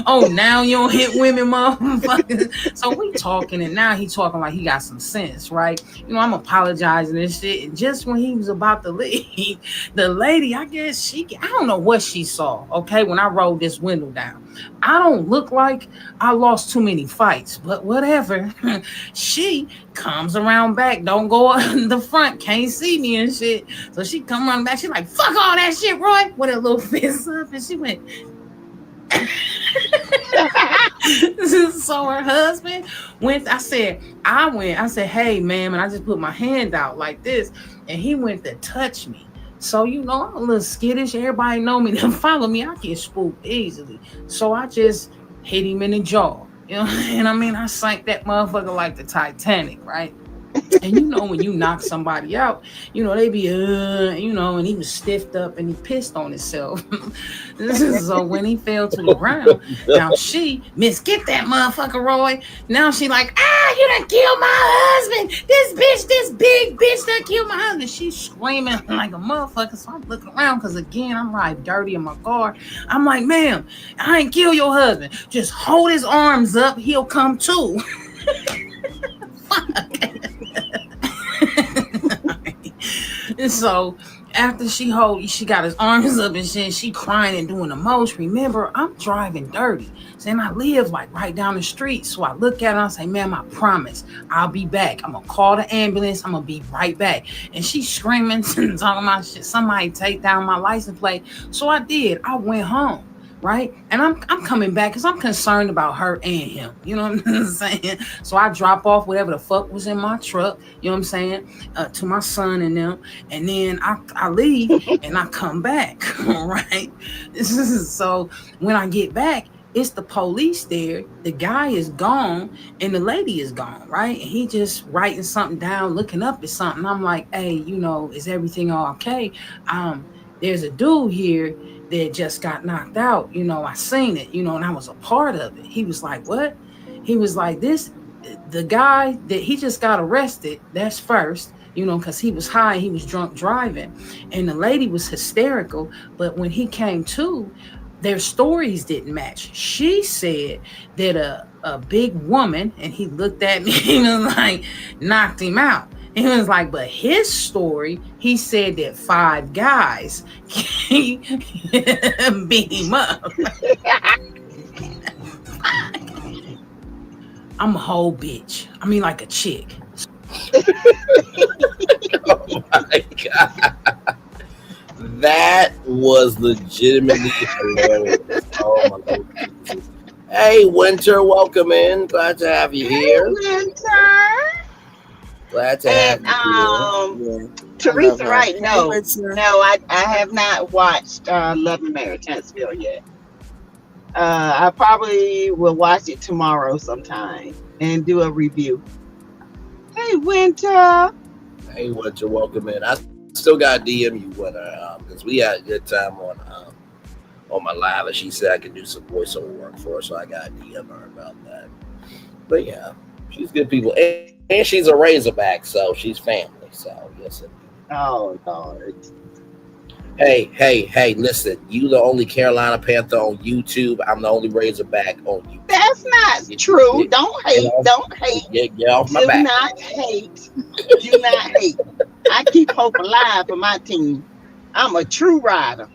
Oh, now you don't hit women, motherfuckers. So we talking, and now he talking like he got some sense, right? I'm apologizing and shit. And just when he was about to leave, the lady, I guess I don't know what she saw, okay, when I rolled this window down. I don't look like I lost too many fights, but whatever. She comes around back, don't go in the front, can't see me and shit. So she come around back, she like, fuck all that shit, Roy, with a little fist up, and she went, So her husband went. I said, hey, ma'am, and I just put my hand out like this, and he went to touch me. So, you know, I'm a little skittish. Everybody know me. They follow me. I get spooked easily. So I just hit him in the jaw. You know, and I mean, I sank that motherfucker like the Titanic, right? And you know, when you knock somebody out, you know, they be, you know, and he was stiffed up and he pissed on himself. So when he fell to the ground, now Miss, get that motherfucker, Roy. Now she like, you done killed my husband. This big bitch done killed my husband. She's screaming like a motherfucker. So I'm looking around because, again, I'm like dirty in my car. I'm like, ma'am, I ain't kill your husband. Just hold his arms up. He'll come too. Fuck. And so after she got his arms up and she crying and doing the most. Remember, I'm driving dirty. And I live like right down the street. So I look at her and I say, ma'am, I promise I'll be back. I'm gonna call the ambulance. I'm gonna be right back. And she's screaming and talking about shit. Somebody take down my license plate. So I did. I went home. Right. And I'm coming back because I'm concerned about her and him. You know what I'm saying? So I drop off whatever the fuck was in my truck, you know what I'm saying, to my son and them. And then I leave and I come back. Right. So when I get back, it's the police there. The guy is gone and the lady is gone. Right. And he just writing something down, looking up at something. I'm like, hey, you know, is everything all okay? There's a dude here that just got knocked out. You know, I seen it, you know, and I was a part of it. He was like, what? He was like, the guy that he just got arrested, that's first, you know, because he was high, he was drunk driving. And the lady was hysterical. But when he came to, their stories didn't match. She said that a big woman, and he looked at me and was like, knocked him out. He was like, but his story, he said that 5 guys beat him up. I'm a whole bitch. I mean, like a chick. Oh my God. That was legitimately hilarious. Oh my God. Hey, Winter, welcome in. Glad to have you here. Winter. Glad to have you here. Teresa, right? No, I have not watched Love and Marriage Huntsville yet. I probably will watch it tomorrow sometime and do a review. Hey, Winter. Hey, Winter, welcome in. I still got DM you, Winter, because we had a good time on my live, and she said I could do some voiceover work for her, so I got DM her about that. But yeah, she's good people. And she's a Razorback, so she's family. So yes. Oh Lord. Hey! Listen, you the only Carolina Panther on YouTube. I'm the only Razorback on YouTube. That's not true. Don't hate. Don't hate. Get off my back. Do not hate. Do not hate. I keep hope alive for my team. I'm a true rider.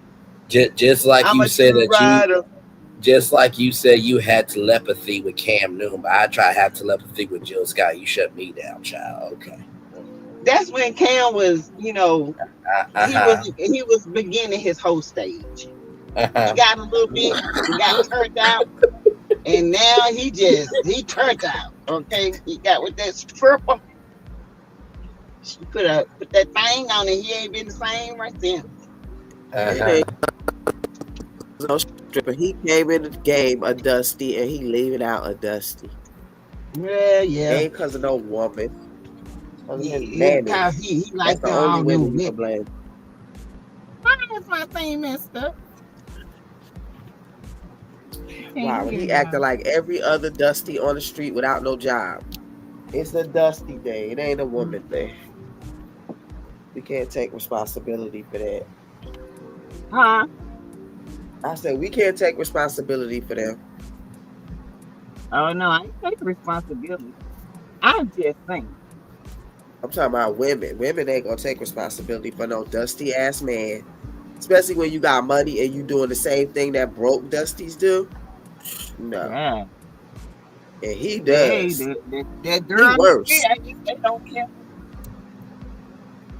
Just like I'm you said that rider. you. Just like you said you had telepathy with Cam Newton, but I try to have telepathy with Jill Scott. You shut me down, child. Okay. That's when Cam was, you know, he was beginning his whole stage. He got a little bit, he got turned out, and now he turned out. Okay, he got with that stripper. She put that thing on it. He ain't been the same right then. No stripper. He came in the game a Dusty, and he leaving out a Dusty. Yeah. Ain't because of no woman. Because he like the only women you can blame. Why is my thing messed up? Wow, he acted like every other Dusty on the street without no job. It's a Dusty day. It ain't a woman thing. We can't take responsibility for that. Huh? I said we can't take responsibility for them. Oh no, I ain't taking responsibility. I'm just saying. I'm talking about women. Women ain't gonna take responsibility for no dusty ass man. Especially when you got money and you doing the same thing that broke Dusties do. No. Yeah. And he does. Hey, that girl worse. They don't care.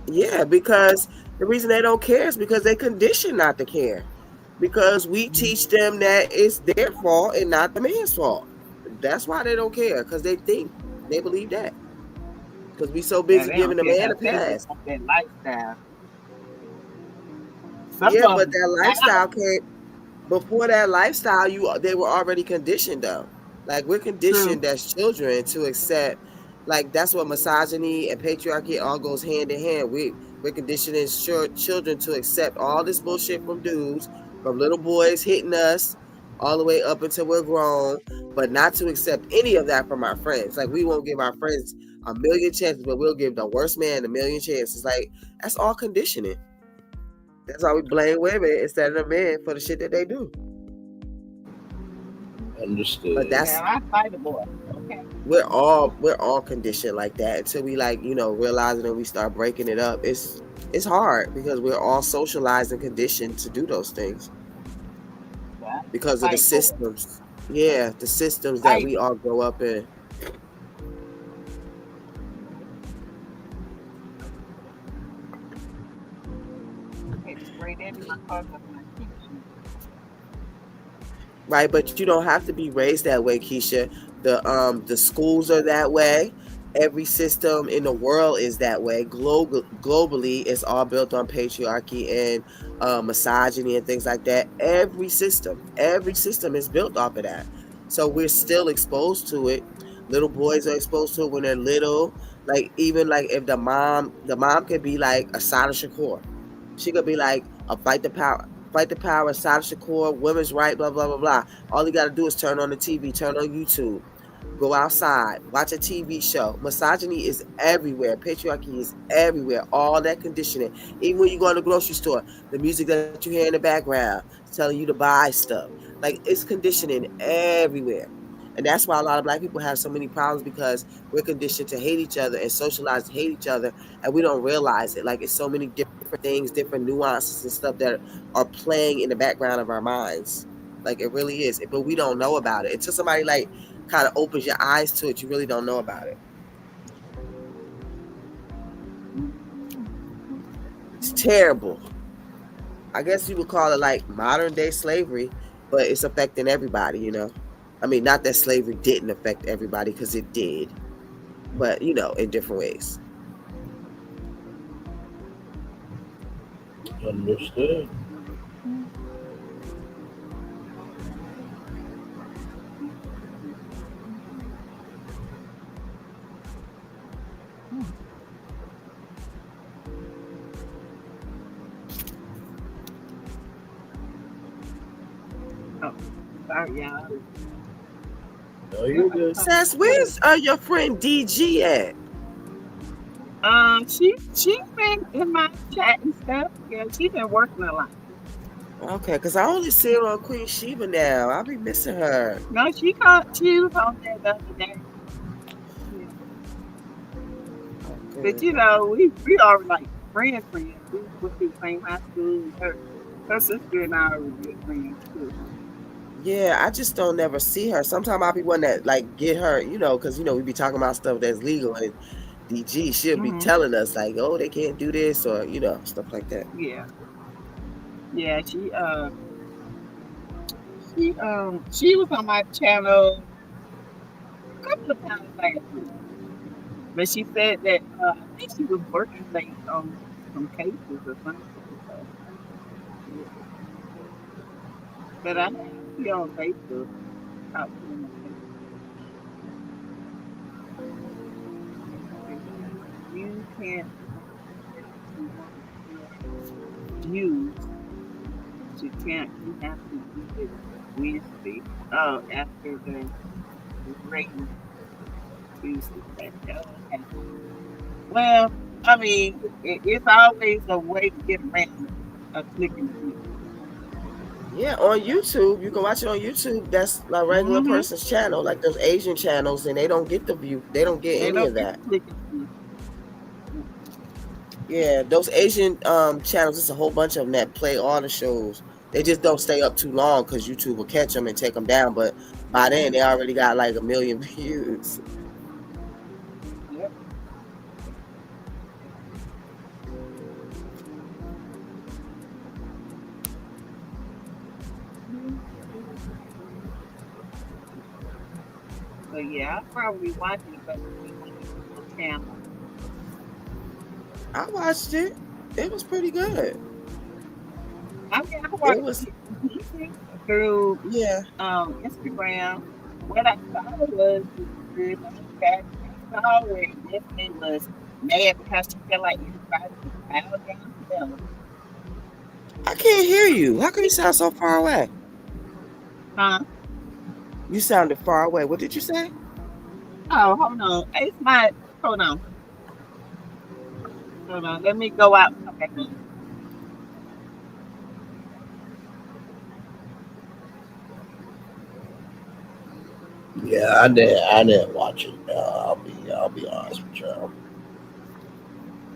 Yeah, because the reason they don't care is because they conditioned not to care. Because we teach them that it's their fault and not the man's fault. That's why they don't care, because they believe that. Because we so busy they giving don't the care man a because they just pass. want that lifestyle. Some Yeah, of but them that wow. lifestyle came before that lifestyle. They were already conditioned though. Like we're True. conditioned as children to accept. Like that's what misogyny and patriarchy all goes hand in hand. We're conditioning children to accept all this bullshit from dudes, from little boys hitting us, all the way up until we're grown, but not to accept any of that from our friends. Like we won't give our friends a million chances, but we'll give the worst man a million chances. Like that's all conditioning. That's why we blame women instead of the men for the shit that they do. Understood. But that's I fight the boy. Okay. we're all conditioned like that until we realize it and we start breaking it up. It's hard because we're all socialized and conditioned to do those things because of the systems. Yeah, the systems that we all grow up in. Right, but you don't have to be raised that way, Keisha. The schools are that way. Every system in the world is that way. Globally, it's all built on patriarchy and misogyny and things like that. Every system is built off of that. So we're still exposed to it. Little boys are exposed to it when they're little. Like even like if the mom could be like a Sada Shakur. She could be like a fight the power, Sada Shakur, women's right, blah, blah, blah, blah. All you got to do is turn on the TV, turn on YouTube, go outside, watch a TV show. Misogyny is everywhere. Patriarchy is everywhere. All that conditioning. Even when you go to the grocery store, the music that you hear in the background is telling you to buy stuff. Like it's conditioning everywhere. And that's why a lot of Black people have so many problems because we're conditioned to hate each other and socialize to hate each other. And we don't realize it. Like it's so many different things, different nuances and stuff that are playing in the background of our minds. Like it really is. But we don't know about it. Until somebody like kind of opens your eyes to it, you really don't know about it. It's terrible. I guess you would call it like modern day slavery, but it's affecting everybody, you know. I mean, not that slavery didn't affect everybody, because it did, but you know, in different ways. Understood. Oh, sorry, y'all. No, you're good. Sass, where's your friend DG at? She's been in my chat and stuff. Yeah, she's been working a lot. Okay, because I only see her on Queen Sheba now. I'll be missing her. No, she was on there the other day. Yeah. Okay. But you know, we are like friends. We went to the same high school. Her sister and I are good friends too. Yeah, I just don't never see her. Sometimes I'll be one that like get her, you know, because you know we be talking about stuff that's legal, and DG she'll be telling us like, oh, they can't do this, or you know, stuff like that. Yeah. Yeah, she was on my channel a couple of times last week. But she said that I think she was working late on some cases or something. So, yeah. But I see on Facebook. Talk to them on Facebook. You can't use. You can't. You have to do it Wednesday. Oh, after the rain Tuesday. Okay. Well, I mean, it's always a way to get around clicking the view. Yeah, on YouTube, you can watch it on YouTube. That's a regular person's channel, like those Asian channels, and they don't get the view. They don't get any of that. Yeah, those Asian channels, it's a whole bunch of them that play all the shows. They just don't stay up too long because YouTube will catch them and take them down. But by then, they already got like 1 million views. Yep. So yeah, I'll probably watch it, but on the channel. I watched it. It was pretty good. I mean, I It watched was, it through yeah. Instagram. What I saw was good. I saw where Disney was mad because she felt like everybody was bowed down to them. I can't hear you. How can you sound so far away? Huh? You sounded far away. What did you say? Oh, hold on. It's my hold on. Hold on. Let me go out and come back in. Yeah, I didn't watch it. I'll be honest with you.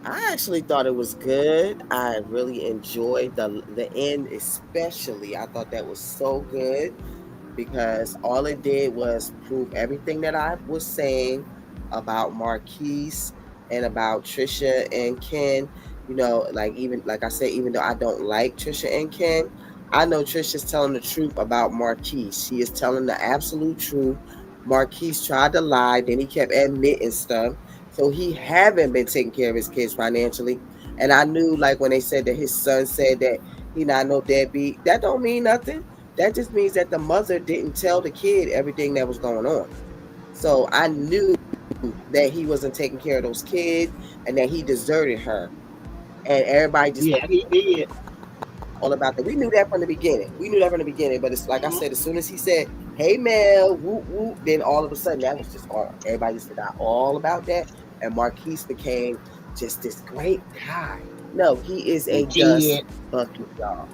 I actually thought it was good. I really enjoyed the end, especially. I thought that was so good because all it did was prove everything that I was saying about Marquise and about Trisha and Ken. You know, like I said, even though I don't like Trisha and Ken, I know Trisha's telling the truth about Marquise. She is telling the absolute truth. Marquise tried to lie, then he kept admitting stuff. So he haven't been taking care of his kids financially. And I knew, like when they said that his son said that he not no deadbeat, that don't mean nothing. That just means that the mother didn't tell the kid everything that was going on. So I knew that he wasn't taking care of those kids and that he deserted her. And everybody just he did. All about that. We knew that from the beginning. But it's like I said, as soon as he said, "Hey Mel," whoop whoop, then all of a sudden that was just all. Everybody just forgot all about that, and Marquise became just this great guy. No, he is a dust bucket, y'all.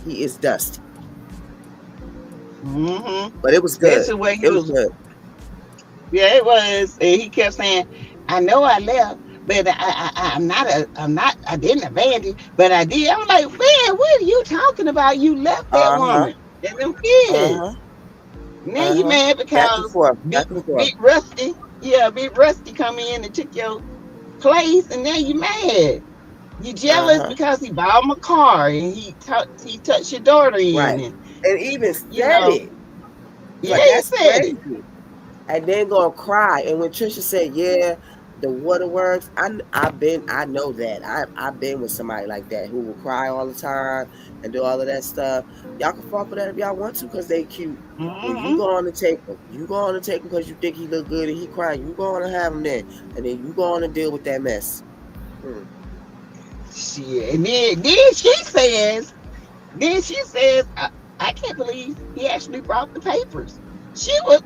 He is dusty. Mm-hmm. But it was good. That's the way it was good. Yeah, it was. And he kept saying, "I know I left, but I didn't abandon, but I did." I'm like, man, what are you talking about? You left that woman and them kids. Now you mad because Big Rusty, Big Rusty come in and took your place, and now you mad. You jealous because he bought him a car and he touched your daughter in, and even said it. Yeah, Like, he that's said it. crazy. And then gonna cry. And when Trisha said, "Yeah, the waterworks," I know that. I've been with somebody like that who will cry all the time and do all of that stuff. Y'all can fall for that if y'all want to because they cute. When you go on to take them, because you think he look good and he crying. You go on to have him then, and then you go on to deal with that mess. Shit, and then she says, I can't believe he actually brought the papers. She was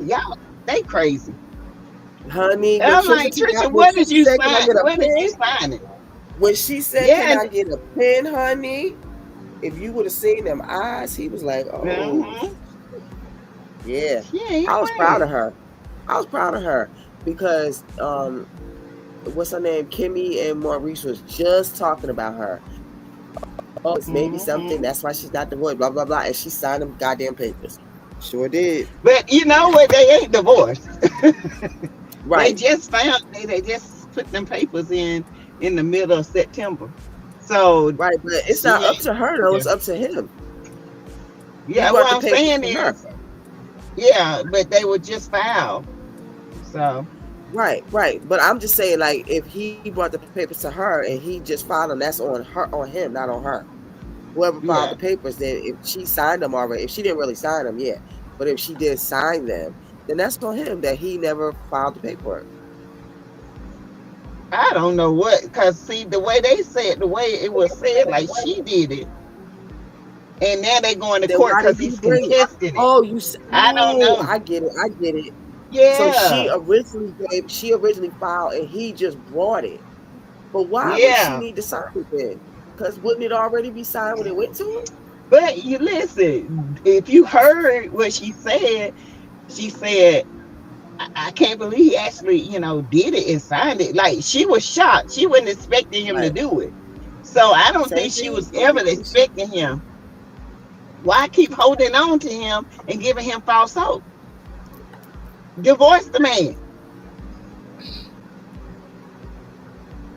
y'all, they crazy. Honey, and I'm like, Trisha, what did you sign? When did you sign it? When she said, "Can I get a pen, honey?" If you would have seen them eyes, he was like, "Oh, yeah." I was proud of her. Because what's her name? Kimmy and Maurice was just talking about her. Oh, it's maybe something. That's why she's not divorced. Blah blah blah. And she signed them goddamn papers. Sure did. But you know what? They ain't divorced. Right. They just they just put them papers in the middle of September. So right, but it's not up to her though. It's up to him. Yeah, what I'm saying is, but they were just filed. So right. But I'm just saying, like, if he brought the papers to her and he just filed them, that's on him, not on her. Whoever filed the papers, then if she signed them already, if she didn't really sign them, but if she did sign them, then that's on him that he never filed the paperwork. I don't know what, because see the way it was said, like she did it, and now they're going to court because he's contesting it. Oh, I don't know. I get it. Yeah. So she originally filed, and he just brought it. But why would she need to sign it then? Because wouldn't it already be signed when it went to him? But you listen, if you heard what she said, I can't believe he actually, did it and signed it. Like, she was shocked. She wasn't expecting him to do it. So I don't think she was ever expecting him. Why keep holding on to him and giving him false hope? Divorce the man.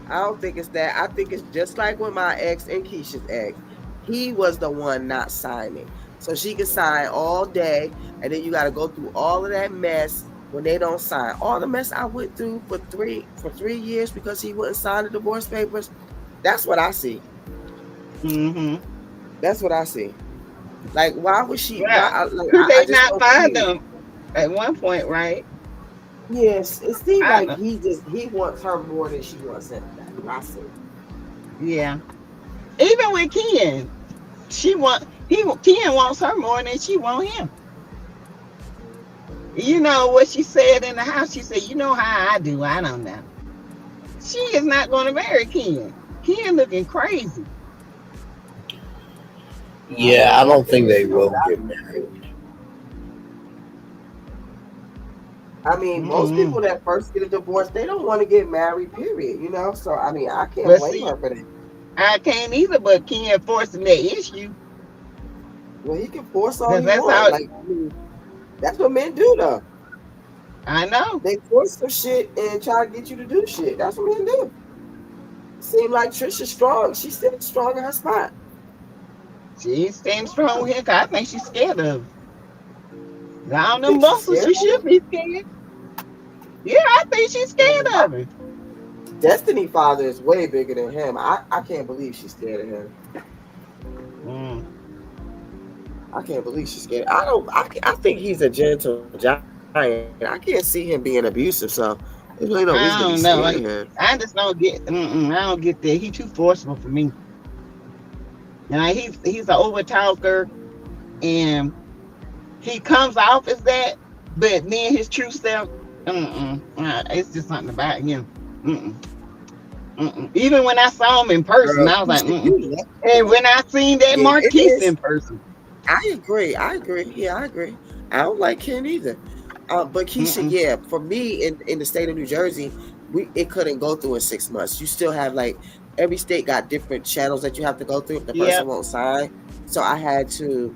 I don't think it's that. I think it's just like with my ex and Keisha's ex. He was the one not signing. So she can sign all day, and then you got to go through all of that mess when they don't sign. All the mess I went through for 3 years because he wouldn't sign the divorce papers. That's what I see. Mm-hmm. That's what I see. Like, why would she? Yeah. Could I they just not don't find see it. them at one point, right? Yes, it seemed I like know. he wants her more than she wants him. That's what I see. Yeah. Even with Ken, Ken wants her more than she want him. You know what she said in the house? She said, "You know how I do. I don't know." She is not going to marry Ken. Ken looking crazy. Yeah, I don't think they will get married. I mean, most people that first get a divorce, they don't want to get married, period. So I mean, I can't But blame see, her for that. I can't either, but Ken forcing that issue. Well, he can force all Because he that's wants. how Like, that's what men do, though. I know. They force some shit and try to get you to do shit. That's what men do. Seem like Trisha's strong. She's still strong in her spot. She's staying strong with him because I think she's scared of him. Down them Think she's muscles, scared she of should him? be scared. Yeah, I think she's scared of him. Destiny Father is way bigger than him. I can't believe she's scared of him. I can't believe she's scared. I think he's a gentle giant. I can't see him being abusive, so there's really no reason I to be don't know. scared of him. I just don't get. I don't get that. He too forceful for me. He's an over talker, and he comes off as that, but then his true self, it's just something about him. Even when I saw him in person, Girl, I was like, you and when I seen that yeah, it Marquise is. in person, I agree. Yeah, I agree. I don't like Ken either. But Keisha, yeah, for me in the state of New Jersey, it couldn't go through in 6 months. You still have every state got different channels that you have to go through if the person won't sign. So I had to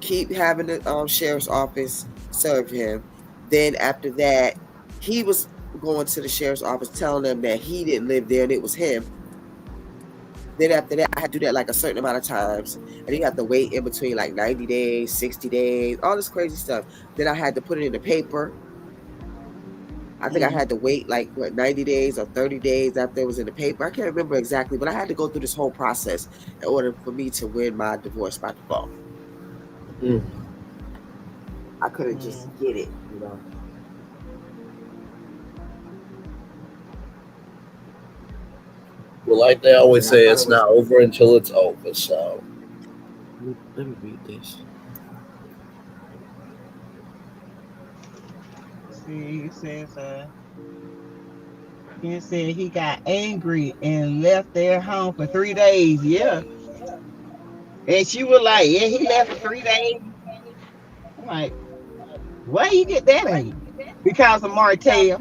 keep having the sheriff's office serve him. Then after that, he was going to the sheriff's office telling them that he didn't live there and it was him. Then after that, I had to do that a certain amount of times. And you have to wait in between 90 days, 60 days, all this crazy stuff. Then I had to put it in the paper. I think I had to wait 90 days or 30 days after it was in the paper. I can't remember exactly, but I had to go through this whole process in order for me to win my divorce by default. I couldn't just get it, Well, like they always say, it's not over until it's over. So let me read this. See, he said he got angry and left their home for 3 days. Yeah. And she was like, yeah, he left for 3 days. I'm like, where you get that angry? Because of Martell.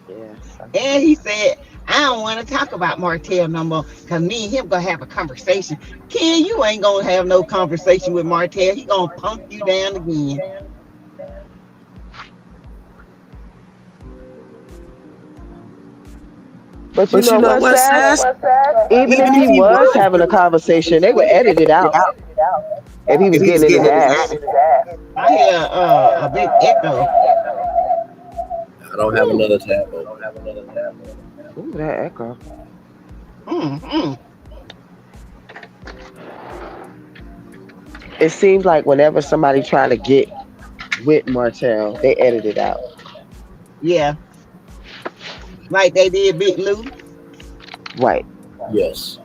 Yes. And he said, I don't want to talk about Martell no more because me and him going to have a conversation. Ken, you ain't going to have no conversation with Martell. He going to punk you down again. But you know what, Sass? Even if he was having a conversation, they would edit it out. If he was getting in his ass. I hear a big echo. I don't have another tab. Ooh, that echo. It seems like whenever somebody trying to get with Martell, they edit it out. Yeah. Like they did Big Lou. Right. Yes.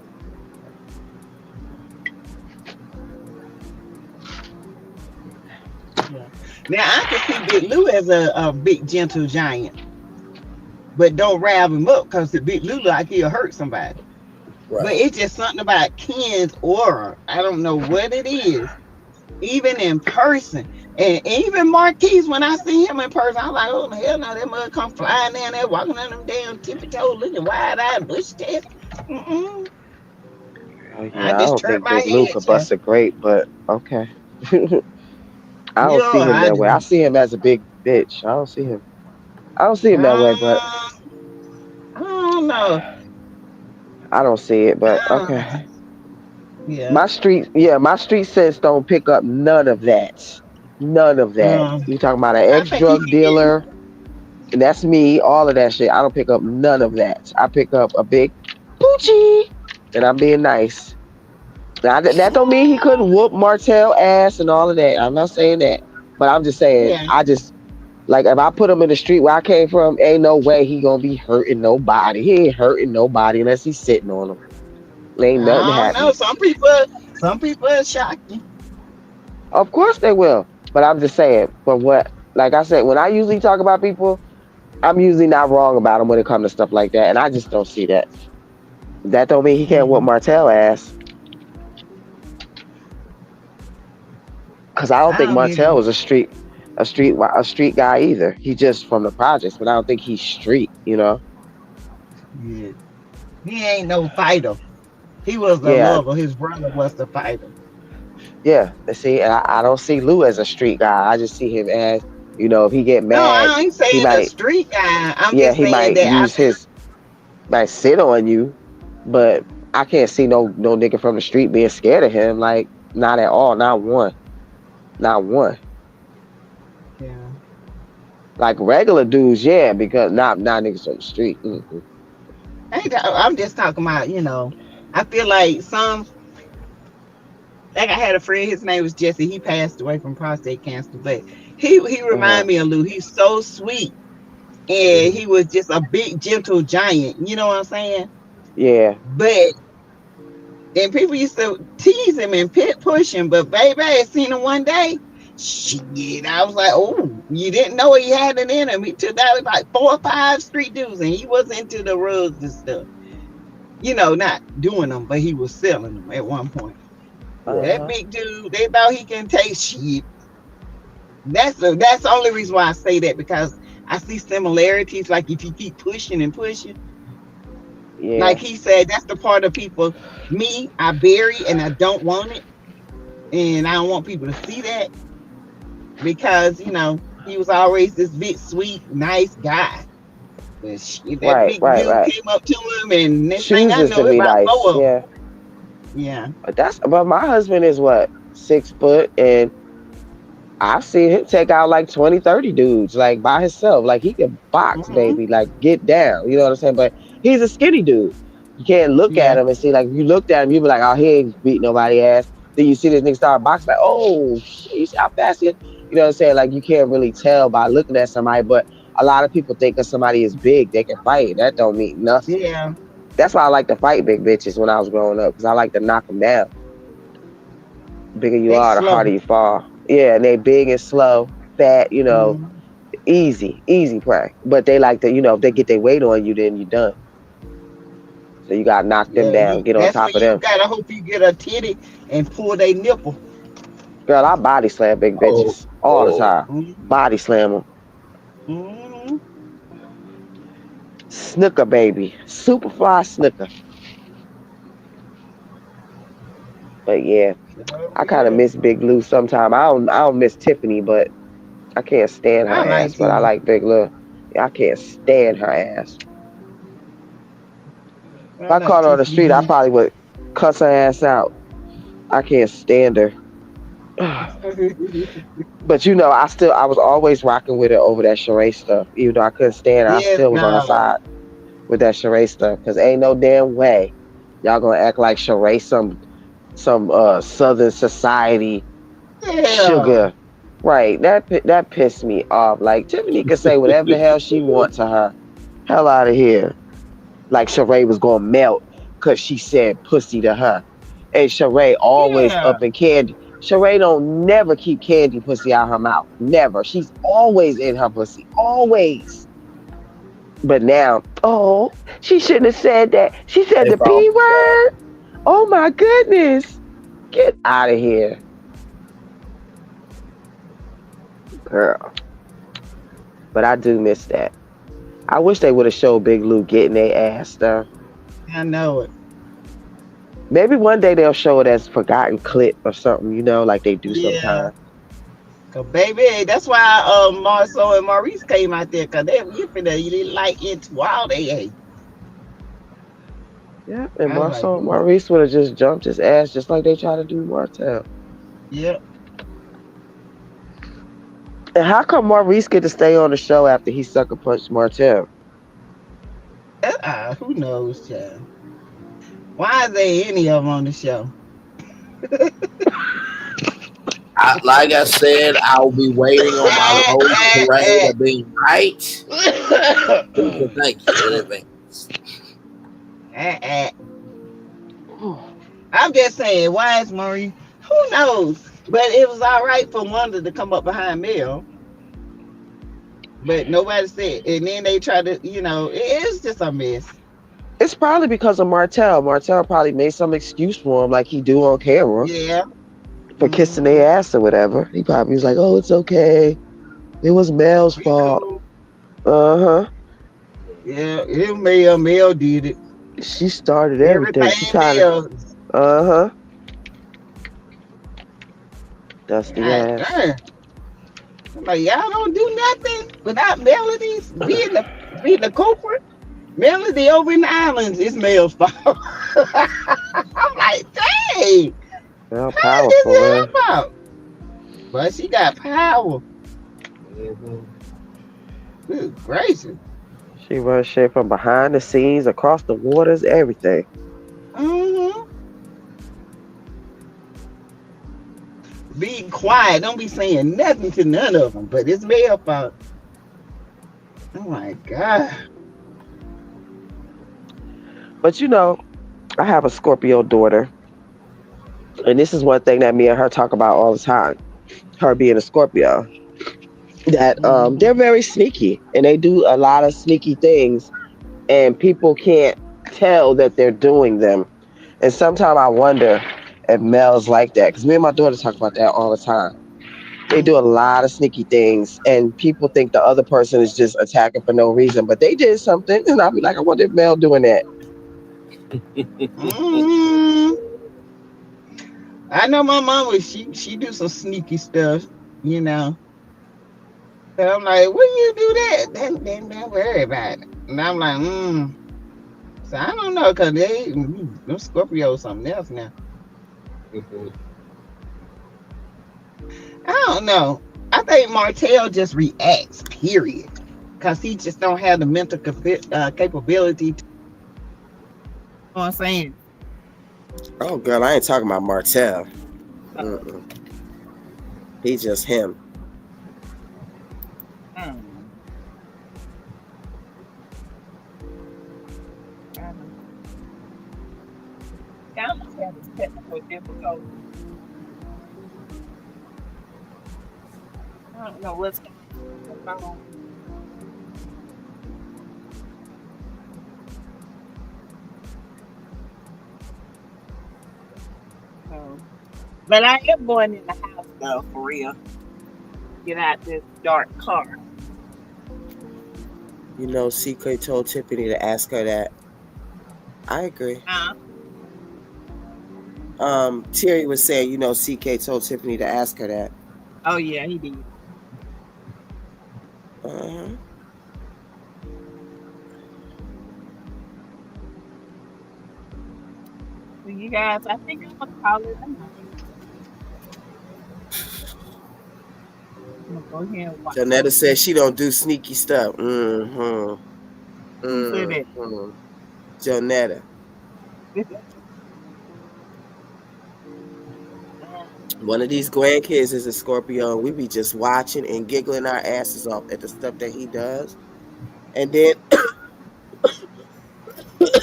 Yeah. Now I can see Big Lou as a big gentle giant. But don't rev him up because the Big Lou like he'll hurt somebody. Right. But it's just something about Ken's aura. I don't know what it is. Even in person. And even Marquise, when I see him in person, I'm like, oh, hell no, that mother come flying down there, walking on them damn tippy-toe, looking wide-eyed, bush-tailed. Yeah, I don't think Big Lou could bust a grape, but okay. I don't see him that way. I see him as a big bitch. I don't see him that way, but I don't know. I don't see it, but okay. Yeah. My street sense don't pick up none of that. None of that. You talking about an I think he ex-drug be getting. dealer, and that's me, all of that shit. I don't pick up none of that. I pick up a big poochie, and I'm being nice. Now, that don't mean he couldn't whoop Martell ass and all of that. I'm not saying that. But I'm just saying, Yeah. I just, like, if I put him in the street where I came from, ain't no way he gonna be hurting nobody. He ain't hurting nobody unless he's sitting on them. Ain't nothing I don't know. happening. Some people are shocking. Of course they will. But I'm just saying, from what, like I said, when I usually talk about people, I'm usually not wrong about them when it comes to stuff like that. And I just don't see that. That don't mean he can't whoop Martell ass. Because I don't think I don't Martell even. was a street guy either. He just from the projects, but I don't think he's street, you know? Yeah. He ain't no fighter. He was the Yeah, lover. His brother was the fighter. yeah. See, and I don't see Lou as a street guy. I just see him as, if he get No, mad, I ain't he saying a might, street guy. I'm yeah, just he saying might that I use might sit on you, but I can't see no nigga from the street being scared of him. Like, not at all. Not one. Not one. yeah. Like regular dudes, yeah, because not niggas on the street. Mm-mm. I'm just talking about, I feel like like I had a friend, his name was Jesse. He passed away from prostate cancer, but he reminded me of Lou. He's so sweet. And he was just a big, gentle giant. You know what I'm saying? Yeah. But and people used to tease him and push him, but baby, I seen him one day. Shit, I was like, oh, you didn't know he had it in him. He took out like 4 or 5 street dudes, and he was into the rugs and stuff. Not doing them, but he was selling them at one point. That big dude, they thought he can take shit. That's the only reason why I say that, because I see similarities. Like if you keep pushing and pushing, like Yeah. he said, that's the part of people. Me, I bury and I don't want it, and I don't want people to see that, because he was always this big, sweet, nice guy. But shit, that Right, big right, dude right. came up to him, and next thing I Chooses know, to it's be about nice. 4 of them. Yeah. Yeah. But my husband is what, 6 foot, and I've seen him take out like 20, 30 dudes, like by himself. Like he can box, Mm-hmm. baby, like get down. You know what I'm saying? But he's a skinny dude. You can't look at Yeah. him and see, like, if you looked at him, you'd be like, oh, he ain't beat nobody ass. Then you see this nigga start boxing, like, oh, shit, you see how fast he is? You know what I'm saying? Like, you can't really tell by looking at somebody, but a lot of people think that somebody is big, they can fight. That don't mean nothing. Yeah. That's why I like to fight big bitches when I was growing up, because I like to knock them down. The bigger you They are, the slow. harder you fall. Yeah, and they big and slow, fat, easy prey. But they like to, if they get their weight on you, then you're done. So you gotta knock them Yeah, down, get on that's when top of you them. gotta hope you get a titty and pull their nipple. Girl, I body slam big bitches all the time. Body slam them. Mm-hmm. Snooker, baby. Superfly snooker. But yeah, I kind of miss Big Lou sometime. I don't miss Tiffany, but I can't stand her I like ass. But I Tiffany. like Big Lou. Yeah, I can't stand her ass. If I I like caught her on the street, I Tiffany. probably would cuss her ass out. I can't stand her. But I was always rocking with her over that charade stuff. Even though I couldn't stand her, I Yes, still was on her God. side with that charade stuff. Cause ain't no damn way y'all gonna act like charade some Southern society Yeah. sugar. Right. That pissed me off. Like Tiffany could say whatever the hell she want to her. Hell out of here. Like Sheree was gonna melt because she said pussy to her. And Sheree always Yeah. up in candy. Sheree don't never keep candy pussy out her mouth. Never. She's always in her pussy. Always. But now, oh, she shouldn't have said that. She said the P word. Oh my goodness. Get out of here. Girl. But I do miss that. I wish they would have showed Big Lou getting their ass done. I know it. Maybe one day they'll show it as forgotten clip or something, like they do Yeah. sometimes. Cause baby, that's why Marceau and Maurice came out there, cause you didn't like into all they ate. Yeah, and I was like, ooh. Maurice would have just jumped his ass just like they try to do Martell. Yep. And how come Maurice get to stay on the show after he sucker punched Martell? Who knows, child? Why are there any of them on the show? Like I said, I'll be waiting on my Rose Parade of being right. So thank you in advance. I'm just saying, why is Maurice? Who knows? But it was all right for Wanda to come up behind Mel. But nobody said. And then they tried to, it's just a mess. It's probably because of Martell. Martell probably made some excuse for him like he do on camera. Yeah. For kissing their ass or whatever. He probably was like, oh, it's okay. It was Mel's fault. Uh-huh. Yeah, it Mel did it. She started everything. She kind of. Uh-huh. Dusty ass. I'm like, y'all don't do nothing without Melody's being the culprit. Melody over in the islands is Mel's fault. I'm like, dang. Well, powerful, man. But she got power. Good gracious. She runs shit from behind the scenes, across the waters, everything. Be quiet. Don't be saying nothing to none of them. But it's Mel's fault. Oh my God. But I have a Scorpio daughter. And this is one thing that me and her talk about all the time. Her being a Scorpio. That they're very sneaky. And they do a lot of sneaky things. And people can't tell that they're doing them. And sometimes I wonder if Mel's like that. Because me and my daughter talk about that all the time. They do a lot of sneaky things. And people think the other person is just attacking for no reason. But they did something. And I'll be like, I wonder if Mel doing that. I know my mama, she do some sneaky stuff, So I'm like, when you do that, then don't worry about it. And I'm like, So I don't know, because them Scorpio something else now. I don't know. I think Martell just reacts, period. Because he just don't have the mental capability to. You know what I'm saying? Oh, girl, I ain't talking about Martell. He's just him. I don't know what's going on. But I am going in the house though, for real. Get out this dark car. CK told Tiffany to ask her that. I agree. Terry was saying, CK told Tiffany to ask her that. Oh yeah, he did. So you guys, I think I'm gonna call it a night. I'm gonna go ahead and watch. Janetta says she don't do sneaky stuff. Janetta. One of these grandkids is a Scorpio, and we be just watching and giggling our asses off at the stuff that he does. And then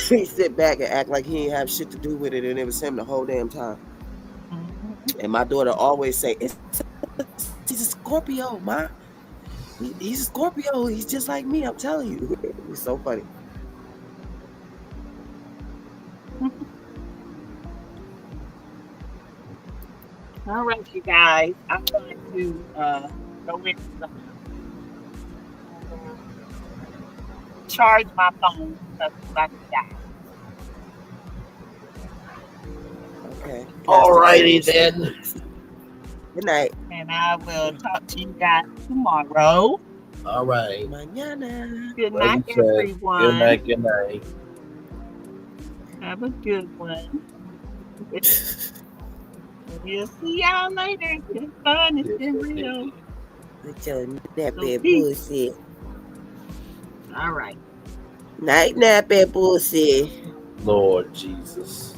he sit back and act like he ain't have shit to do with it, and it was him the whole damn time. And my daughter always say, he's a Scorpio, Ma. He's a Scorpio. He's just like me, I'm telling you. He's so funny. All right, you guys. I'm going to go into the charge my phone because it's about to die. Okay. Alrighty then. Good night. And I will talk to you guys tomorrow. All right. Mañana. Good night, everyone. Good night. Good night. Have a good one. We'll see y'all later. It's been fun. It's been real. With your nappy So peace. pussy. All right. Night nappy pussy. Lord Jesus.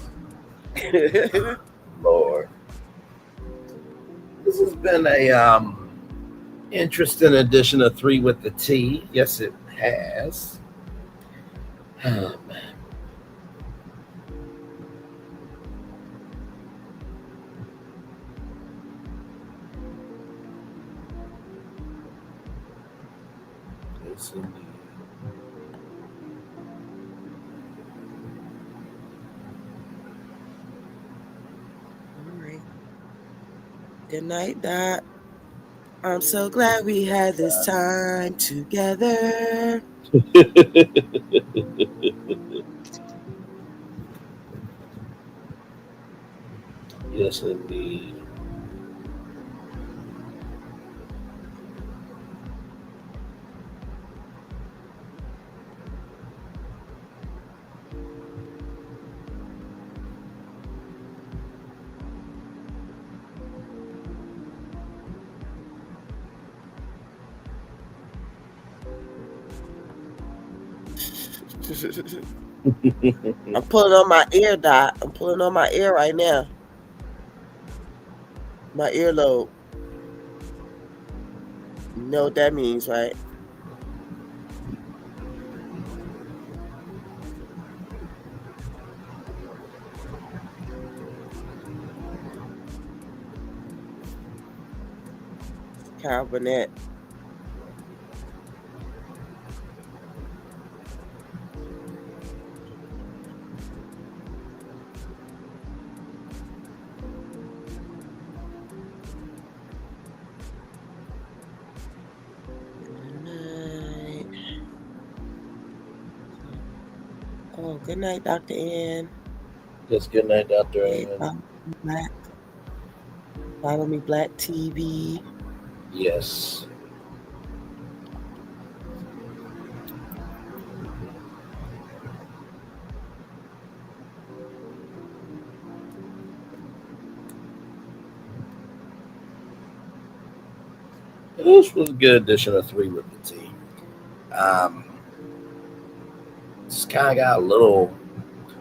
Lord. This has been a interesting edition of 3 with the T. Yes, it has. Oh, man. Yes, indeed. All right. Good night, Doc. I'm so glad we had this time together. Yes, indeed. I'm pulling on my ear, Doc. I'm pulling on my ear right now. My earlobe. You know what that means, right? Carbonate. Oh, good night, Dr. Ann. Yes, good night, Dr. Hey, Ann. Follow me, Black TV. Yes. This was a good edition of 3 with the T. Just kind of got a little,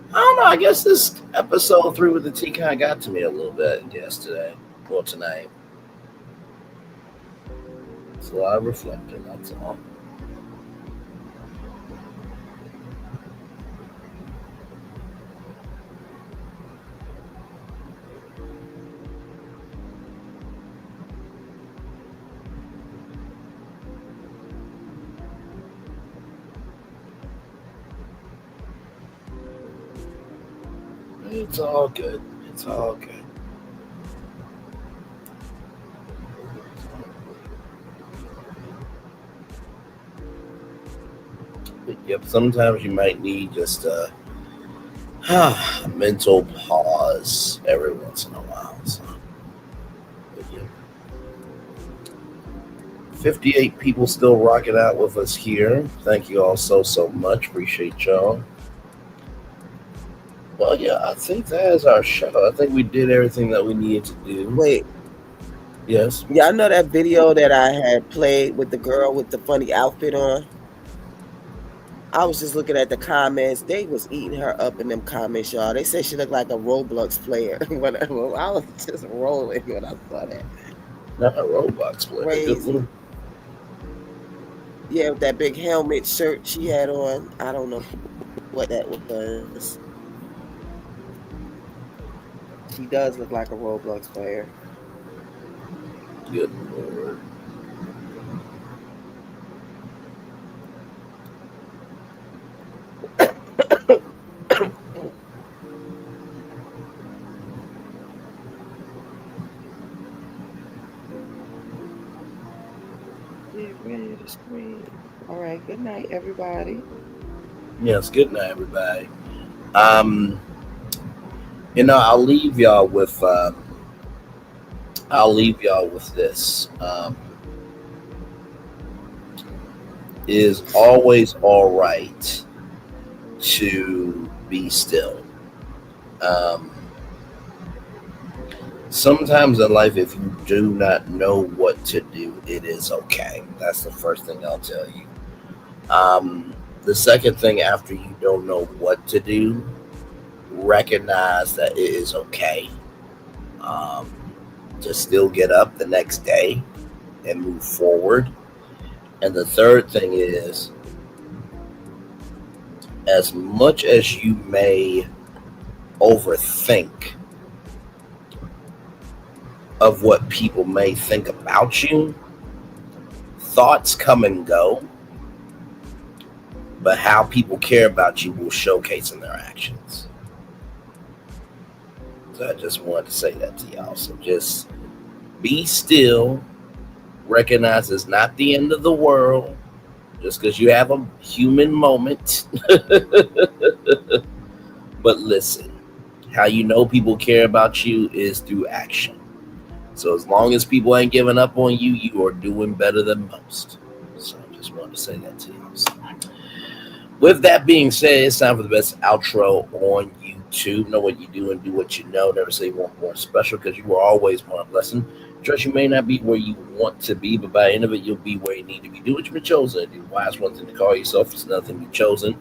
I don't know, I guess this episode 3 with the T kind of got to me a little bit yesterday, or tonight. It's a lot of reflecting, that's all. It's all good. It's all good. But yep, sometimes you might need just a mental pause every once in a while. So. But, yeah. 58 people still rocking out with us here. Thank you all so much. Appreciate y'all. Well, yeah, I think that is our show. I think we did everything that we needed to do. Wait. Yes. Y'all know that video that I had played with the girl with the funny outfit on? I was just looking at the comments. They was eating her up in them comments, y'all. They said she looked like a Roblox player. Whatever. I was just rolling when I saw that. Not a Roblox player. Crazy. Yeah, with that big helmet shirt she had on. I don't know what that was. She does look like a Roblox player. Good Lord. Get ready to scream. All right, good night, everybody. Yes, good night, everybody. I'll leave y'all with this. It is always all right to be still. Sometimes in life, if you do not know what to do, it is okay. That's the first thing I'll tell you. The second thing, after you don't know what to do, recognize that it is okay to still get up the next day and move forward. And the third thing is, as much as you may overthink of what people may think about you, thoughts come and go, but how people care about you will showcase in their actions. So I just wanted to say that to y'all. So just be still, recognize it's not the end of the world just because you have a human moment. But listen, how you know people care about you is through action. So as long as people ain't giving up on you, you are doing better than most. So I just wanted to say that to you. So, with that being said, it's time for the best outro on YouTube. Know what you do and do what you know. Never say you want more special, because you will always want a blessing. Trust you may not be where you want to be, but by the end of it, you'll be where you need to be. Do what you've been chosen to do. Wise one thing to call yourself. It's nothing to be chosen.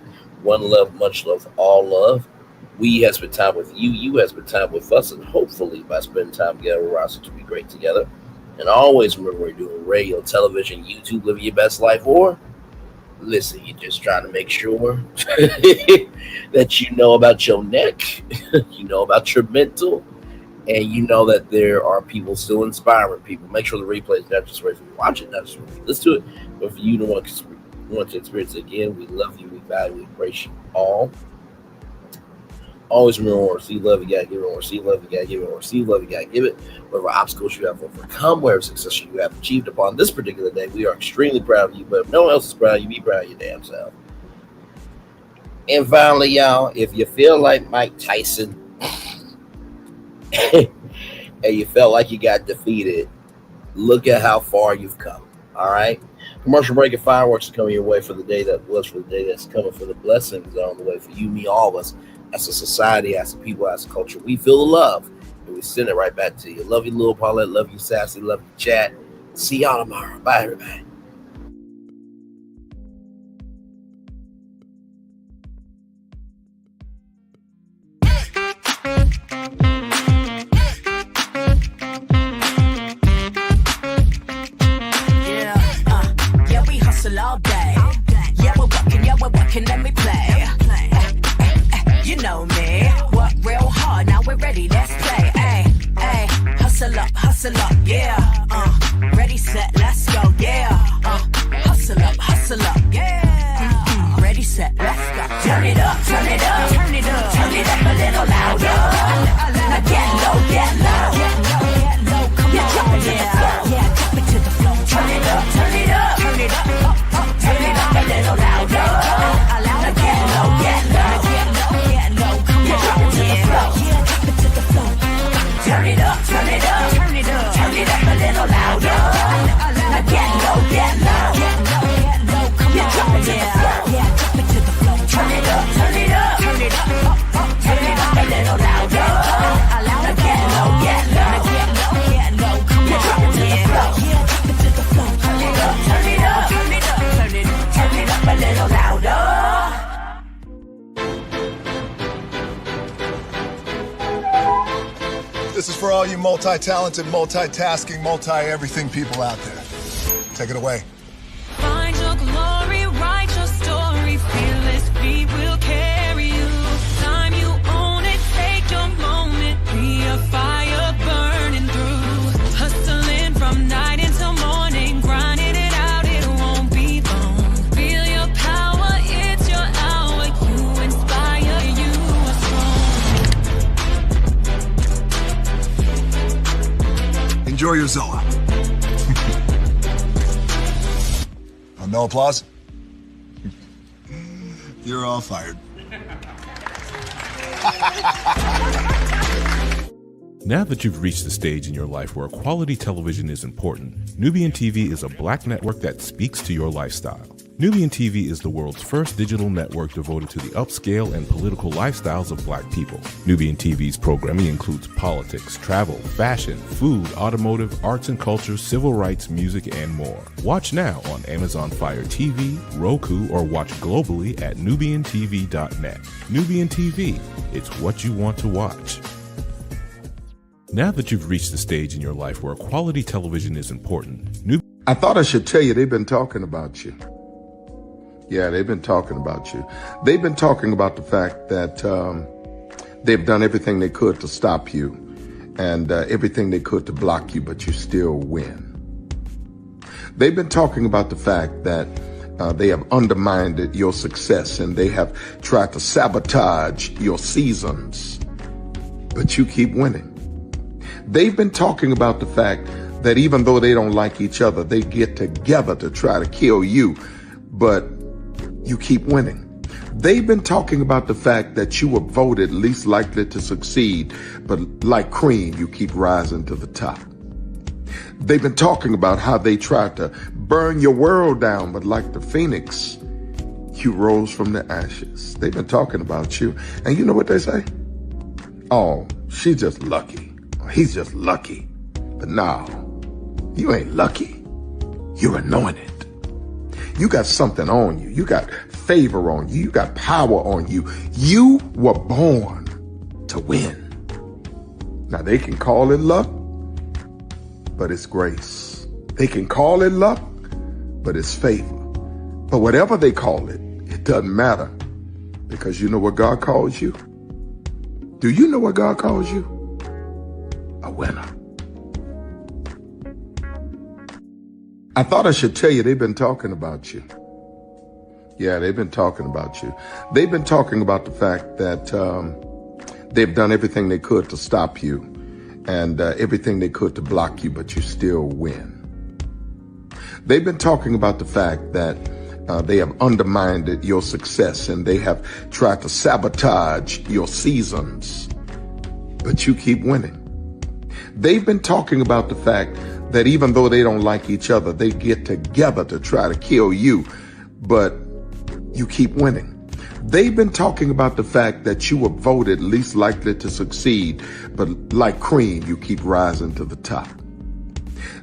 One love, much love, all love. We have spent time with you. You have spent time with us. And hopefully by spending time together, we're also to be great together. And always remember, we're doing radio, television, YouTube, living your best life, or listen, you're just trying to make sure that you know about your neck, you know about your mental, and you know that there are people still inspiring people. Make sure the replay is not just for you to watch it, not just for you to listen to it, but for you to want to experience it again. We love you, we value, we embrace you all. Always remember, or see love, you gotta give it, or see love, you gotta give it, or see love, you gotta give it. Whatever obstacles you have overcome, whatever success you have achieved upon this particular day, we are extremely proud of you. But if no one else is proud of you, be proud of your damn self. And finally, y'all, if you feel like Mike Tyson and you felt like you got defeated, look at how far you've come. All right. Commercial break and fireworks are coming your way for the day that was, for the day that's coming, for the blessings are on the way for you, me, all of us. As a society, as a people, as a culture, we feel the love and we send it right back to you. Love you, Lil Paulette. Love you, Sassy. Love you, Chat. See y'all tomorrow. Bye, everybody. Yeah, we hustle all day. Yeah, we're working, let me play. You know me, work real hard, now we're ready, let's play. Ay, hustle up, yeah. Ready, set, let's go, yeah. Hustle up, yeah. Ready, set, let's go. Turn it up, turn it up, turn it up, turn it up a little louder. Now get low, get low, come on, drop it to the floor, yeah, drop it to the floor. Turn it up, turn it up, turn it up, turn it up a little louder. Now get low, get low. Turn it up, turn it up, turn it up, turn it up a little louder. Now get low, get low, come on, drop it to the floor, yeah, drop it to the floor. Turn it up, turn it up, turn it up, turn it up a little louder. Now get low, come on, drop it to the floor, yeah, drop it to the floor. Turn it up, turn it up, turn it up, turn it up, turn it up a little louder. This is for all you multi-talented, multitasking, multi-everything people out there. Take it away. Find your glory, write your story, fearless, we will carry you. Time you own it, take your moment, be a fire burning through. Hustling from night until morning, grinding it out, it won't be long. Feel your power, it's your hour, you inspire, you are strong. Enjoy your Zoa. No applause? You're all fired. Now that you've reached the stage in your life where quality television is important, Nubian TV is a Black network that speaks to your lifestyle. Nubian TV is the world's first digital network devoted to the upscale and political lifestyles of Black people. Nubian TV's programming includes politics, travel, fashion, food, automotive, arts and culture, civil rights, music, and more. Watch now on Amazon Fire TV, Roku, or watch globally at nubiantv.net. Nubian TV, it's what you want to watch. Now that you've reached the stage in your life where quality television is important, I thought I should tell you they've been talking about you. Yeah, they've been talking about you. They've been talking about the fact that they've done everything they could to stop you and everything they could to block you, but you still win. They've been talking about the fact that they have undermined your success and they have tried to sabotage your seasons, but you keep winning. They've been talking about the fact that even though they don't like each other, they get together to try to kill you, but you keep winning. They've been talking about the fact that you were voted least likely to succeed, but like cream, you keep rising to the top. They've been talking about how they tried to burn your world down, but like the phoenix, you rose from the ashes. They've been talking about you. And you know what they say? Oh, she's just lucky. He's just lucky. But no, you ain't lucky. You're anointed. You got something on you. You got favor on you. You got power on you. You were born to win. Now they can call it luck, but it's grace. They can call it luck, but it's favor. But whatever they call it, it doesn't matter, because you know what God calls you? Do you know what God calls you? A winner. I thought I should tell you they've been talking about you. Yeah, they've been talking about you. They've been talking about the fact that they've done everything they could to stop you and everything they could to block you, but you still win. They've been talking about the fact that they have undermined your success and they have tried to sabotage your seasons, but you keep winning. They've been talking about the fact that even though they don't like each other, they get together to try to kill you, but you keep winning. They've been talking about the fact that you were voted least likely to succeed, but like cream, you keep rising to the top.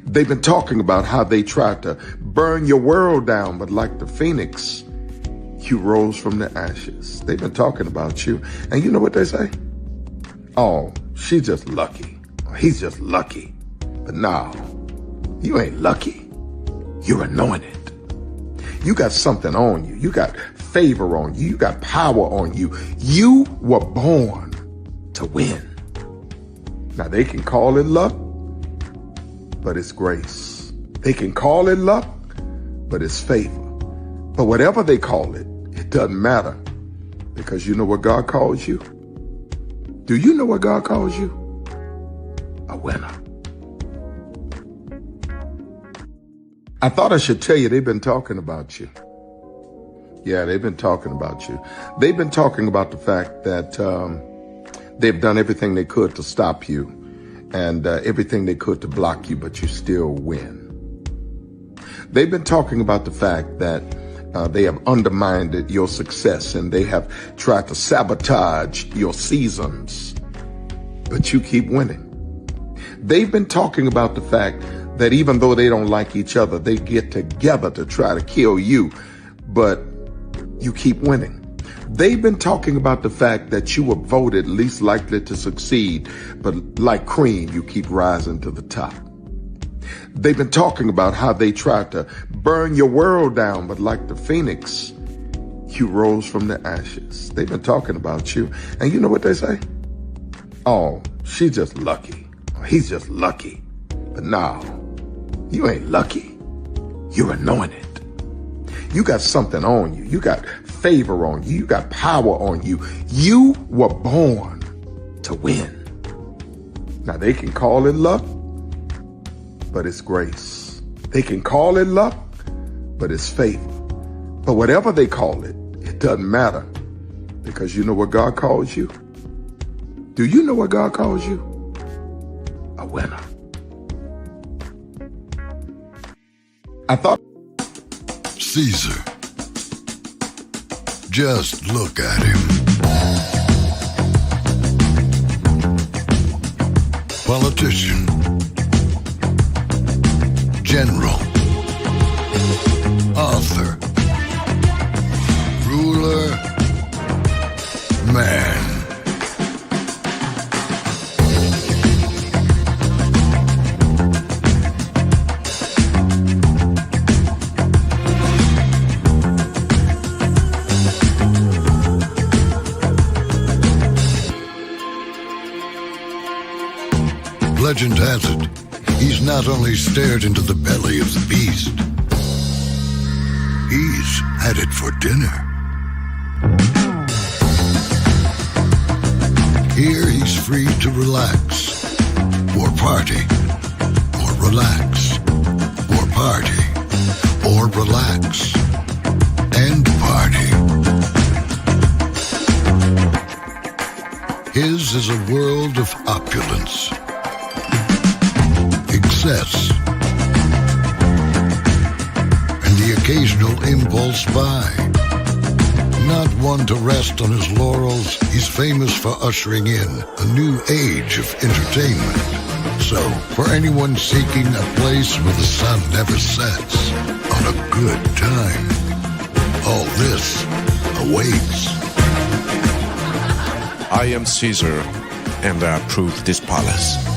They've been talking about how they tried to burn your world down, but like the phoenix, you rose from the ashes. They've been talking about you. And you know what they say? Oh, she's just lucky. He's just lucky. But no, you ain't lucky. You're anointed. You got something on you. You got favor on you. You got power on you. You were born to win. Now they can call it luck, but it's grace. They can call it luck, but it's favor. But whatever they call it, it doesn't matter, because you know what God calls you? Do you know what God calls you? A winner. I thought I should tell you they've been talking about you. Yeah, they've been talking about you. They've been talking about the fact that they've done everything they could to stop you and everything they could to block you, but you still win. They've been talking about the fact that they have undermined your success and they have tried to sabotage your seasons, but you keep winning. They've been talking about the fact that even though they don't like each other, they get together to try to kill you, but you keep winning. They've been talking about the fact that you were voted least likely to succeed, but like cream, you keep rising to the top. They've been talking about how they tried to burn your world down, but like the phoenix, you rose from the ashes. They've been talking about you. And you know what they say? Oh, she's just lucky. He's just lucky. But no, you ain't lucky. You're anointed. You got something on you. You got favor on you. You got power on you. You were born to win. Now they can call it luck, but it's grace. They can call it luck, but it's favor. But whatever they call it, it doesn't matter, because you know what God calls you? Do you know what God calls you? A winner. I thought Caesar, Just look at him. Politician. General. Author. Ruler. Man. Legend has it, he's not only stared into the belly of the beast, he's had it for dinner. Here he's free to relax, or party, or relax, or party, or relax, and party. His is a world of opulence, excess, and the occasional impulse buy. Not one to rest on his laurels, he's famous for ushering in a new age of entertainment. So, for anyone seeking a place where the sun never sets on a good time, all this awaits. I am Caesar, and I approve this palace.